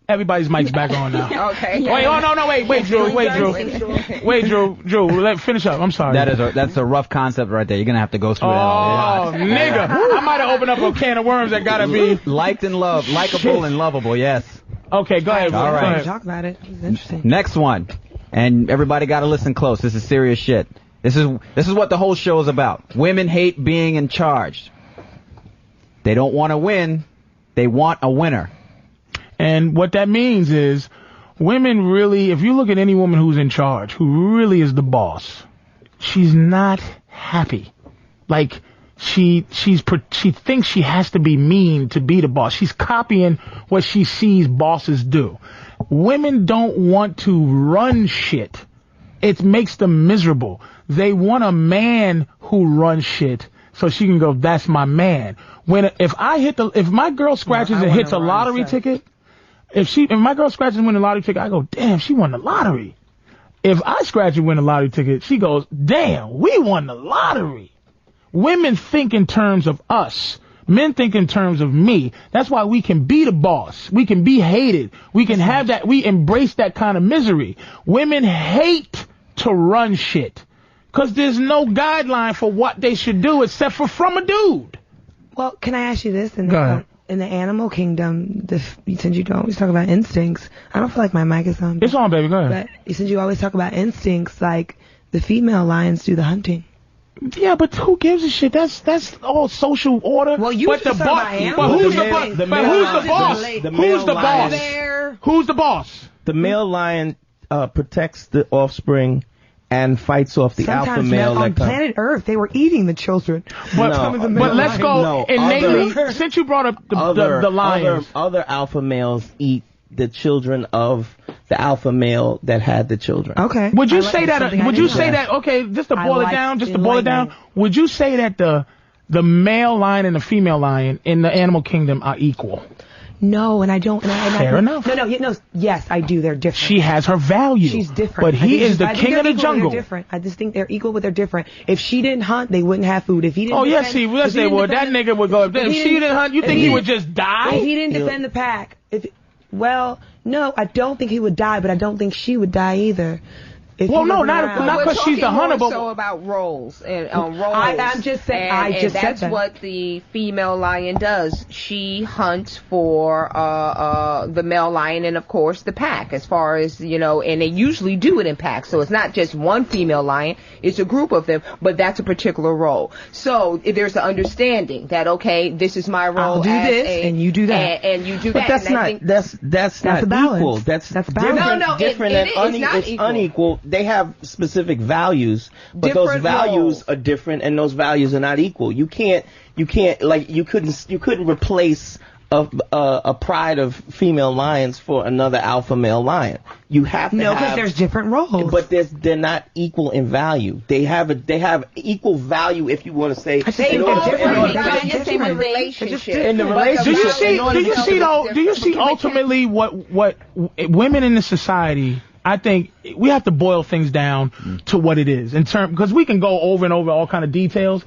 Everybody's mic's back on now. Okay. Wait, wait, Drew. Let finish up. I'm sorry. That's a rough concept right there. You're gonna have to go through that. Oh, nigga! I might have opened up a can of worms that gotta be liked and loved, likable and lovable. Yes. Okay, go ahead. All right. Talk about it. It's interesting. Next one, and everybody got to listen close. This is serious shit. This is what the whole show is about. Women hate being in charge. They don't want to win. They want a winner. And what that means is women really, if you look at any woman who's in charge, who really is the boss, she's not happy. Like, she thinks she has to be mean to be the boss. She's copying what she sees bosses do. Women don't want to run shit. It makes them miserable. They want a man who runs shit. so she can go, that's my man. If my girl scratches and hits a lottery ticket, if my girl scratches and wins a lottery ticket, I go, damn, she won the lottery. If I scratch and win a lottery ticket, she goes, damn, we won the lottery. Women think in terms of us. Men think in terms of me. That's why we can be the boss. We can be hated. We can have that. We embrace that kind of misery. Women hate to run shit because there's no guideline for what they should do except for from a dude. Well, can I ask you this? Go ahead. In the animal kingdom, since you always talk about instincts, I don't feel like my mic is on. It's on, baby. Go ahead. But since you always talk about instincts, like the female lions do the hunting. Yeah, but who gives a shit? That's all social order. Well, you but the boss. But who's the boss? Who's the boss? Who's the boss? The male lion protects the offspring and fights off the alpha male. On planet Earth, they were eating the children. But let's go innately. Since you brought up the lions, other alpha males eat the children of the alpha male that had the children. Okay. Would you say that? Would you say that? Okay, just to boil it down. Would you say that the male lion and the female lion in the animal kingdom are equal? No, and I don't. Fair enough. No. Yes, I do. They're different. She has her value. She's different. But he is the king of the jungle. They're different. I just think they're equal, but they're different. If she didn't hunt, they wouldn't have food. If he didn't. Oh yes, yes they would. That nigga would go up there. If she didn't hunt, you think he would just die? If he didn't defend the pack, well, no, I don't think he would die, but I don't think she would die either. Well, no, not because she's the hunter, but so about roles and roles. I'm just saying. And that's what the female lion does. She hunts for the male lion and of course the pack. As far as and they usually do it in packs. So it's not just one female lion; it's a group of them. But that's a particular role. So if there's an understanding that this is my role. I'll do this, and you do that, and you do but that. That's not equal. That's different. No, different it's unequal. They have specific values, but Different those values roles. are different, and those values are not equal. You couldn't replace a pride of female lions for another alpha male lion. You have to because there's different roles, but they're not equal in value. They have equal value if you want to say. They are different in the relationship. In the relationship, do you see ultimately what women in the society? I think we have to boil things down to what it is because we can go over and over all kind of details.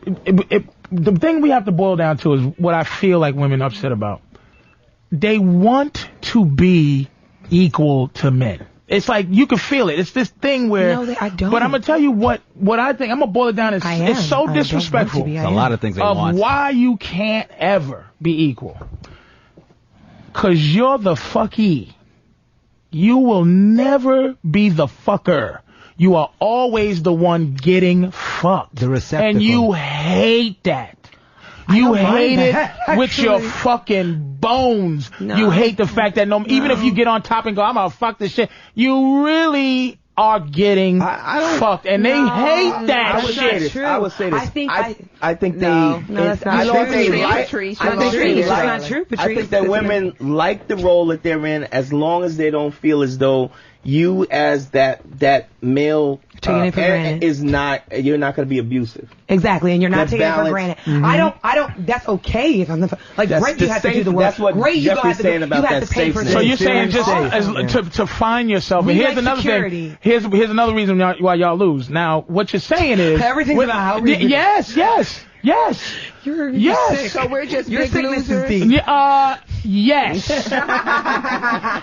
The thing we have to boil down to is what I feel like women are upset about. They want to be equal to men. It's like you can feel it. It's this thing where. No, I don't. But I'm gonna tell you what I think. I'm gonna boil it down. It's so disrespectful. It's a lot of things they want. Why you can't ever be equal? 'Cause you're the fucky. You will never be the fucker. You are always the one getting fucked. The receptacle. And you hate that. You hate it with your fucking bones. No. You hate the fact that even if you get on top and go, I'm gonna fuck this shit, you really are getting fucked. And they hate that shit. I would say this. I think that's not true. I think that women like the role that they're in as long as they don't feel as though you as that male taking it for granted. You're not going to be abusive. Exactly, and you're not taking it for granted. Mm-hmm. I don't. That's okay if I'm great. You have to do the work. That's what great. Jeffrey's saying about that safeness. So you're saying to find yourself. And here's another thing. Here's another reason why y'all lose. Now, what you're saying is everything's about how we. Yes. You're sick. So we're just your big losers. Yes.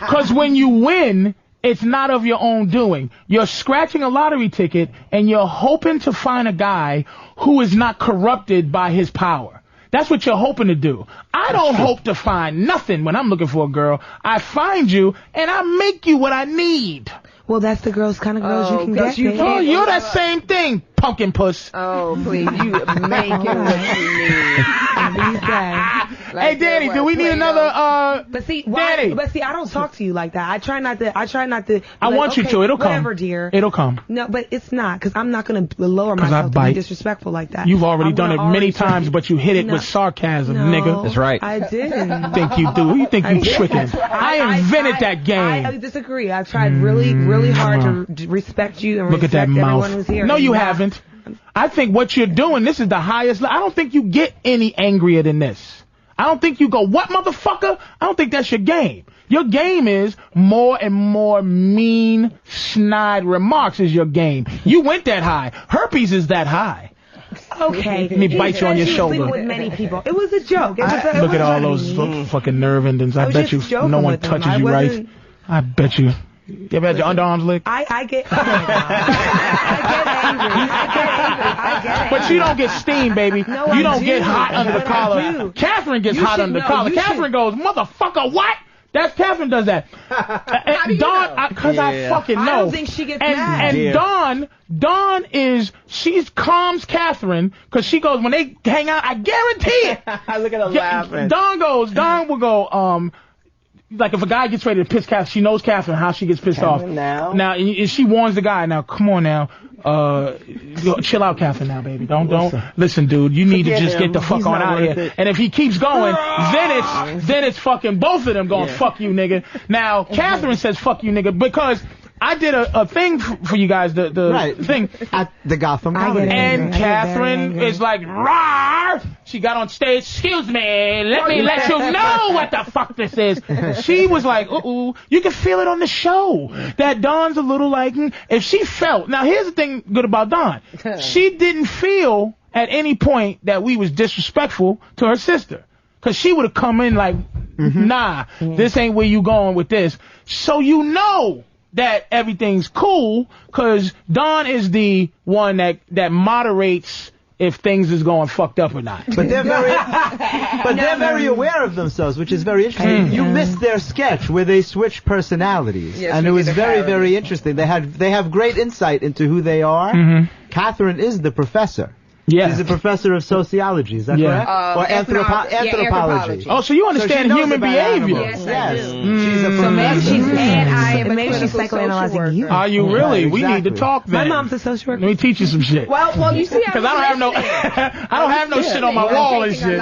Because when you win, it's not of your own doing. You're scratching a lottery ticket and you're hoping to find a guy who is not corrupted by his power. That's what you're hoping to do. I don't hope to find nothing when I'm looking for a girl. I find you and I make you what I need. Well, that's the girls kind of girls you can get. You're that same thing, pumpkin puss. Oh, please, you make it what you need. Hey, Danny, do we need another? But see, Danny. But see, I don't talk to you like that. I try not to. I want you to. It'll come. Whatever, dear. It'll come. No, but it's not because I'm not going to lower myself to be disrespectful like that. You've already done it many times, but you hit it with sarcasm, nigga. That's right. I didn't. Think you do? You think you tricking? I invented that game. I disagree. I've tried really hard to respect you and look respect at that everyone mouth. who's here. No, you haven't. I think what you're doing, this is the highest. I don't think you get any angrier than this. I don't think you go, what, motherfucker? I don't think that's your game. Your game is more and more mean, snide remarks is your game. You went that high. Herpes is that high. Okay. Let me bite you on your shoulder. With many people. It was a joke. It was Look at all those fucking nerve endings. I bet you no one touches you right. I bet you. You ever had your underarms licked? I get. Oh my God. I get angry. But you don't get steam, baby. No, you don't I get do. hot under the But I collar. do. Catherine gets You hot should under the know. collar. You Catherine goes, motherfucker, what? That's Catherine does that. And Dawn, because I fucking know. I don't think she gets mad. And Dawn she calms Catherine because she goes, when they hang out, I guarantee it. Look at her laughing. Dawn will go, like if a guy gets ready to piss Catherine, she knows Catherine, how she gets pissed off. Now, and she warns the guy, now come on now, chill out, Catherine, now, baby. Don't listen, dude. You need to just get the fuck on out of here. And if he keeps going, then it's fucking both of them going, fuck you, nigga. Now, Catherine says fuck you, nigga, because I did a thing for you guys, the thing at the Gotham Comedy. And Catherine is like, rawr! She got on stage, excuse me, let me let you know what the fuck this is. She was like, uh-oh. You can feel it on the show that Dawn's a little like, if she felt, now here's the thing good about Dawn. She didn't feel at any point that we was disrespectful to her sister. Cause she would have come in like, nah, this ain't where you going with this. So you know that everything's cool, cause Dawn is the one that moderates if things is going fucked up or not. But they're very aware of themselves, which is very interesting. You missed their sketch where they switched personalities, and it was very, very interesting. They have great insight into who they are. Catherine is the professor. Yeah. She's a professor of sociology, is that correct? Or anthropology. Oh, so you understand human behavior. Yes, I do. She's a professor. Maybe she's psychoanalyzing you. Are you really? Right, We need to talk then. My mom's a social worker. Let me teach you some shit. Well, you see, because I don't have no, I don't have no shit on my wall and shit.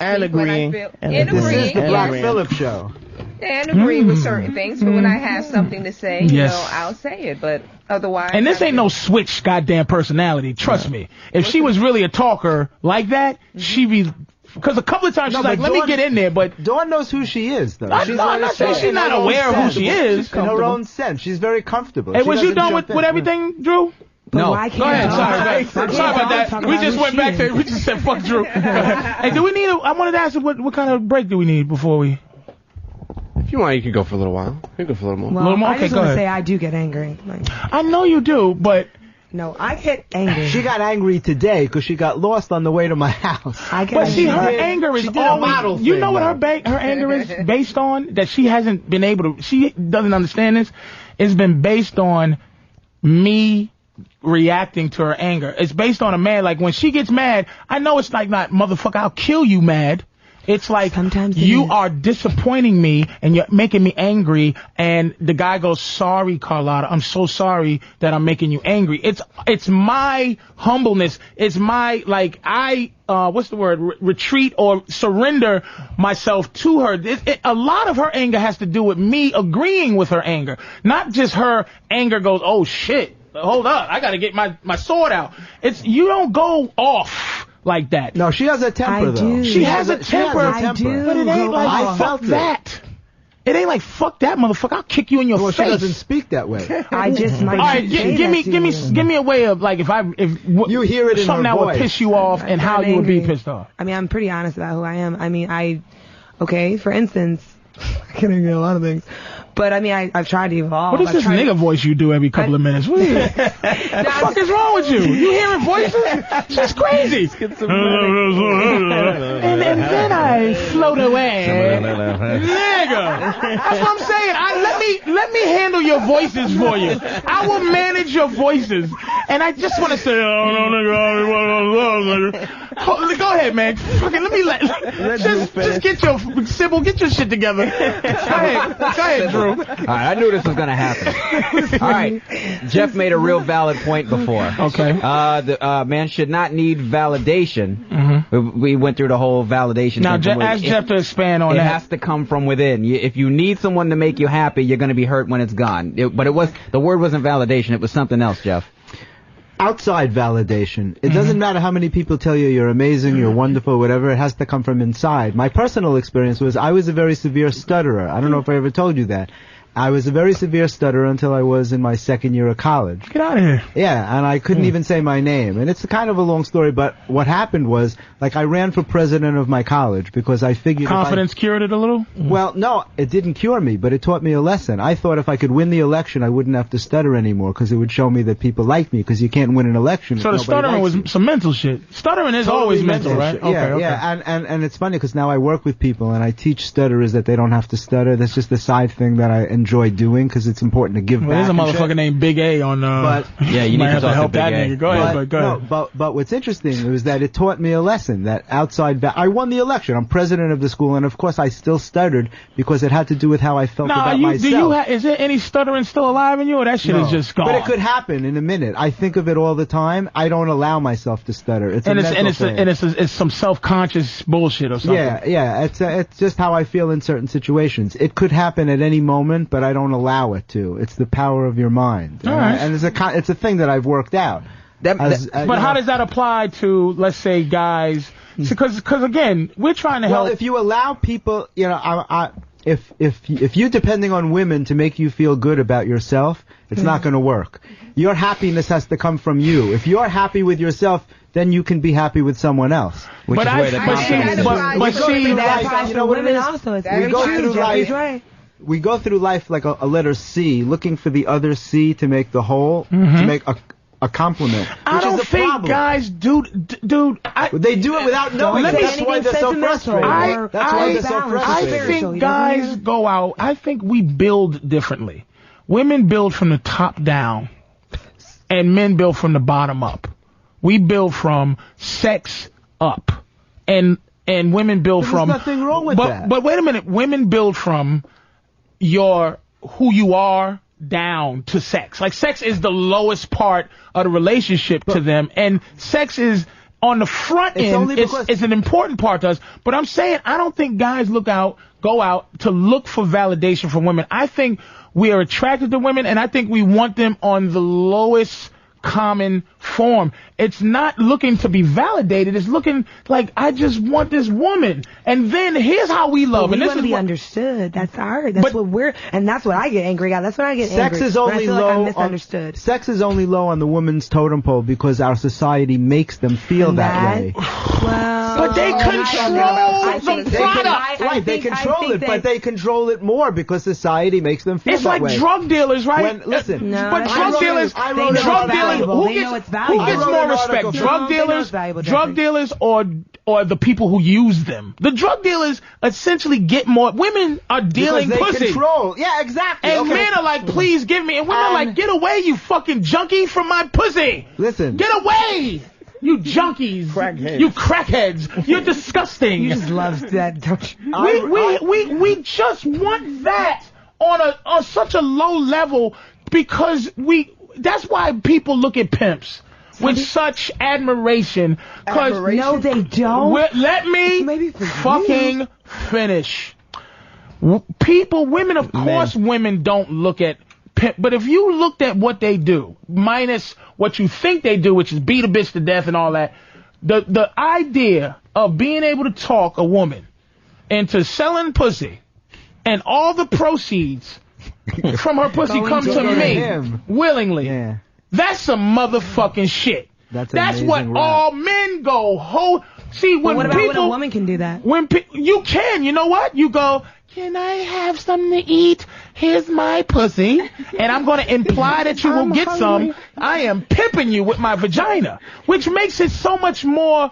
And agreeing. This is the Black Phillip show. And agree with certain things, but when I have something to say, you know, I'll say it. But otherwise, and this ain't no switch goddamn personality. Trust me. If she was really a talker like that, she'd be. Because a couple of times she's like, let me get in there, but Dawn knows who she is, though. She's not aware of who she is. In her own sense, she's very comfortable. Hey, was you done with everything, Drew? No. Go ahead. Sorry about that. We just went back to. We just said fuck Drew. Hey, do we need? I wanted to ask you what kind of break do we need before we? If you want, you can go for a little while. You can go for a little more. Well, I just go want to ahead. say I do get angry. I know you do, but no, I get angry. She got angry today because she got lost on the way to my house. But see, her anger is always. You know what her anger is based on? That she hasn't been able to. She doesn't understand this. It's been based on me reacting to her anger. It's based on a man. Like when she gets mad, I know it's like not motherfucker. I'll kill you, mad. It's like sometimes you are disappointing me and you're making me angry, and the guy goes, sorry, Carlotta, I'm so sorry that I'm making you angry. It's my humbleness. It's my, like, what's the word? Retreat or surrender myself to her. A lot of her anger has to do with me agreeing with her anger. Not just her anger goes, oh shit, hold up, I gotta get my sword out. You don't go off like that. No, she has a temper, though. She has a temper. I do. But it ain't like, fuck that. It ain't like, fuck that, motherfucker. I'll kick you in your face. She doesn't speak that way. I just might. All right, give me a way of, like, if you hear it in something her that voice. would piss you off and how you would be pissed off. I mean, I'm pretty honest about who I am. I mean, for instance, I can agree a lot of things. But I mean, I've tried to evolve. What is this nigga voice you do every couple of minutes? What the fuck is wrong with you? You hearing voices? She's crazy. And then I float away. Nigga. That's what I'm saying. Let me handle your voices for you. I will manage your voices. And I just want to say, oh, no, nigga. Go ahead, man. Fucking just get your Sybil, get your shit together. Go ahead, Drew. All right, I knew this was going to happen. All right, Jeff made a real valid point before. Okay. The man should not need validation. We went through the whole validation now, thing. Ask Jeff to expand on that. It has to come from within. If you need someone to make you happy, you're going to be hurt when it's gone. But the word wasn't validation. It was something else, Jeff. outside validation. It doesn't matter how many people tell you you're amazing, you're wonderful, whatever. It has to come from inside. My personal experience was I was a very severe stutterer. I don't know if I ever told you that. I was a very severe stutterer until I was in my second year of college. Get out of here. Yeah, and I couldn't even say my name. And it's kind of a long story, but what happened was, like, I ran for president of my college because I figured Confidence cured it a little? Well, no, it didn't cure me, but it taught me a lesson. I thought if I could win the election, I wouldn't have to stutter anymore because it would show me that people like me, because you can't win an election. So the stuttering was some mental shit. Stuttering is Totally always mental, right? shit. Yeah, yeah, and it's funny because now I work with people and I teach stutterers that they don't have to stutter. That's just a side thing that I enjoy doing because it's important to give back. There's a and motherfucker shit. named Big A on. But yeah, you need might to have talk to help Big that A. nigga. Go ahead, go ahead. No, but what's interesting was that it taught me a lesson that outside. I won the election. I'm president of the school, and of course I still stuttered because it had to do with how I felt about myself. Is there any stuttering still alive in you, or that shit is just gone? But it could happen in a minute. I think of it all the time. I don't allow myself to stutter. It's it's some self-conscious bullshit or something. Yeah. It's just how I feel in certain situations. It could happen at any moment, but I don't allow it to. It's the power of your mind. All right. And it's a thing that I've worked out. But how does that apply to, let's say, guys? Because again, we're trying to help. Well, if you allow people, if you depending on women to make you feel good about yourself, it's not going to work. Your happiness has to come from you. If you're happy with yourself, then you can be happy with someone else. But where the we go through life like a letter C, looking for the other C to make the whole, to make a compliment. I don't think guys do, dude. They do it without knowing it. That's why they're so frustrated. I think guys go out. I think we build differently. Women build from the top down, and men build from the bottom up. We build from sex up, and women build from. There's nothing wrong with that. But wait a minute. Women build from who you are down to sex. Like, sex is the lowest part of the relationship to them, and sex is on the front end. It's an important part to us. But I'm saying I don't think guys go out to look for validation from women. I think we are attracted to women, and I think we want them on the lowest common form. It's not looking to be validated. It's looking like, I just want this woman. And then here's how we love. And this is understood. That's and that's what I get angry at. That's what I get angry. Sex is only low. Misunderstood. Sex is only low on the woman's totem pole because our society makes them feel that way. But they control the product. Right, they control it, but they control it more because society makes them feel that way. It's like drug dealers, right? Listen, but drug dealers, who gets more respect? Drug dealers or the people who use them? The drug dealers essentially get more. Women are dealing because they pussy. Control. Yeah, exactly. And men are like, please give me. And women are like, get away, you fucking junkie, from my pussy. Listen. Get away. You junkies, you crackheads, you're disgusting. You just love that, don't you? We just want that on such a low level because that's why people look at pimps with such admiration. No, they don't. Let me fucking finish. Women, of course, women don't look at pimp, but if you looked at what they do, minus what you think they do, which is beat a bitch to death and all that, the idea of being able to talk a woman into selling pussy and all the proceeds from her pussy come to me willingly, that's some motherfucking shit. That's what all men go See, when what about when a woman can do that? You can, you know what? You go, can I have something to eat? Here's my pussy. And I'm going to imply that you will get some. I am pimping you with my vagina, which makes it so much more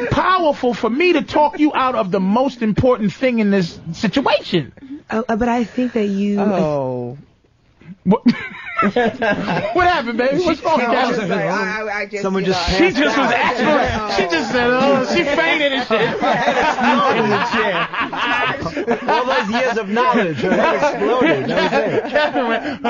powerful for me to talk you out of the most important thing in this situation. But I think that you... What happened, baby? What's going on? Someone just she just was asking. She just said, she fainted and shit. Although those years of knowledge. Her head exploded. That was it. Catherine went,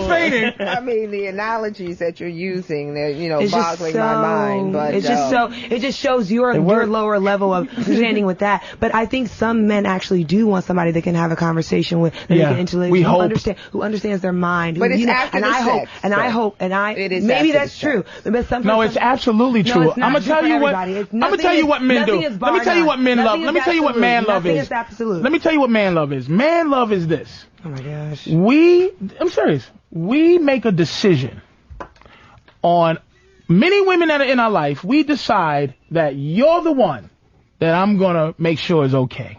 fainting. I mean, the analogies that you're using, they're, It's just boggling my mind. But it's just it just shows your lower level of understanding with that. But I think some men actually do want somebody they can have a conversation with, that they can intellectually who understands their mind. But who, it's after the sex. It is maybe that's true. But sometimes it's absolutely true. No, it's not. I'm gonna tell you what. I'm gonna tell you what men do. Let me tell you what men love. Let me tell you what man love is. Let me tell you what man love is. Man love is this. Oh my gosh. I'm serious. We make a decision on many women that are in our life. We decide that you're the one that I'm gonna make sure is okay.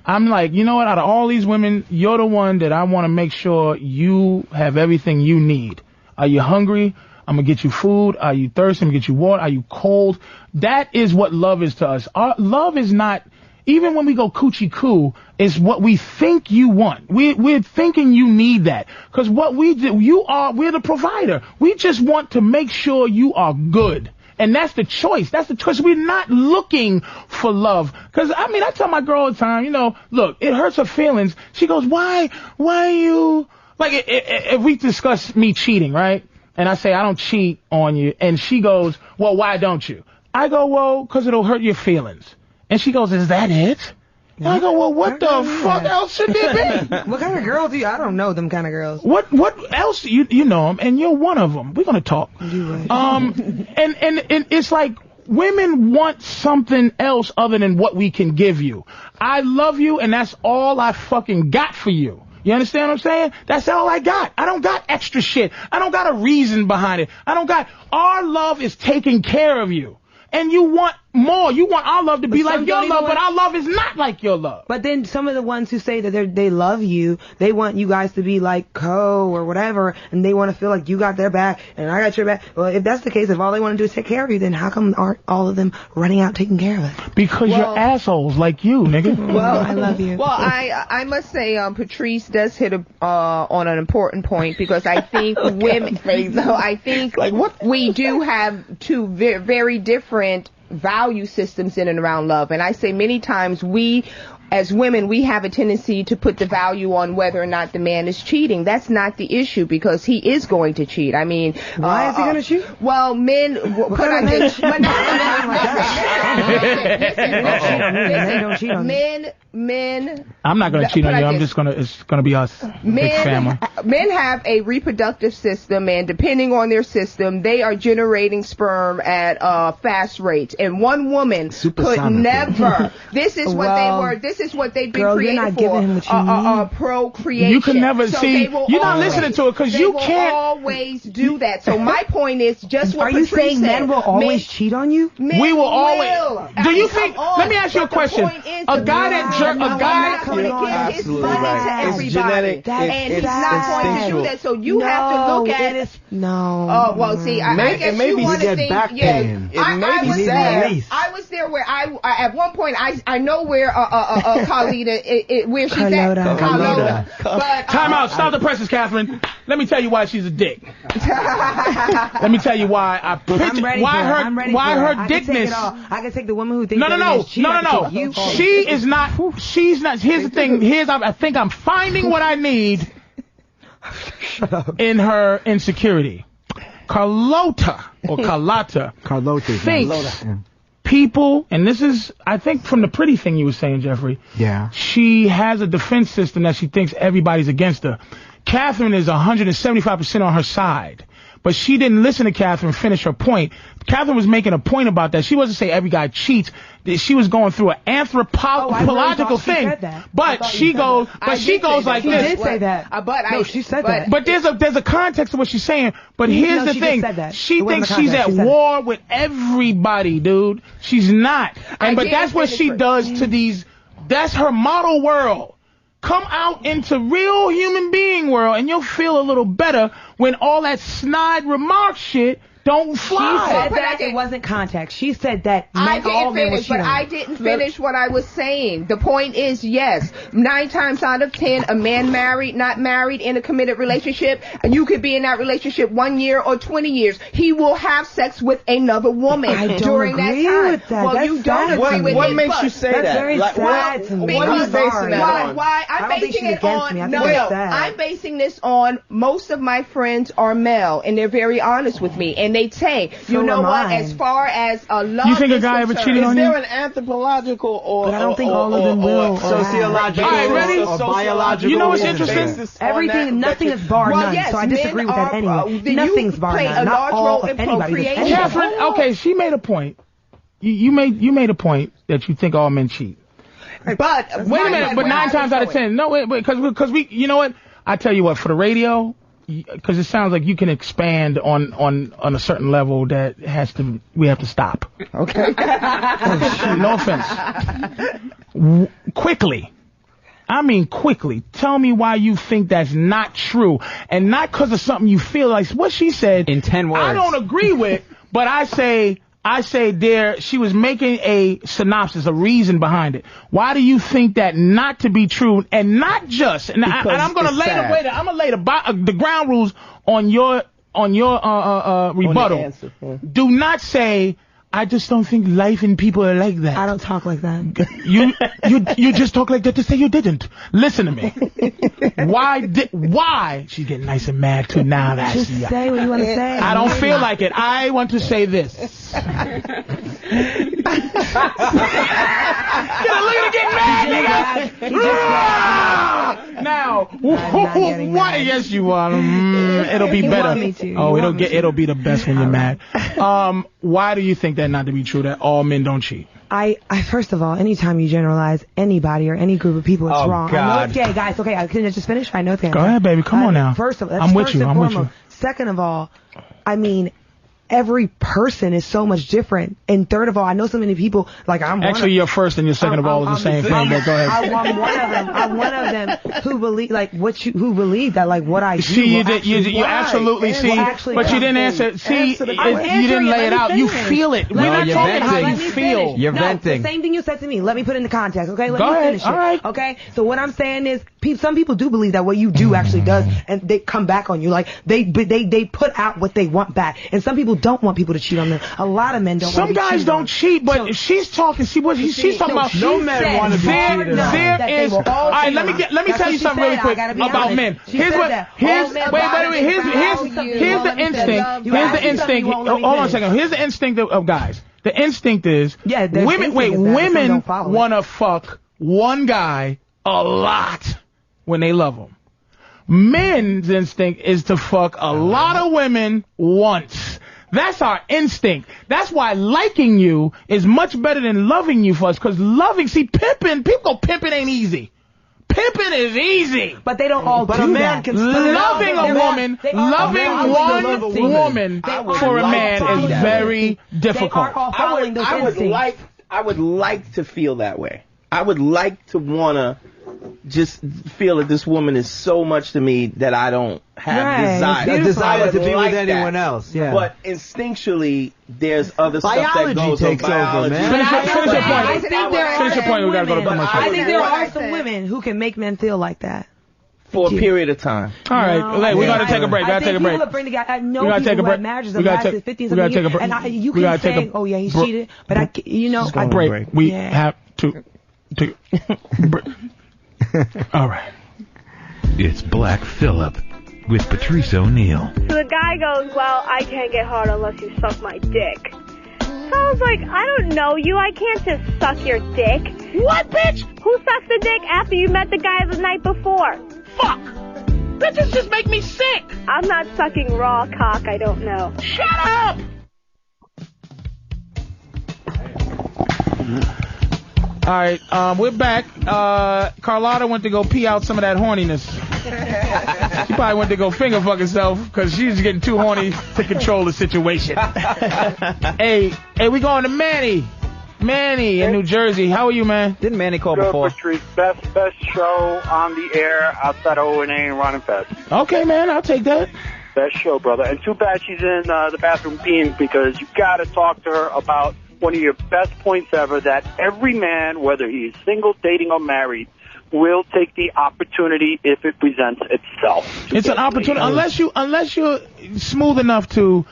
I'm like, you know what? Out of all these women, you're the one that I want to make sure you have everything you need. Are you hungry? I'm going to get you food. Are you thirsty? I'm going to get you water. Are you cold? That is what love is to us. Our love is not, even when we go coochie coo, is what we think you want. We're thinking you need that. Because what we do, we're the provider. We just want to make sure you are good. And that's the choice. That's the choice. We're not looking for love. Because, I tell my girl all the time, look, it hurts her feelings. She goes, why you, like, if we discuss me cheating, right? And I say, I don't cheat on you. And she goes, well, why don't you? I go, well, because it'll hurt your feelings. And she goes, is that it? And I go, well, what the fuck else should there be? What kind of girl do you? I don't know them kind of girls. What else? You know them, and you're one of them. We're going to talk. And it's like, women want something else other than what we can give you. I love you, and that's all I fucking got for you. You understand what I'm saying? That's all I got. I don't got extra shit. I don't got a reason behind it. Our love is taking care of you. And you want more. You want our love to be like your love, but our love is not like your love. But then some of the ones who say that they love you, they want you guys to be like co or whatever, and they want to feel like you got their back and I got your back. Well, if that's the case, if all they want to do is take care of you, then how come aren't all of them running out taking care of it? Because you're assholes like you, nigga. Well, I love you. Well, I must say, Patrice does hit on an important point, because I think women. I think we do have two very different value systems in and around love. And I say many times we, as women, we have a tendency to put the value on whether or not the man is cheating. That's not the issue, because he is going to cheat. I mean, why is he going to cheat? Well, men put on men. I'm not going to cheat on you. I'm just going to. It's going to be us. Big family. Men have a reproductive system, and depending on their system, they are generating sperm at fast rates. And one woman could never. This is what they were. This is what they've been created for. Procreation. You can never see. You're not listening to it because you can't. They will always do that. So my point is just what Patrice said. Are you saying men will always cheat on you? We will always. Do you think? Let me ask you a question. A guy that Absolutely right. It's genetic. And he's not going to do that. So you have to look at it. No. Oh, well, see, I guess you want to think. I was there where at one point I know where Carlita where she's at. Carlota. But time out. Stop the presses, Catherine. Let me tell you why she's a dick. Let me tell you why I picked why her dickness. I can take the woman who thinks No. She is not. She's not. Here's the thing. I think I'm finding what I need in her insecurity. Carlota thinks people, and this is, I think, from the pretty thing you were saying, Jeffrey. Yeah. She has a defense system that she thinks everybody's against her. Catherine is 175% on her side. But she didn't listen to Catherine finish her point. Catherine was making a point about that. She wasn't saying every guy cheats. She was going through an anthropological thing. But she goes like this. She did say that. She said that. But there's a context to what she's saying. But here's the thing. She thinks she's at war with everybody, dude. She's not. But that's what she does to these. That's her model world. Come out into real human being world and you'll feel a little better when all that snide remark shit don't fly. She said that it wasn't contact. She said that all men were cheating. But I didn't finish what I was saying. The point is, yes, 9 times out of 10, a man married, not married, in a committed relationship, and you could be in that relationship 1 year or 20 years. He will have sex with another woman during that time. With that. Well, That's you don't sad. agree with What it. makes you say That's that? very sad to me. What are you basing that on? Why? I I'm don't think basing she's it against me. I on. think No, it's sad. I'm basing this on most of my friends are male, and they're very honest with me, and they say, you know what? As far as a love, You think a guy ever cheated on you? Is there an anthropological or But I don't think all of them will. Sociological or biological? You know what's interesting? Everything, nothing is bar none. Yes, so I disagree with that anyway. Nothing's bar play none. a Not large all role of in anybody. procreation. Catherine, okay, she made a point. You made a point that you think all men cheat. But wait a minute, but 9 times out of 10, no, wait, because we, you know what? I tell you what, for the radio, because it sounds like you can expand on a certain level that we have to stop. Okay. No offense. Quickly. I mean quickly. Tell me why you think that's not true, and not because of something you feel like. What she said in 10 words. I don't agree with, but I say there she was making a synopsis, a reason behind it. Why do you think that not to be true, and not just? And I'm going to lay the ground rules on your rebuttal. Do not say, I just don't think life and people are like that. I don't talk like that. You just talk like that to say you didn't. Listen to me. Why? She's getting nice and mad too now. Just say what you want to say. I don't feel like it. I want to say this. Look at her get mad, nigga. Now, why? Yes, you are. It'll be better. Oh, it'll be the best when you're mad. Why do you think that not to be true, that all men don't cheat? I first of all, anytime you generalize anybody or any group of people, it's wrong. God. I know it's gay, guys. Okay, can I just finish? I know it's gay. Go ahead, baby. Come on now. First of all, I'm with you. I'm with you. Second of all, I mean, every person is so much different. And third of all, I know so many people, like Actually, your first and your second of all is the same thing, but go ahead. I'm one of them who believe, like, who believe that, like, what I do. See, you absolutely see, but you didn't answer. See, you didn't lay it out. You feel it. We're not talking how you feel. You're venting. The same thing you said to me. Let me put it in the context, okay? Let me finish it. All right. Okay? So what I'm saying is, some people do believe that what you do actually does, and they come back on you. Like, they put out what they want back. And some people don't want people to cheat on them. A lot of men don't want to Some guys don't cheat, but she's talking. See what she's talking about. No men want to be cheated on. There is. All right, let me tell you something really quick about men. Here's the instinct. Here's the instinct. Hold on a second. Here's the instinct of guys. The instinct is women want to fuck one guy a lot when they love him. Men's instinct is to fuck a lot of women once. That's our instinct. That's why liking you is much better than loving you first. Because pimping, people go pimping ain't easy. Pimping is easy. But they don't all do that. Loving one woman for a man is very difficult. I would like to feel that way. I would like to wanna just feel that this woman is so much to me that I don't have desire to be with anyone else. Yeah. But instinctually, there's other biology stuff that goes takes on. over, man. Finish your point. We gotta go to commercial. I think there are some women who can make men feel like that. For a period of time. All right, we gotta take a break. I know people who have marriages that lasted 15 something years, and you can say, "Oh yeah, he cheated," but I break. We have to break. All right. It's Black Phillip with Patrice O'Neal. So the guy goes, well, I can't get hard unless you suck my dick. So I was like, I don't know you. I can't just suck your dick. What, bitch? Who sucks the dick after you met the guy the night before? Fuck. Bitches just make me sick. I'm not sucking raw cock. I don't know. Shut up. All right, we're back. Carlotta went to go pee out some of that horniness. She probably went to go finger fuck herself because she's getting too horny to control the situation. Hey, we going to Manny. Manny in New Jersey. How are you, man? Didn't Manny call before? Patrice, best show on the air outside of O&A and Ron and Fest. Okay, man, I'll take that. Best show, brother. And too bad she's in the bathroom peeing, because you got to talk to her about one of your best points ever, that every man, whether he's single, dating, or married, will take the opportunity if it presents itself. It's an opportunity, unless you're smooth enough to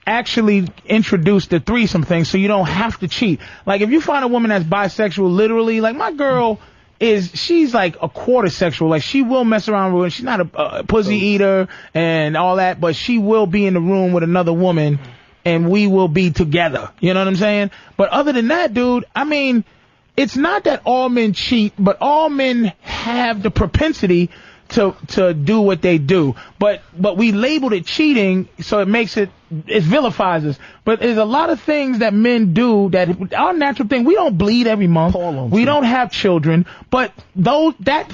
actually introduce the threesome thing, so you don't have to cheat. Like, if you find a woman that's bisexual, literally, like my girl she's like a quarter sexual. Like, she will mess around with her. She's not a pussy eater and all that, but she will be in the room with another woman and we will be together. You know what I'm saying? But other than that, dude, I mean, it's not that all men cheat, but all men have the propensity to do what they do. But we labeled it cheating, so it vilifies us. But there's a lot of things that men do that our natural thing. We don't bleed every month. We don't have children. But that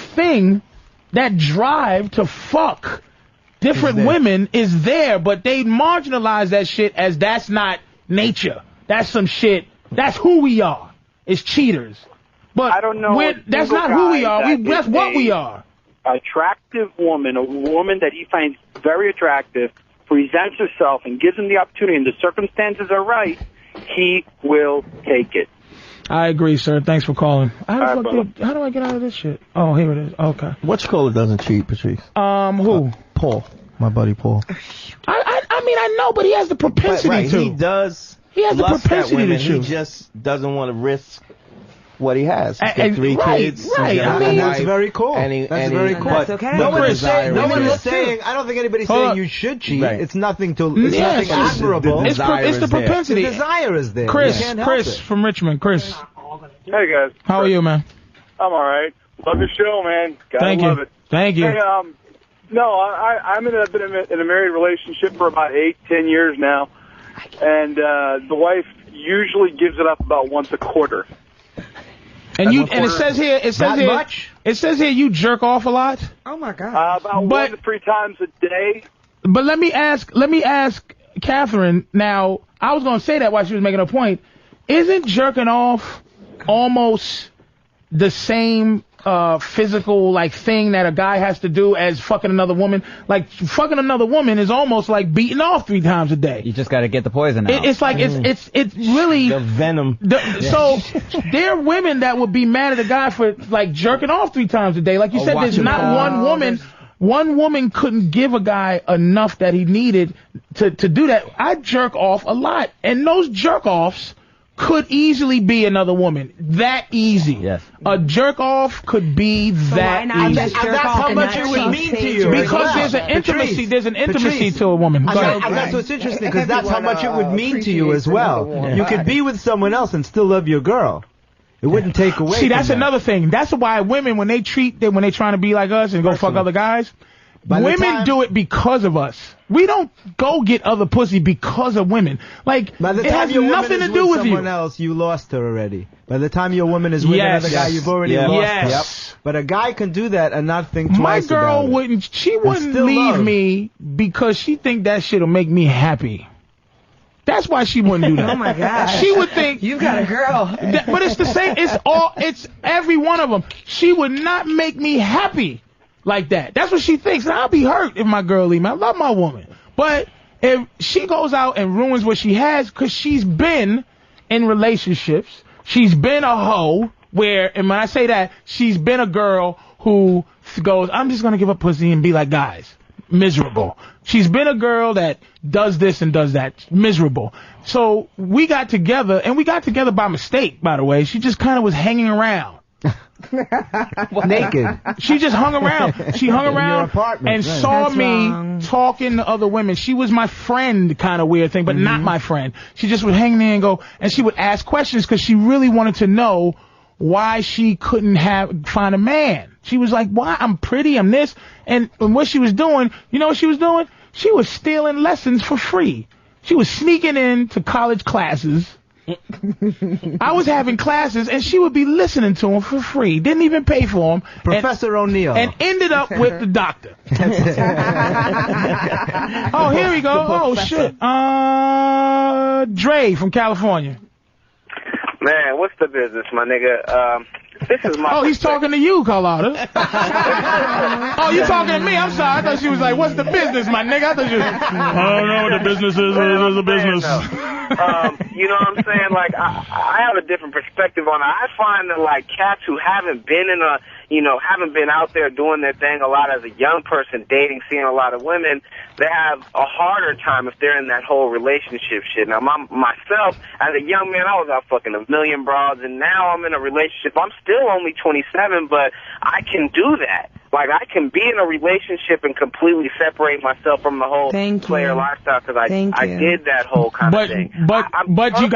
drive to fuck different women is there, but they marginalize that shit as that's not nature. That's some shit. That's who we are. It's cheaters. But I don't know. That's not who we are. That's what we are. Attractive woman, a woman that he finds very attractive, presents herself and gives him the opportunity, and the circumstances are right, he will take it. I agree, sir. Thanks for calling. How do I get out of this shit? Oh, here it is. Okay. What caller doesn't cheat, Patrice? Who? Paul. My buddy Paul. I mean, I know, but he has the propensity to. He does. He has the lust propensity at women. to cheat. He just doesn't want to risk what he has. He's got And- 3 right, kids. right. He's got I a mean, wife, That's very cool. That's very cool. That's okay. No one is saying. saying. I don't think anybody's Hold saying on. you should cheat. Right. It's nothing to. It's Yeah, nothing it's just- admirable. It's the propensity. The desire is there. You Chris can't help it. from Richmond. Chris, Hey guys, how are you, man? I'm all right. Love the show, man. Gotta Thank love you. it. Thank you. Hey, I've been in a married relationship for about 8-10 years now, and the wife usually gives it up about once a quarter. And it says here, it says here you jerk off a lot. Oh my God. About 1 to 3 times a day. But let me ask Catherine. Now, I was gonna say that while she was making a point. Isn't jerking off almost the same physical thing that a guy has to do as fucking another woman? Like, fucking another woman is almost like beating off 3 times a day. You just got to get the poison out. It's like it's really the venom. So there are women that would be mad at a guy for like jerking off 3 times a day. Like you said, there's not one woman. One woman couldn't give a guy enough that he needed to do that. I jerk off a lot, and those jerk offs could easily be another woman. That easy. Yes. A jerk off could be that easy. That's how much it would mean to you. Because there's an intimacy. There's an intimacy to a woman. That's what's interesting, because that's how much it would mean to you as well. You could be with someone else and still love your girl. It wouldn't take away. See, that's another thing. That's why women, when they trying to be like us and go fuck other guys, women do it because of us. We don't go get other pussy because of women. Like, by the it time has your nothing woman to is do with someone you. else, you lost her already. By the time your woman is with another guy, you've already lost her. Yep. But a guy can do that and not think twice about it. My girl wouldn't leave me because she think that shit'll make me happy. That's why she wouldn't do that. Oh my God. She would think you got a girl. But it's the same. It's every one of them. She would not make me happy like that. That's what she thinks. And I'll be hurt if my girl leave me. I love my woman. But if she goes out and ruins what she has, because she's been in relationships, she's been a hoe and when I say that, she's been a girl who goes, I'm just going to give up pussy and be like guys. Miserable. She's been a girl that does this and does that. Miserable. So we got together, and we got together by mistake, by the way. She just kind of was hanging around. Naked. She just hung around. She hung around and saw me talking to other women. She was my friend, kind of weird thing, but not my friend. She just would hang there and go, and she would ask questions because she really wanted to know why she couldn't find a man. She was like, why? I'm pretty, I'm this. And what she was doing, you know what she was doing? She was stealing lessons for free. She was sneaking into college classes. I was having classes, and she would be listening to them for free. Didn't even pay for them. Professor O'Neal. And ended up with the doctor. Oh, here we go. Oh, shit. Dre from California. Man, what's the business, my nigga? This is my. Oh, he's talking to you, Carlotta. Oh, you talking to me? I'm sorry. I thought she was like, "What's the business, my nigga?" I thought you. I don't know what the business is. There's a business. You know what I'm saying? Like, I have a different perspective on it. I find that, like, cats who haven't been in a, haven't been out there doing their thing a lot as a young person, dating, seeing a lot of women, they have a harder time if they're in that whole relationship shit. Now, myself, as a young man, I was out fucking a million broads, and now I'm in a relationship. I'm still only 27, but I can do that. Like, I can be in a relationship and completely separate myself from the whole player lifestyle because I did that whole kind of thing. But you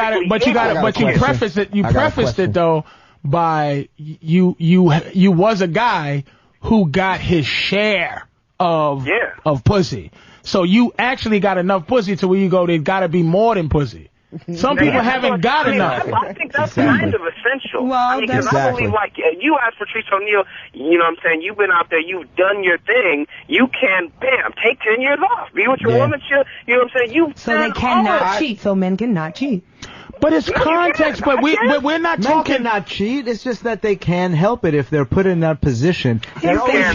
prefaced it. You prefaced it though by you was a guy who got his share of pussy. So you actually got enough pussy to where you go, there's got to be more than pussy. Some people haven't got enough. I think that's kind of essential. Well, because I believe, like, you asked Patrice O'Neal, you know what I'm saying, you've been out there, you've done your thing, you can, bam, take 10 years off, be with your woman, you know what I'm saying, so they cannot cheat, so men cannot cheat. But it's context, but we're not talking. Men cannot cheat. It's just that they can help it if they're put in that position. They're going to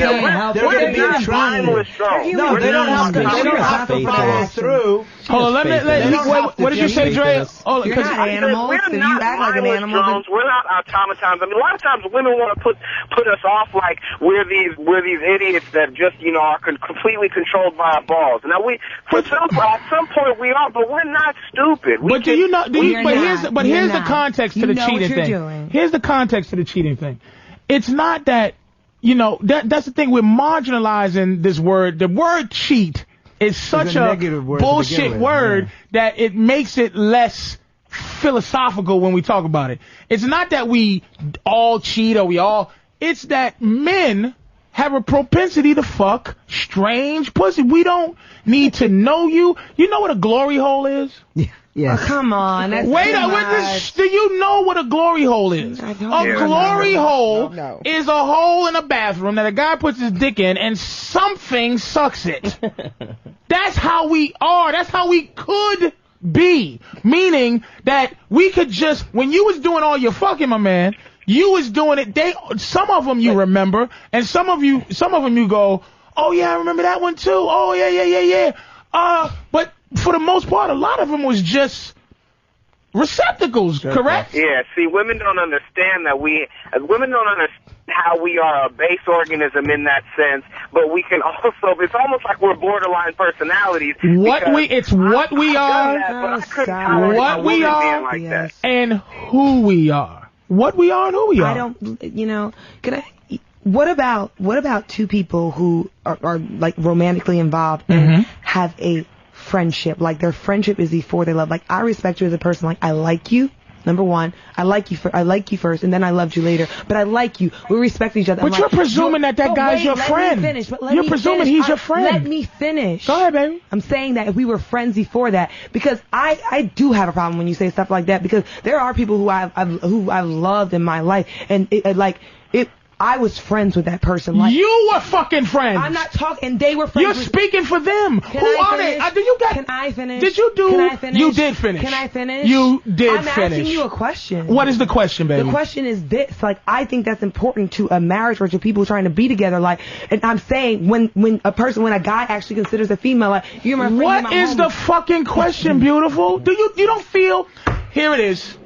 be trying. No, they don't have to. They don't have to follow through. Hold on, what did you say, Dre? Oh, you're not animals. We're not mindless drones. We're not automatons. I mean, a lot of times women want to put us off like we're these idiots that just are completely controlled by our balls. Now at some point we are, but we're not stupid. But do you know? Here's the context to the cheating thing. Here's the context to the cheating thing. It's not that, that's the thing. We're marginalizing this word. The word cheat is such a bullshit word that it makes it less philosophical when we talk about it. It's not that we all cheat it's that men have a propensity to fuck strange pussy. We don't need to know you. You know what a glory hole is? Yes. Oh, come on. That's do you know what a glory hole is? A glory hole is a hole in a bathroom that a guy puts his dick in and something sucks it. That's how we are. That's how we could be. Meaning that we could just, when you was doing all your fucking, my man, you was doing it. Some of them you remember, and some of them you go, oh yeah, I remember that one too. Oh yeah. But for the most part, a lot of them was just receptacles, correct? Yeah, see, women don't understand that women don't understand how we are a base organism in that sense, but we can also, it's almost like we're borderline personalities. It's what we are, and who we are. What we are and who we are. I don't, what about two people who are like romantically involved and have a friendship? Like, their friendship is before they love. Like, I respect you as a person. Like, I like you. Number one, I like you first, and then I loved you later. But I like you. We respect each other. But you're presuming that guy's your friend. You're presuming he's your friend. Let me finish. Go ahead, baby. I'm saying that if we were friends before that, because I do have a problem when you say stuff like that, because there are people who I've loved in my life, and I was friends with that person. Like, you were fucking friends. I'm not talking, and they were friends. You're speaking for them. Who are they? Can I finish? Did you do? Can I finish? You did finish. Can I finish? You did finish. I'm asking you a question. What is the question, baby? The question is this. Like, I think that's important to a marriage or to people trying to be together. Like, and I'm saying when a guy actually considers a female, like, you're my friend. What is the fucking question, beautiful? You don't feel? Here it is.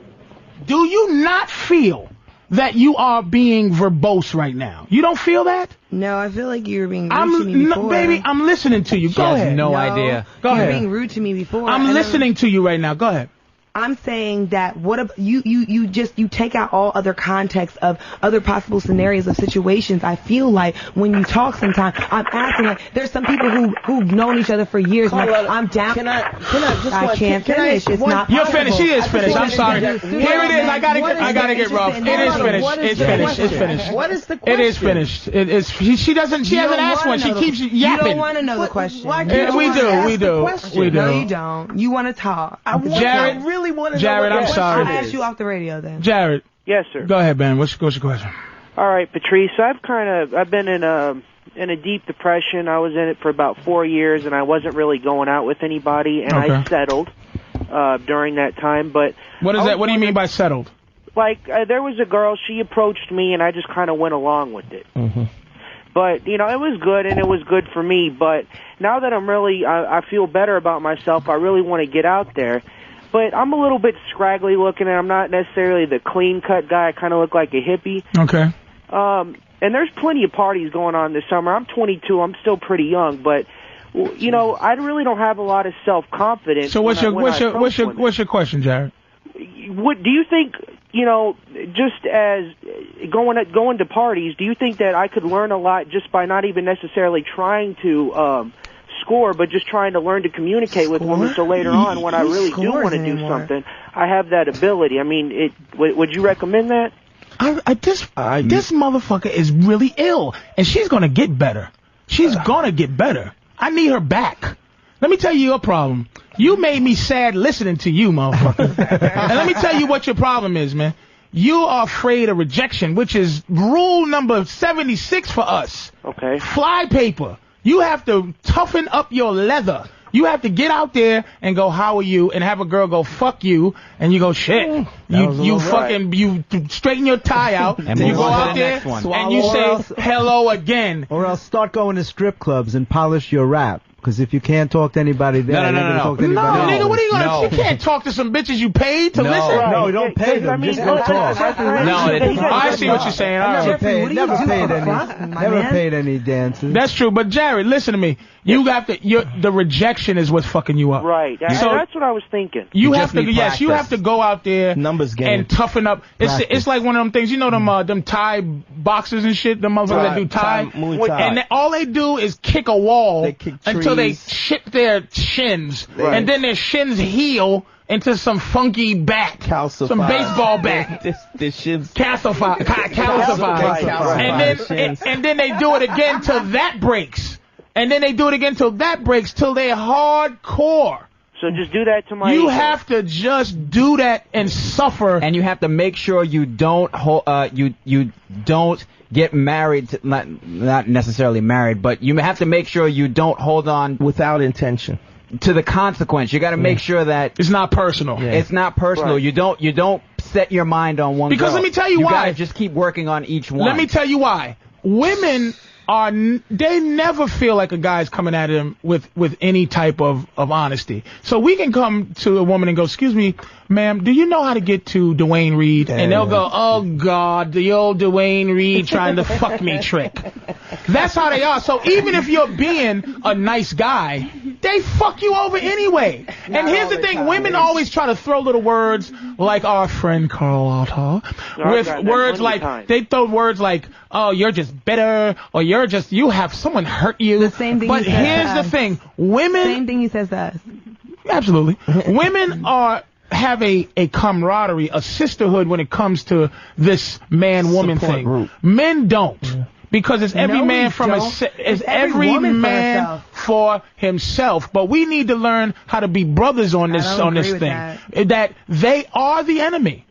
Do you not feel that you are being verbose right now? You don't feel that? No, I feel like you were being rude to me before. No, baby, I'm listening to you. Go ahead. No idea. Go ahead. You're being rude to me before. I'm listening to you right now. Go ahead. I'm saying that you take out all other context of other possible scenarios of situations. I feel like when you talk sometimes, I'm asking, like, there's some people who've known each other for years. Like, I'm down. I can't finish. It's not possible. You're finished. She is finished. I'm sorry. Here it is. I gotta get rough. It is finished. It's finished. It's finished. What is the question? It is finished. It is. She hasn't asked one. She keeps yapping. You don't want to know the question. We do. No, you don't. You want to talk. Jared. Jared, I'm sorry. I'll ask you off the radio then. Jared. Yes, sir. Go ahead, man. What's your question? All right, Patrice. I've been in a deep depression. I was in it for about 4 years, and I wasn't really going out with anybody, and I settled during that time. But what is that? What do you mean by settled? like, there was a girl, she approached me, and I just kind of went along with it. Mm-hmm. But, you know, it was good, and it was good for me. But now that I'm really, I feel better about myself, I really want to get out there. But I'm a little bit scraggly looking, and I'm not necessarily the clean-cut guy. I kind of look like a hippie. Okay. And there's plenty of parties going on this summer. I'm 22. I'm still pretty young, but, you know, I really don't have a lot of self-confidence. So what's your question, Jared? What do you think? You know, just as going to parties, do you think that I could learn a lot just by not even necessarily trying to score, but just trying to learn to communicate with women? So later on, when I really do want to do something, I have that ability. I mean, would you recommend that? This motherfucker is really ill, and she's gonna get better. She's gonna get better. I need her back. Let me tell you your problem. You made me sad listening to you, motherfucker. And let me tell you what your problem is, man. You are afraid of rejection, which is rule number 76 for us. Okay. Fly paper. You have to toughen up your leather. You have to get out there and go, how are you? And have a girl go, fuck you. And you go, shit. You straighten your tie out. And you move go on to out the there next one. and you say, hello again. Or else start going to strip clubs and polish your rap. Because if you can't talk to anybody there, you're going to talk to anybody else. Nigga, what are you going to do? You can't talk to some bitches you paid to listen. No, you don't pay them. Just go talk. I see what you're saying. Never paid any dances. That's true. But Jared, listen to me. You have to. The rejection is what's fucking you up. Right. So that's what I was thinking. You have to. Yes, you have to go out there and toughen up. It's like one of them things. You know them Thai boxers and shit. Them motherfuckers that do Thai. And all they do is kick a wall until they shit their shins, and then their shins heal into some funky bat, some baseball bat. This shins calcify, and then they do it again till that breaks, and then they do it again till that breaks, till they're hardcore. So just do that to my. You have to just do that and suffer, and you have to make sure you don't you don't get married. Not necessarily married, but you have to make sure you don't hold on without intention to the consequence. You got to make sure that it's not personal. Yeah. It's not personal. Right. You don't set your mind on one. Because girl. Let me tell you why. You got to just keep working on each one. Let me tell you why. Women they never feel like a guy's coming at them with any type of honesty. So we can come to a woman and go, excuse me, ma'am, do you know how to get to Dwayne Reed? And they'll go, oh, God, the old Dwayne Reed trying to fuck me trick. That's how they are. So even if you're being a nice guy, they fuck you over anyway. And here's the thing. Women always try to throw little words like our friend Carlotta with words like, they throw words like, oh, you're just bitter, or you have someone hurt you. The same thing. But here's the thing. Women. Same thing he says to us. Absolutely. Women have a camaraderie, a sisterhood when it comes to this man-woman thing. Group. Men don't. Yeah. Because it's every man for himself. But we need to learn how to be brothers on this thing. That they are the enemy.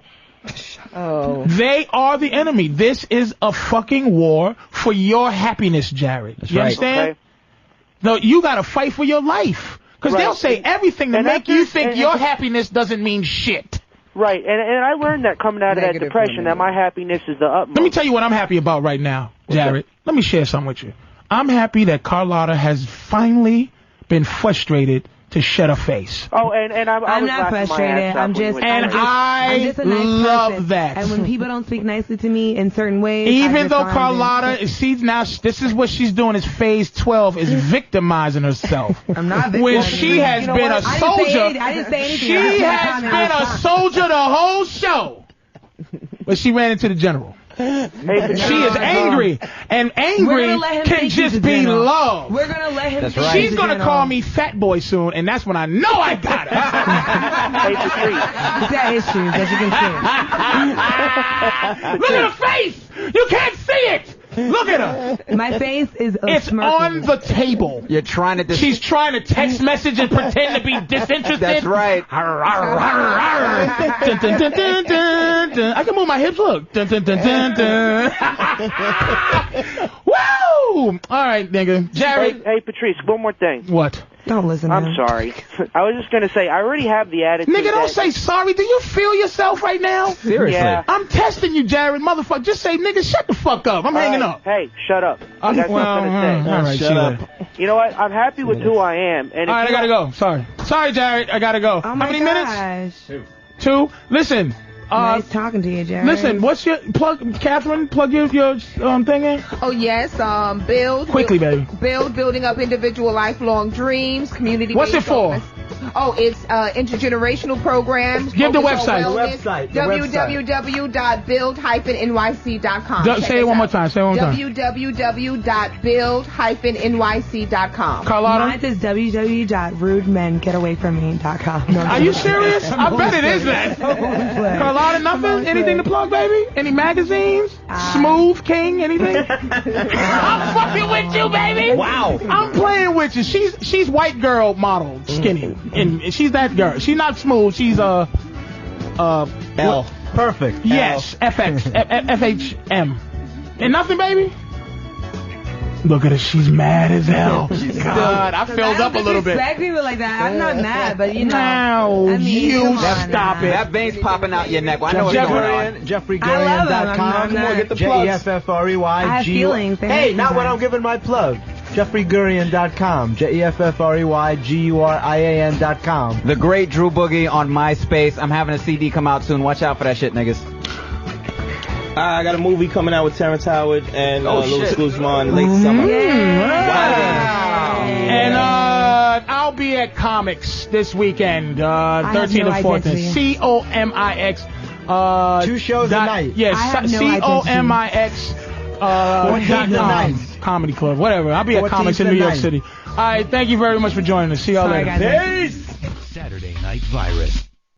Oh. They are the enemy. This is a fucking war for your happiness, Jared. That's you right. understand? Okay. No, you got to fight for your life. Because they'll say everything to make you think your happiness doesn't mean shit. Right, and I learned that coming out of that depression, that my happiness is the utmost. Let me tell you what I'm happy about right now, Jared. Let me share something with you. I'm happy that Carlotta has finally been frustrated to shed her face. Oh, and I'm not frustrated. I'm just a nice love person. that. And when people don't speak nicely to me in certain ways, even though Carlotta sees now, this is what she's doing. Is phase 12 is victimizing herself. I'm not victimizing. When she has been a soldier. I didn't say anything. She has been a soldier the whole show. But she ran into the general. She is angry, and angry can just be love. We're gonna let him. That's right. She's gonna call me fat boy soon, and that's when I know I got it. He's got issues, as you can see. Look at her face. You can't see it. Look at her. My face is It's smirking. on the table. You're trying to. She's trying to text message and pretend to be disinterested. That's right. Dun, dun, dun, dun, dun, dun. I can move my hips. Look. Dun, dun, dun, dun, dun. Woo! All right, nigga. Jared. Hey, Patrice, one more thing. What? Don't listen to him. I'm sorry. I was just gonna say, I already have the attitude. Nigga, don't that- say sorry. Do you feel yourself right now? Seriously. Yeah. I'm testing you, Jared, motherfucker. Just say, nigga, shut the fuck up. I'm hanging up. Hey, shut up. I got something to say. All right, Shut up. You know what? I'm happy with who I am. And All right, I gotta go. Sorry, Jared. I gotta go. Oh How my many minutes? gosh. 2. Listen. Nice talking to you, Jared. Listen, what's your Catherine? Plug your thing in. Oh yes, Quickly, baby. building up individual lifelong dreams, community. What's it for? Oh, it's intergenerational programs. Give the focused on website. wellness. www.build-nyc.com. Say it one more time. www.build-nyc.com. Carlotta? Mine is www.rudemengetawayfromme.com. No, Are you serious? I bet it is that. Carlotta, nothing? Anything to plug, baby? Any magazines? Smooth King? Anything? I'm fucking with you, baby. Wow. I'm playing with you. She's white girl model, skinny, and she's that girl. She's not smooth. She's L. Perfect. Yes, FHM. And nothing, baby? Look at her. She's mad as hell. God, I filled up a little bit. Respect people like that. I'm not mad, but you know. Now, I mean, you come on stop now. it. That vein's popping out your neck. I know what's going on. JeffreyGurian.com. Come on, get the Jeffrey. I have feelings. Hey, not when I'm giving my plug. JeffreyGurian.com. JeffreyGurian.com. The Great Drew Boogie on MySpace. I'm having a CD come out soon. Watch out for that shit, niggas. I got a movie coming out with Terrence Howard and Louis shit. Guzman late summer. Wow. And I'll be at Comics this weekend, 13th and 14th. COMIX. 2 shows a night. Yes, I have no COMIX. .com. Comedy Club, whatever. I'll be at Comics in New York City. All right, thank you very much for joining us. See y'all later. Guys. Peace. Saturday Night Virus.